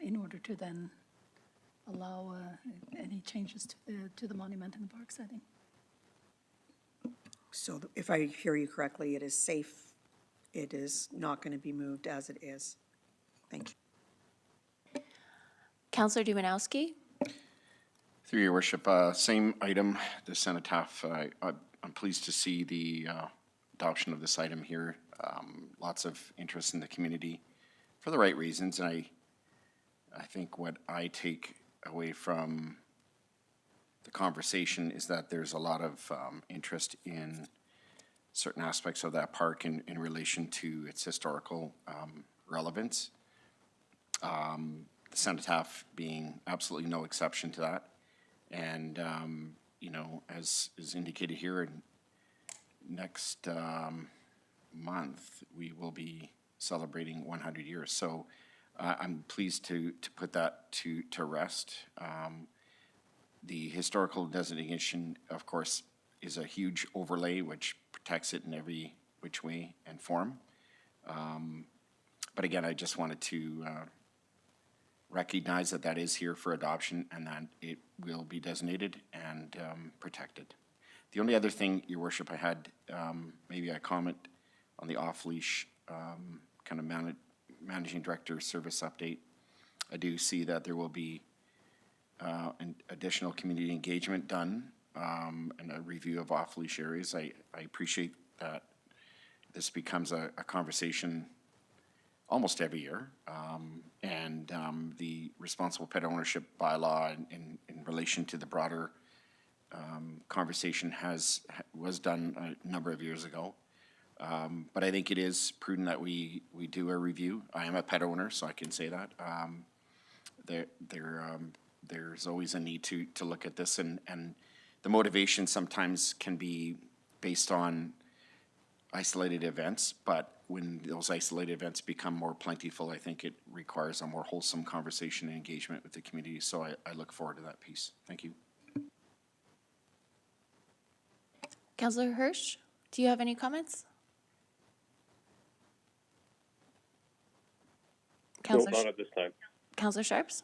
in order to then allow any changes to the monument in the park setting. So if I hear you correctly, it is safe, it is not going to be moved as it is. Thank you. Counselor Dumanowski? Through your worship, same item, the Cenotaph. I'm pleased to see the adoption of this item here. Lots of interest in the community for the right reasons, and I think what I take away from the conversation is that there's a lot of interest in certain aspects of that park in relation to its historical relevance. The Cenotaph being absolutely no exception to that. And, you know, as is indicated here, next month, we will be celebrating 100 years. So I'm pleased to put that to rest. The historical designation, of course, is a huge overlay which protects it in every which way and form. But again, I just wanted to recognize that that is here for adoption and that it will be designated and protected. The only other thing, Your Worship, I had maybe a comment on the off-leash kind of managing director service update. I do see that there will be an additional community engagement done and a review of off-leash areas. I appreciate that this becomes a conversation almost every year. And the responsible pet ownership bylaw in relation to the broader conversation was done a number of years ago. But I think it is prudent that we do a review. I am a pet owner, so I can say that. There's always a need to look at this, and the motivation sometimes can be based on isolated events, but when those isolated events become more plentiful, I think it requires a more wholesome conversation and engagement with the community. So I look forward to that piece. Thank you. Counselor Hirsch, do you have any comments? No, not at this time. Counselor Sharps?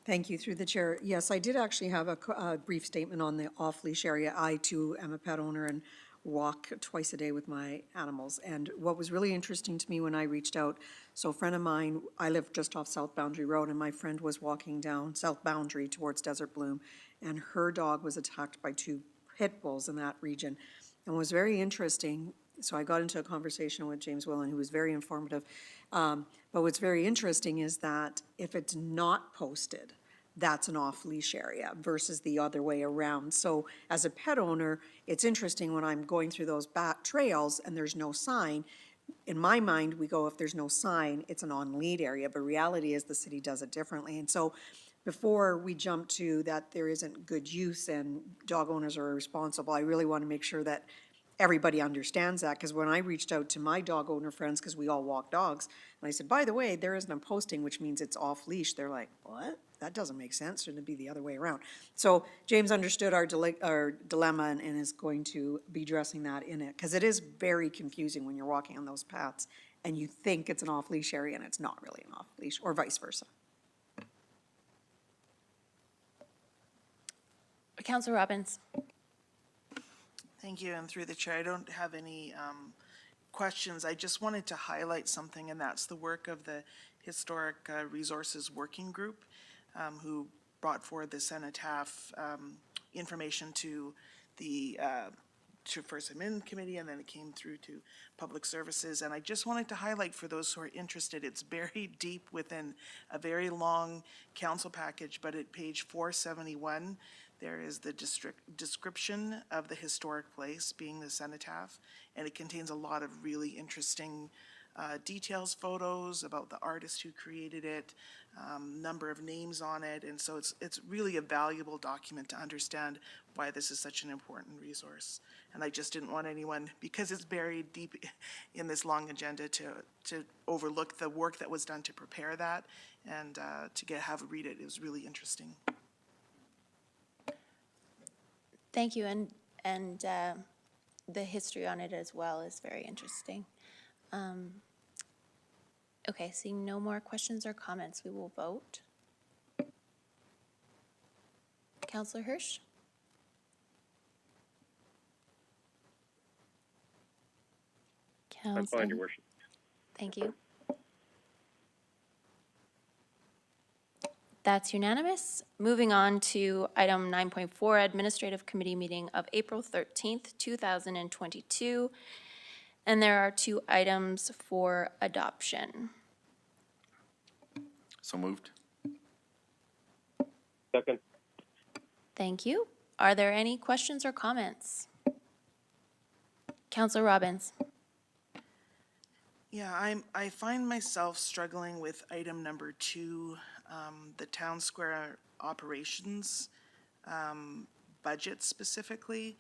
Thank you, through the chair. Yes, I did actually have a brief statement on the off-leash area. I, too, am a pet owner and walk twice a day with my animals. And what was really interesting to me when I reached out, so a friend of mine, I live just off South Boundary Road, and my friend was walking down South Boundary towards Desert Bloom, and her dog was attacked by 2 pit bulls in that region. And what was very interesting, so I got into a conversation with James Willen, who was very informative. But what's very interesting is that if it's not posted, that's an off-leash area versus the other way around. So as a pet owner, it's interesting when I'm going through those back trails and there's no sign. In my mind, we go, if there's no sign, it's an on-lead area, but reality is the city does it differently. And so before we jump to that there isn't good use and dog owners are responsible, I really want to make sure that everybody understands that, because when I reached out to my dog owner friends, because we all walk dogs, and I said, by the way, there isn't a posting, which means it's off leash. They're like, what? That doesn't make sense. Shouldn't it be the other way around? So James understood our dilemma and is going to be addressing that in it, because it is very confusing when you're walking on those paths and you think it's an off leash area and it's not really an off leash, or vice versa. Counselor Robbins? Thank you, and through the chair, I don't have any questions. I just wanted to highlight something, and that's the work of the Historic Resources Working Group, who brought forward the Cenotaph information to the to First Amendment Committee, and then it came through to Public Services. And I just wanted to highlight for those who are interested, it's buried deep within a very long council package, but at page 471, there is the description of the historic place, being the cenotaph, and it contains a lot of really interesting details, photos about the artist who created it, number of names on it, and so it's really a valuable document to understand why this is such an important resource. And I just didn't want anyone, because it's buried deep in this long agenda, to overlook the work that was done to prepare that, and to have a read it. It was really interesting. Thank you, and the history on it as well is very interesting. Okay, seeing no more questions or comments, we will vote. Councillor Hirsch? I'm fine, Your Worship. Thank you. That's unanimous. Moving on to item 9.4, Administrative Committee meeting of April 13th, 2022. And there are 2 items for adoption. So moved. Second. Thank you. Are there any questions or comments? Councillor Robbins? Yeah, I find myself struggling with item number 2, the town square operations budget specifically.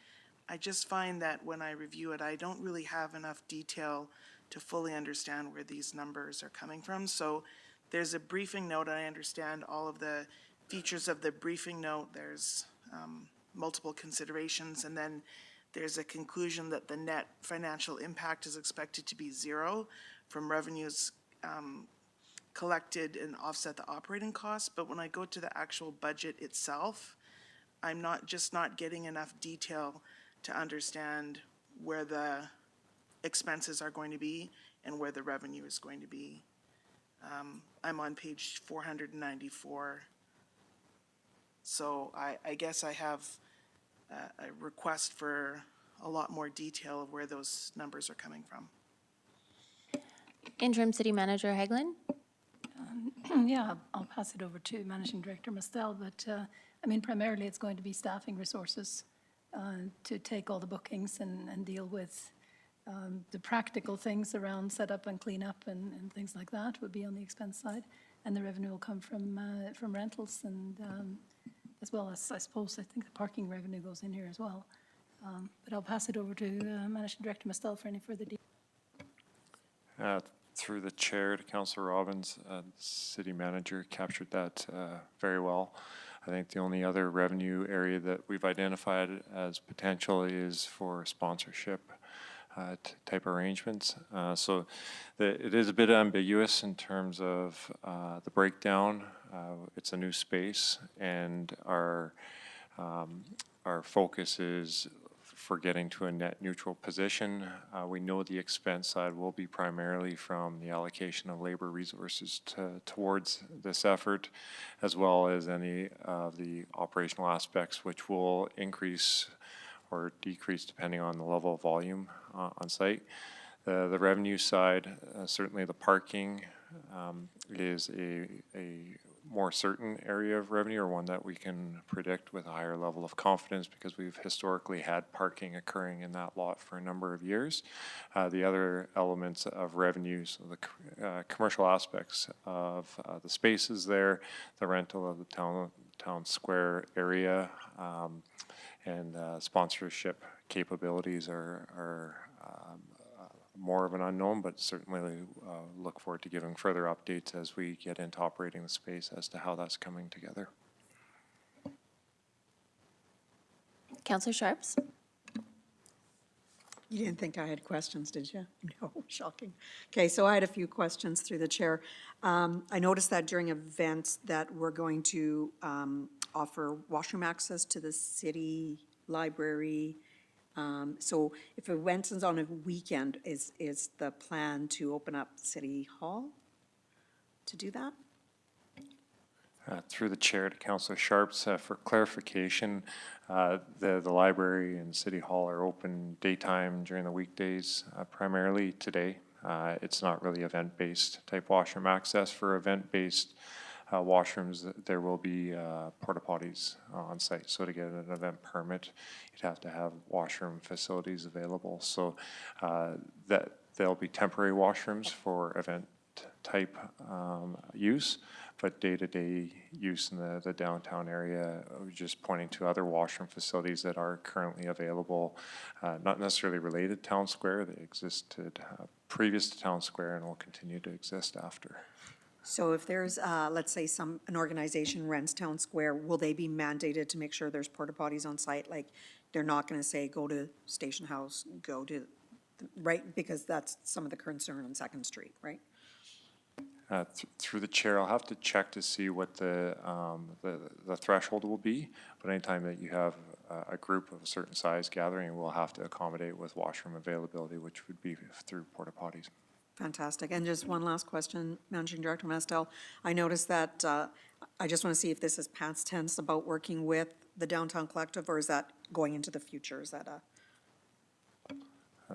I just find that when I review it, I don't really have enough detail to fully understand where these numbers are coming from. So there's a briefing note. I understand all of the features of the briefing note. There's multiple considerations, and then there's a conclusion that the net financial impact is expected to be 0 from revenues collected and offset the operating costs. But when I go to the actual budget itself, I'm not getting enough detail to understand where the expenses are going to be and where the revenue is going to be. I'm on page 494. So I guess I have a request for a lot more detail of where those numbers are coming from. Interim City Manager Hagelin? Yeah, I'll pass it over to Managing Director Mastel, but I mean, primarily it's going to be staffing resources to take all the bookings and deal with the practical things around setup and cleanup and things like that would be on the expense side, and the revenue will come from rentals and as well as, I suppose, I think the parking revenue goes in here as well. But I'll pass it over to Managing Director Mastel for any further details. Through the chair to Councillor Robbins, City Manager captured that very well. I think the only other revenue area that we've identified as potential is for sponsorship type arrangements. So it is a bit ambiguous in terms of the breakdown. It's a new space, and our focus is for getting to a net neutral position. We know the expense side will be primarily from the allocation of labor resources towards this effort, as well as any of the operational aspects, which will increase or decrease depending on the level of volume on site. The revenue side, certainly the parking is a more certain area of revenue, or one that we can predict with a higher level of confidence because we've historically had parking occurring in that lot for a number of years. The other elements of revenues, the commercial aspects of the spaces there, the rental of the town square area, and sponsorship capabilities are more of an unknown, but certainly look forward to giving further updates as we get into operating the space as to how that's coming together. Councillor Sharps? You didn't think I had questions, did you? No, shocking. Okay, so I had a few questions through the chair. I noticed that during events that we're going to offer washroom access to the city library. So if an event is on a weekend, is the plan to open up City Hall to do that? Through the chair to Councillor Sharps, for clarification, the library and City Hall are open daytime during the weekdays, primarily today. It's not really event-based type washroom access. For event-based washrooms, there will be porta potties on site. So to get an event permit, you'd have to have washroom facilities available. So that there'll be temporary washrooms for event type use, but day-to-day use in the downtown area, just pointing to other washroom facilities that are currently available, not necessarily related to Town Square. They existed previous to Town Square and will continue to exist after. So if there's, let's say an organization rents Town Square, will they be mandated to make sure there's porta potties on site? Like, they're not gonna say, go to Station House, go to, right? Because that's some of the concern on Second Street, right? Through the chair, I'll have to check to see what the threshold will be, but anytime that you have a group of a certain size gathering, we'll have to accommodate with washroom availability, which would be through porta potties. Fantastic. And just one last question, Managing Director Mastel. I noticed that, I just want to see if this is past tense about working with the Downtown Collective, or is that going into the future? Is that a?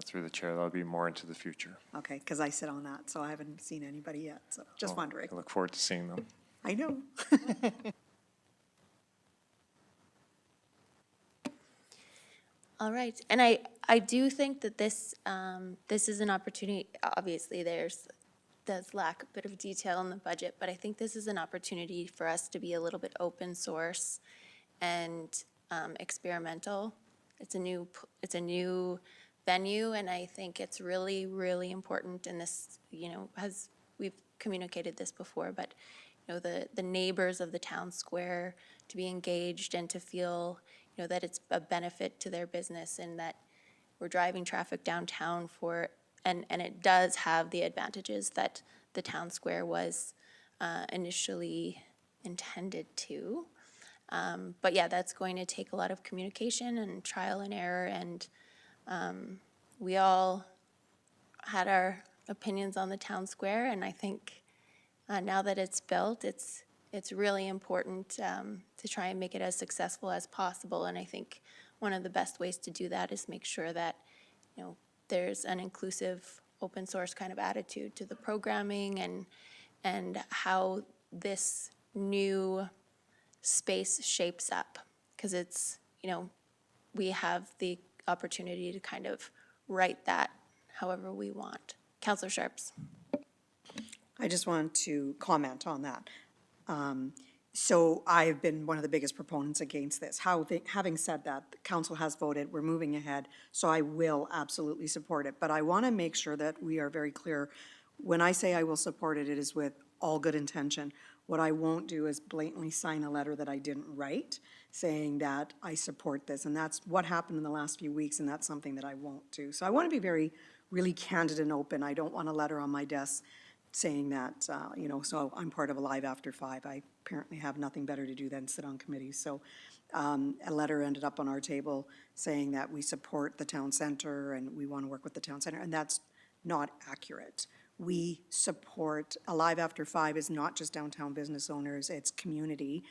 Through the chair, that'll be more into the future. Okay, because I sit on that, so I haven't seen anybody yet, so just wondering. I look forward to seeing them. I know. All right, and I do think that this is an opportunity. Obviously, does lack a bit of detail in the budget, but I think this is an opportunity for us to be a little bit open source and experimental. It's a new venue, and I think it's really, really important in this, as we've communicated this before, but, the neighbors of the Town Square to be engaged and to feel, that it's a benefit to their business and that we're driving traffic downtown and it does have the advantages that the Town Square was initially intended to. But yeah, that's going to take a lot of communication and trial and error, and we all had our opinions on the Town Square, and I think now that it's built, it's really important to try and make it as successful as possible. And I think one of the best ways to do that is make sure that there's an inclusive, open source kind of attitude to the programming and how this new space shapes up, because it's we have the opportunity to kind of write that however we want. Councillor Sharps. I just want to comment on that. So I've been one of the biggest proponents against this. Having said that, the council has voted, we're moving ahead, so I will absolutely support it. But I want to make sure that we are very clear. When I say I will support it, it is with all good intention. What I won't do is blatantly sign a letter that I didn't write, saying that I support this. And that's what happened in the last few weeks, and that's something that I won't do. So I want to be really candid and open. I don't want a letter on my desk saying that, so I'm part of Alive After 5. I apparently have nothing better to do than sit on committees. So a letter ended up on our table saying that we support the town center and we want to work with the town center, and that's not accurate. We support, Alive After 5 is not just downtown business owners, it's community.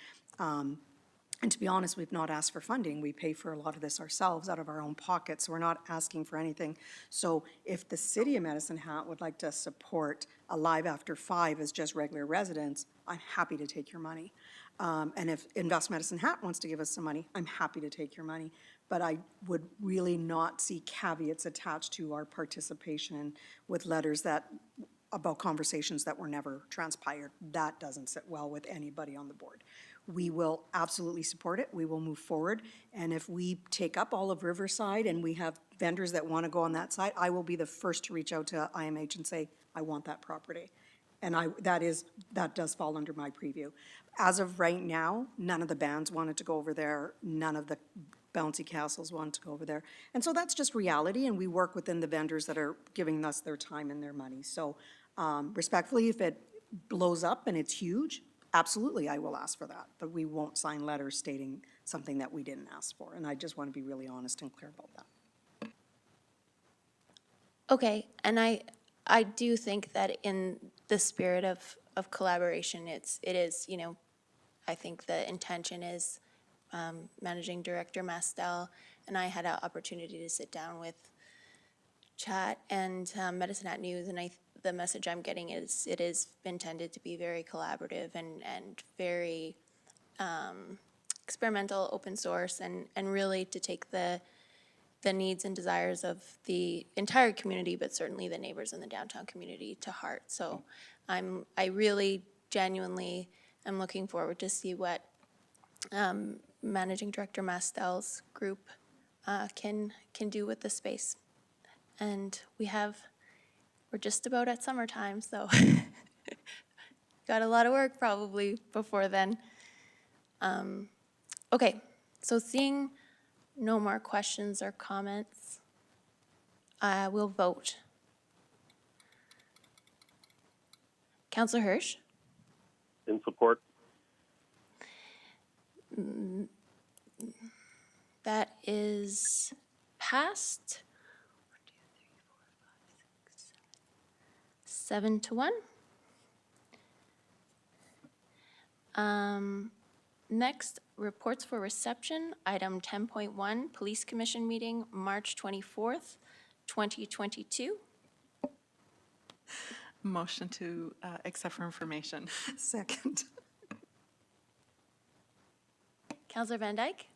And to be honest, we've not asked for funding. We pay for a lot of this ourselves out of our own pockets. So we're not asking for anything. So if the city of Medicine Hat would like to support Alive After 5 as just regular residents, I'm happy to take your money. And if Invest Medicine Hat wants to give us some money, I'm happy to take your money. But I would really not see caveats attached to our participation with letters about conversations that were never transpired. That doesn't sit well with anybody on the board. We will absolutely support it. We will move forward. And if we take up all of Riverside and we have vendors that want to go on that side, I will be the first to reach out to IMH and say, I want that property. And that does fall under my preview. As of right now, none of the bands wanted to go over there. None of the bouncy castles wanted to go over there. And so that's just reality, and we work within the vendors that are giving us their time and their money. So respectfully, if it blows up and it's huge, absolutely, I will ask for that, but we won't sign letters stating something that we didn't ask for, and I just want to be really honest and clear about that. Okay, and I do think that in the spirit of collaboration, it is, I think the intention is Managing Director Mastel and I had an opportunity to sit down with Chat and Medicine Hat News, and the message I'm getting is it is intended to be very collaborative and very experimental, open source, and really to take the needs and desires of the entire community, but certainly the neighbors in the downtown community to heart. So I really genuinely am looking forward to see what Managing Director Mastel's group can do with the space. And we're just about at summertime, so got a lot of work probably before then. Okay, so seeing no more questions or comments, we'll vote. Councillor Hirsch? In support. That is passed. 7-1. Next, reports for reception, item 10.1, Police Commission meeting, March 24th, 2022. Motion to accept for information. Second. Councillor Van Dyke?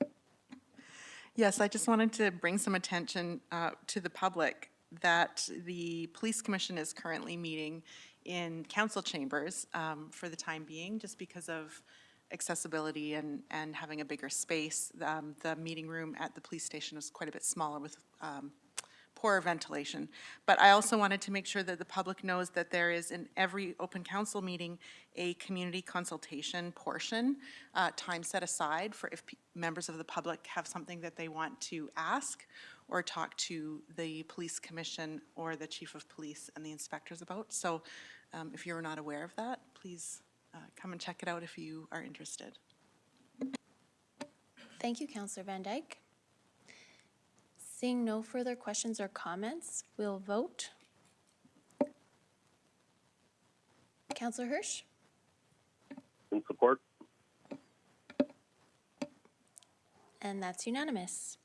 Yes, I just wanted to bring some attention to the public that the Police Commission is currently meeting in council chambers for the time being, just because of accessibility and having a bigger space. The meeting room at the police station is quite a bit smaller with poorer ventilation. But I also wanted to make sure that the public knows that there is in every open council meeting a community consultation portion, time set aside for if members of the public have something that they want to ask or talk to the police commission or the chief of police and the inspectors about. So if you're not aware of that, please come and check it out if you are interested. Thank you, Councillor Van Dyke. Seeing no further questions or comments, we'll vote. Councillor Hirsch? In support. And that's unanimous.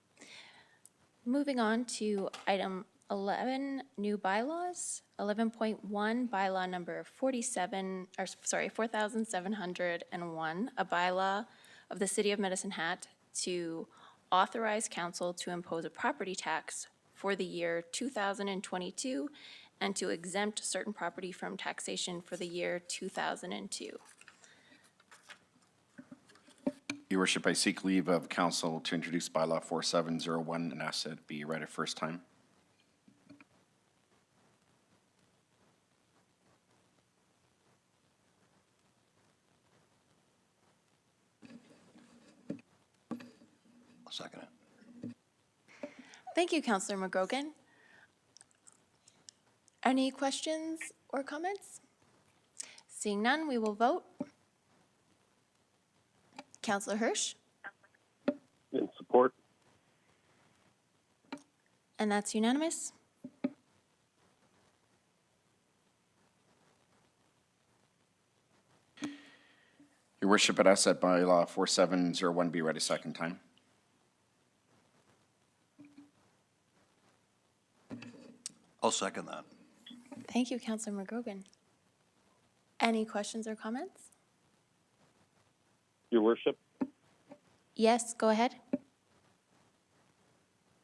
Moving on to item 11, new bylaws. 11.1, bylaw number 4701, a bylaw of the City of Medicine Hat to authorize council to impose a property tax for the year 2022 and to exempt certain property from taxation for the year 2002. Your Worship, I seek leave of council to introduce bylaw 4701 and ask that it be read a first time. I'll second it. Thank you, Councillor McGrogan. Any questions or comments? Seeing none, we will vote. Councillor Hirsch? In support. And that's unanimous. Your Worship, I'd ask that bylaw 4701 be read a second time. I'll second that. Thank you, Councillor McGrogan. Any questions or comments? Your Worship. Yes, go ahead.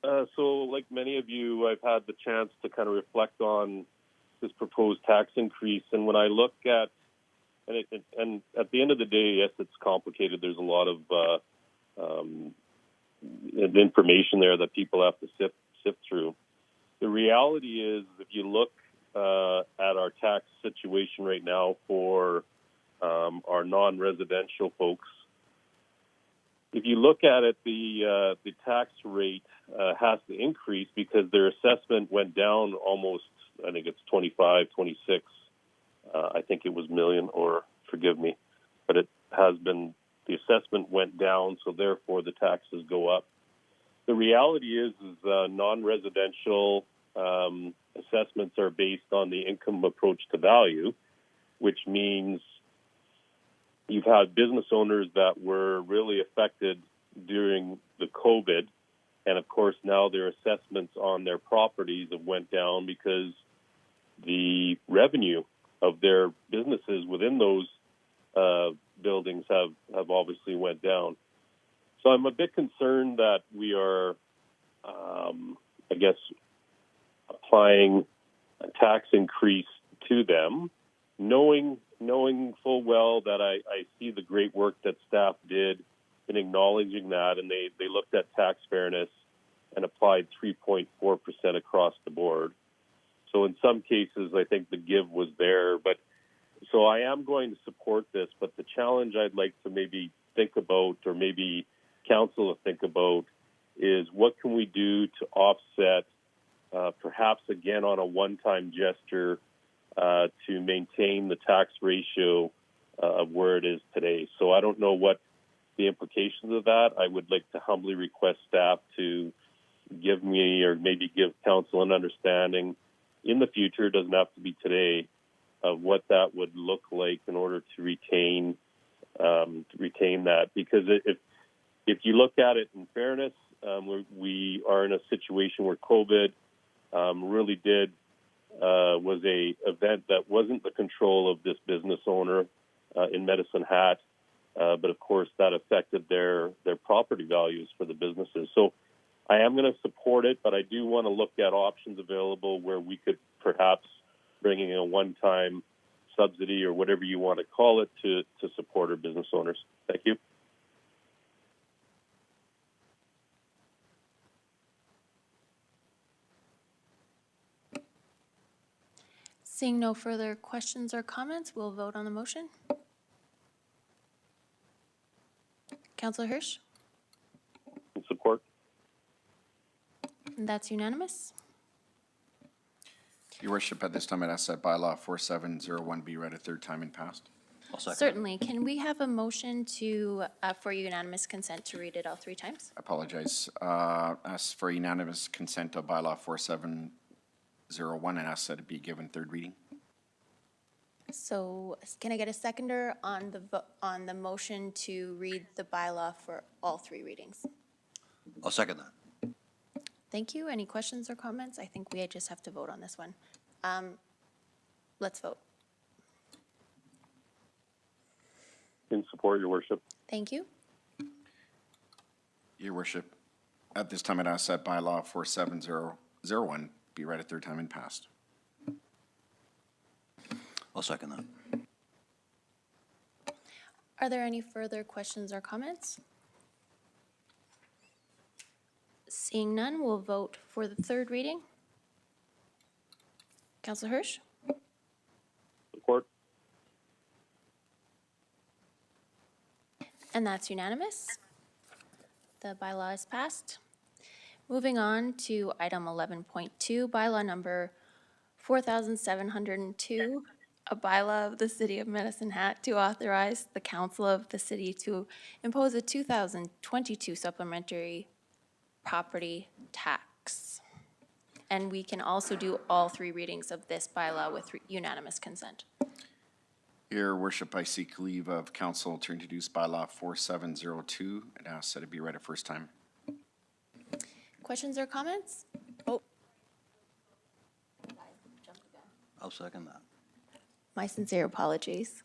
So like many of you, I've had the chance to kind of reflect on this proposed tax increase. And when I look at, and at the end of the day, yes, it's complicated. There's a lot of information there that people have to sift through. The reality is, if you look at our tax situation right now for our non-residential folks, if you look at it, the tax rate has to increase because their assessment went down almost, I think it's 25, 26, I think it was million, or forgive me, but it has been, the assessment went down, so therefore the taxes go up. The reality is non-residential assessments are based on the income approach to value, which means you've had business owners that were really affected during the COVID, and of course now their assessments on their properties have went down because the revenue of their businesses within those buildings have obviously went down. So I'm a bit concerned that we are, I guess, applying a tax increase to them, knowing full well that I see the great work that staff did in acknowledging that, and they looked at tax fairness and applied 3.4% across the board. So in some cases, I think the give was there. But so I am going to support this, but the challenge I'd like to maybe think about, or maybe council to think about, is what can we do to offset, perhaps again on a one-time gesture, to maintain the tax ratio of where it is today. So I don't know what the implications of that. I would like to humbly request staff to give me, or maybe give council, an understanding in the future, it doesn't have to be today, of what that would look like in order to retain that. Because if you look at it in fairness, we are in a situation where COVID really was a event that wasn't the control of this business owner in Medicine Hat, but of course that affected their property values for the businesses. So I am going to support it, but I do want to look at options available where we could perhaps bring in a one-time subsidy, or whatever you want to call it, to support our business owners. Thank you. Seeing no further questions or comments, we'll vote on the motion. Councillor Hirsch? Support. And that's unanimous. Your worship, at this time, I'd ask that bylaw 4701 be read a third time and passed. I'll second. Certainly. Can we have a motion for unanimous consent to read it all 3 times? I apologize. Ask for unanimous consent of bylaw 4701 and ask that it be given third reading. So can I get a seconder on the motion to read the bylaw for all 3 readings? I'll second that. Thank you. Any questions or comments? I think we just have to vote on this one. Let's vote. In support, Your Worship. Thank you. Your worship, at this time, I'd ask that bylaw 47001 be read a third time and passed. I'll second that. Are there any further questions or comments? Seeing none, we'll vote for the 3rd reading. Councillor Hirsch? Support. And that's unanimous. The bylaw is passed. Moving on to item 11.2, bylaw number 4702, a bylaw of the City of Medicine Hat to authorize the Council of the City to impose a 2022 supplementary property tax. And we can also do all 3 readings of this bylaw with unanimous consent. Your worship, I seek leave of council to introduce bylaw 4702 and ask that it be read a first time. Questions or comments? Oh. I'll second that. My sincere apologies.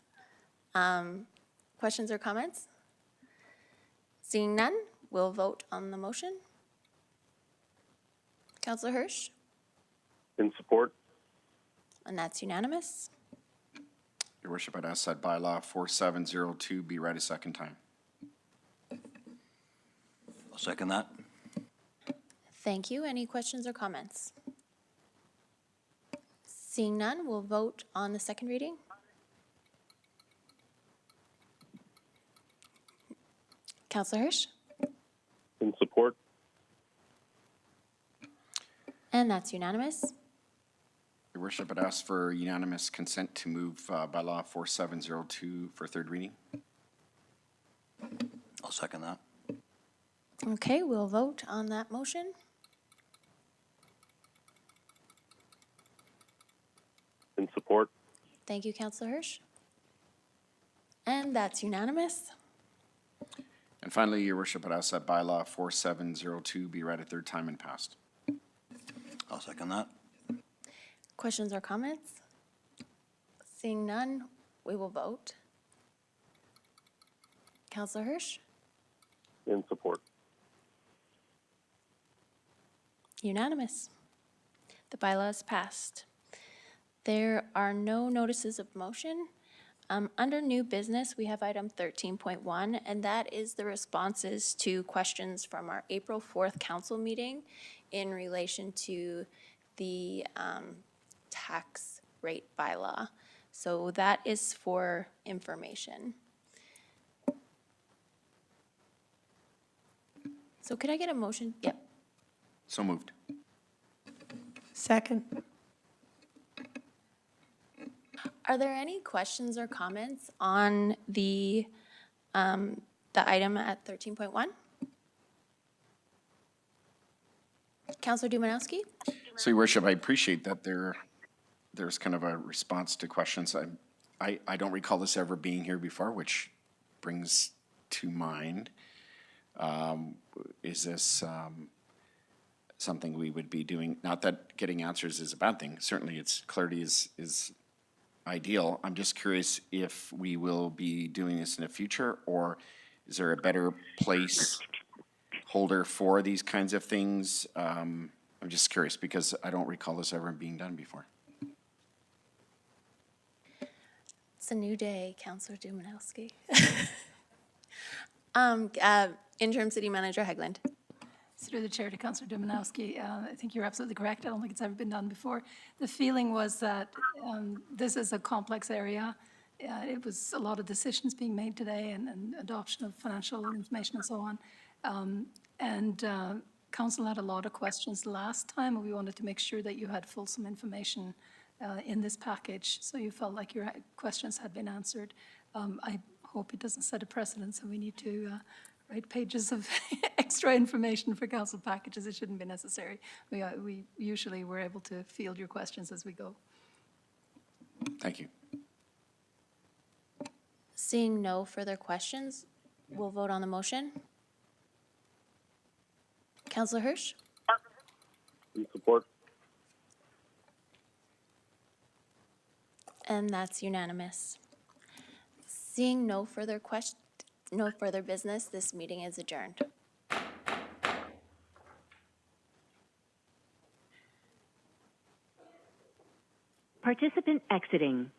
Questions or comments? Seeing none, we'll vote on the motion. Councillor Hirsch? In support. And that's unanimous. Your worship, I'd ask that bylaw 4702 be read a second time. I'll second that. Thank you. Any questions or comments? Seeing none, we'll vote on the 2nd reading. Councillor Hirsch? In support. And that's unanimous. Your worship, I'd ask for unanimous consent to move bylaw 4702 for 3rd reading. I'll second that. Okay, we'll vote on that motion. In support. Thank you, Councillor Hirsch. And that's unanimous. And finally, Your Worship, I'd ask that bylaw 4702 be read a third time and passed. I'll second that. Questions or comments? Seeing none, we will vote. Councillor Hirsch? In support. Unanimous. The bylaw is passed. There are no notices of motion. Under new business, we have item 13.1, and that is the responses to questions from our April 4th council meeting in relation to the tax rate bylaw. So that is for information. So could I get a motion? Yep. So moved. Second. Are there any questions or comments on the item at 13.1? Councillor Dumanowski? So, Your Worship, I appreciate that there's kind of a response to questions. I don't recall this ever being here before, which brings to mind, is this something we would be doing? Not that getting answers is a bad thing. Certainly, clarity is ideal. I'm just curious if we will be doing this in the future, or is there a better place holder for these kinds of things? I'm just curious because I don't recall this ever being done before. It's a new day, Councillor Dumanowski. Interim City Manager Hegland. Through the chair to Councillor Dumanowski, I think you're absolutely correct. I don't think it's ever been done before. The feeling was that this is a complex area. It was a lot of decisions being made today and adoption of financial information and so on. Council had a lot of questions last time, and we wanted to make sure that you had fulsome information in this package, so you felt like your questions had been answered. I hope it doesn't set a precedent, so we need to write pages of extra information for council packages. It shouldn't be necessary. We usually were able to field your questions as we go. Thank you. Seeing no further questions, we'll vote on the motion. Councillor Hirsch? In support. And that's unanimous. Seeing no further business, this meeting is adjourned. Participant exiting.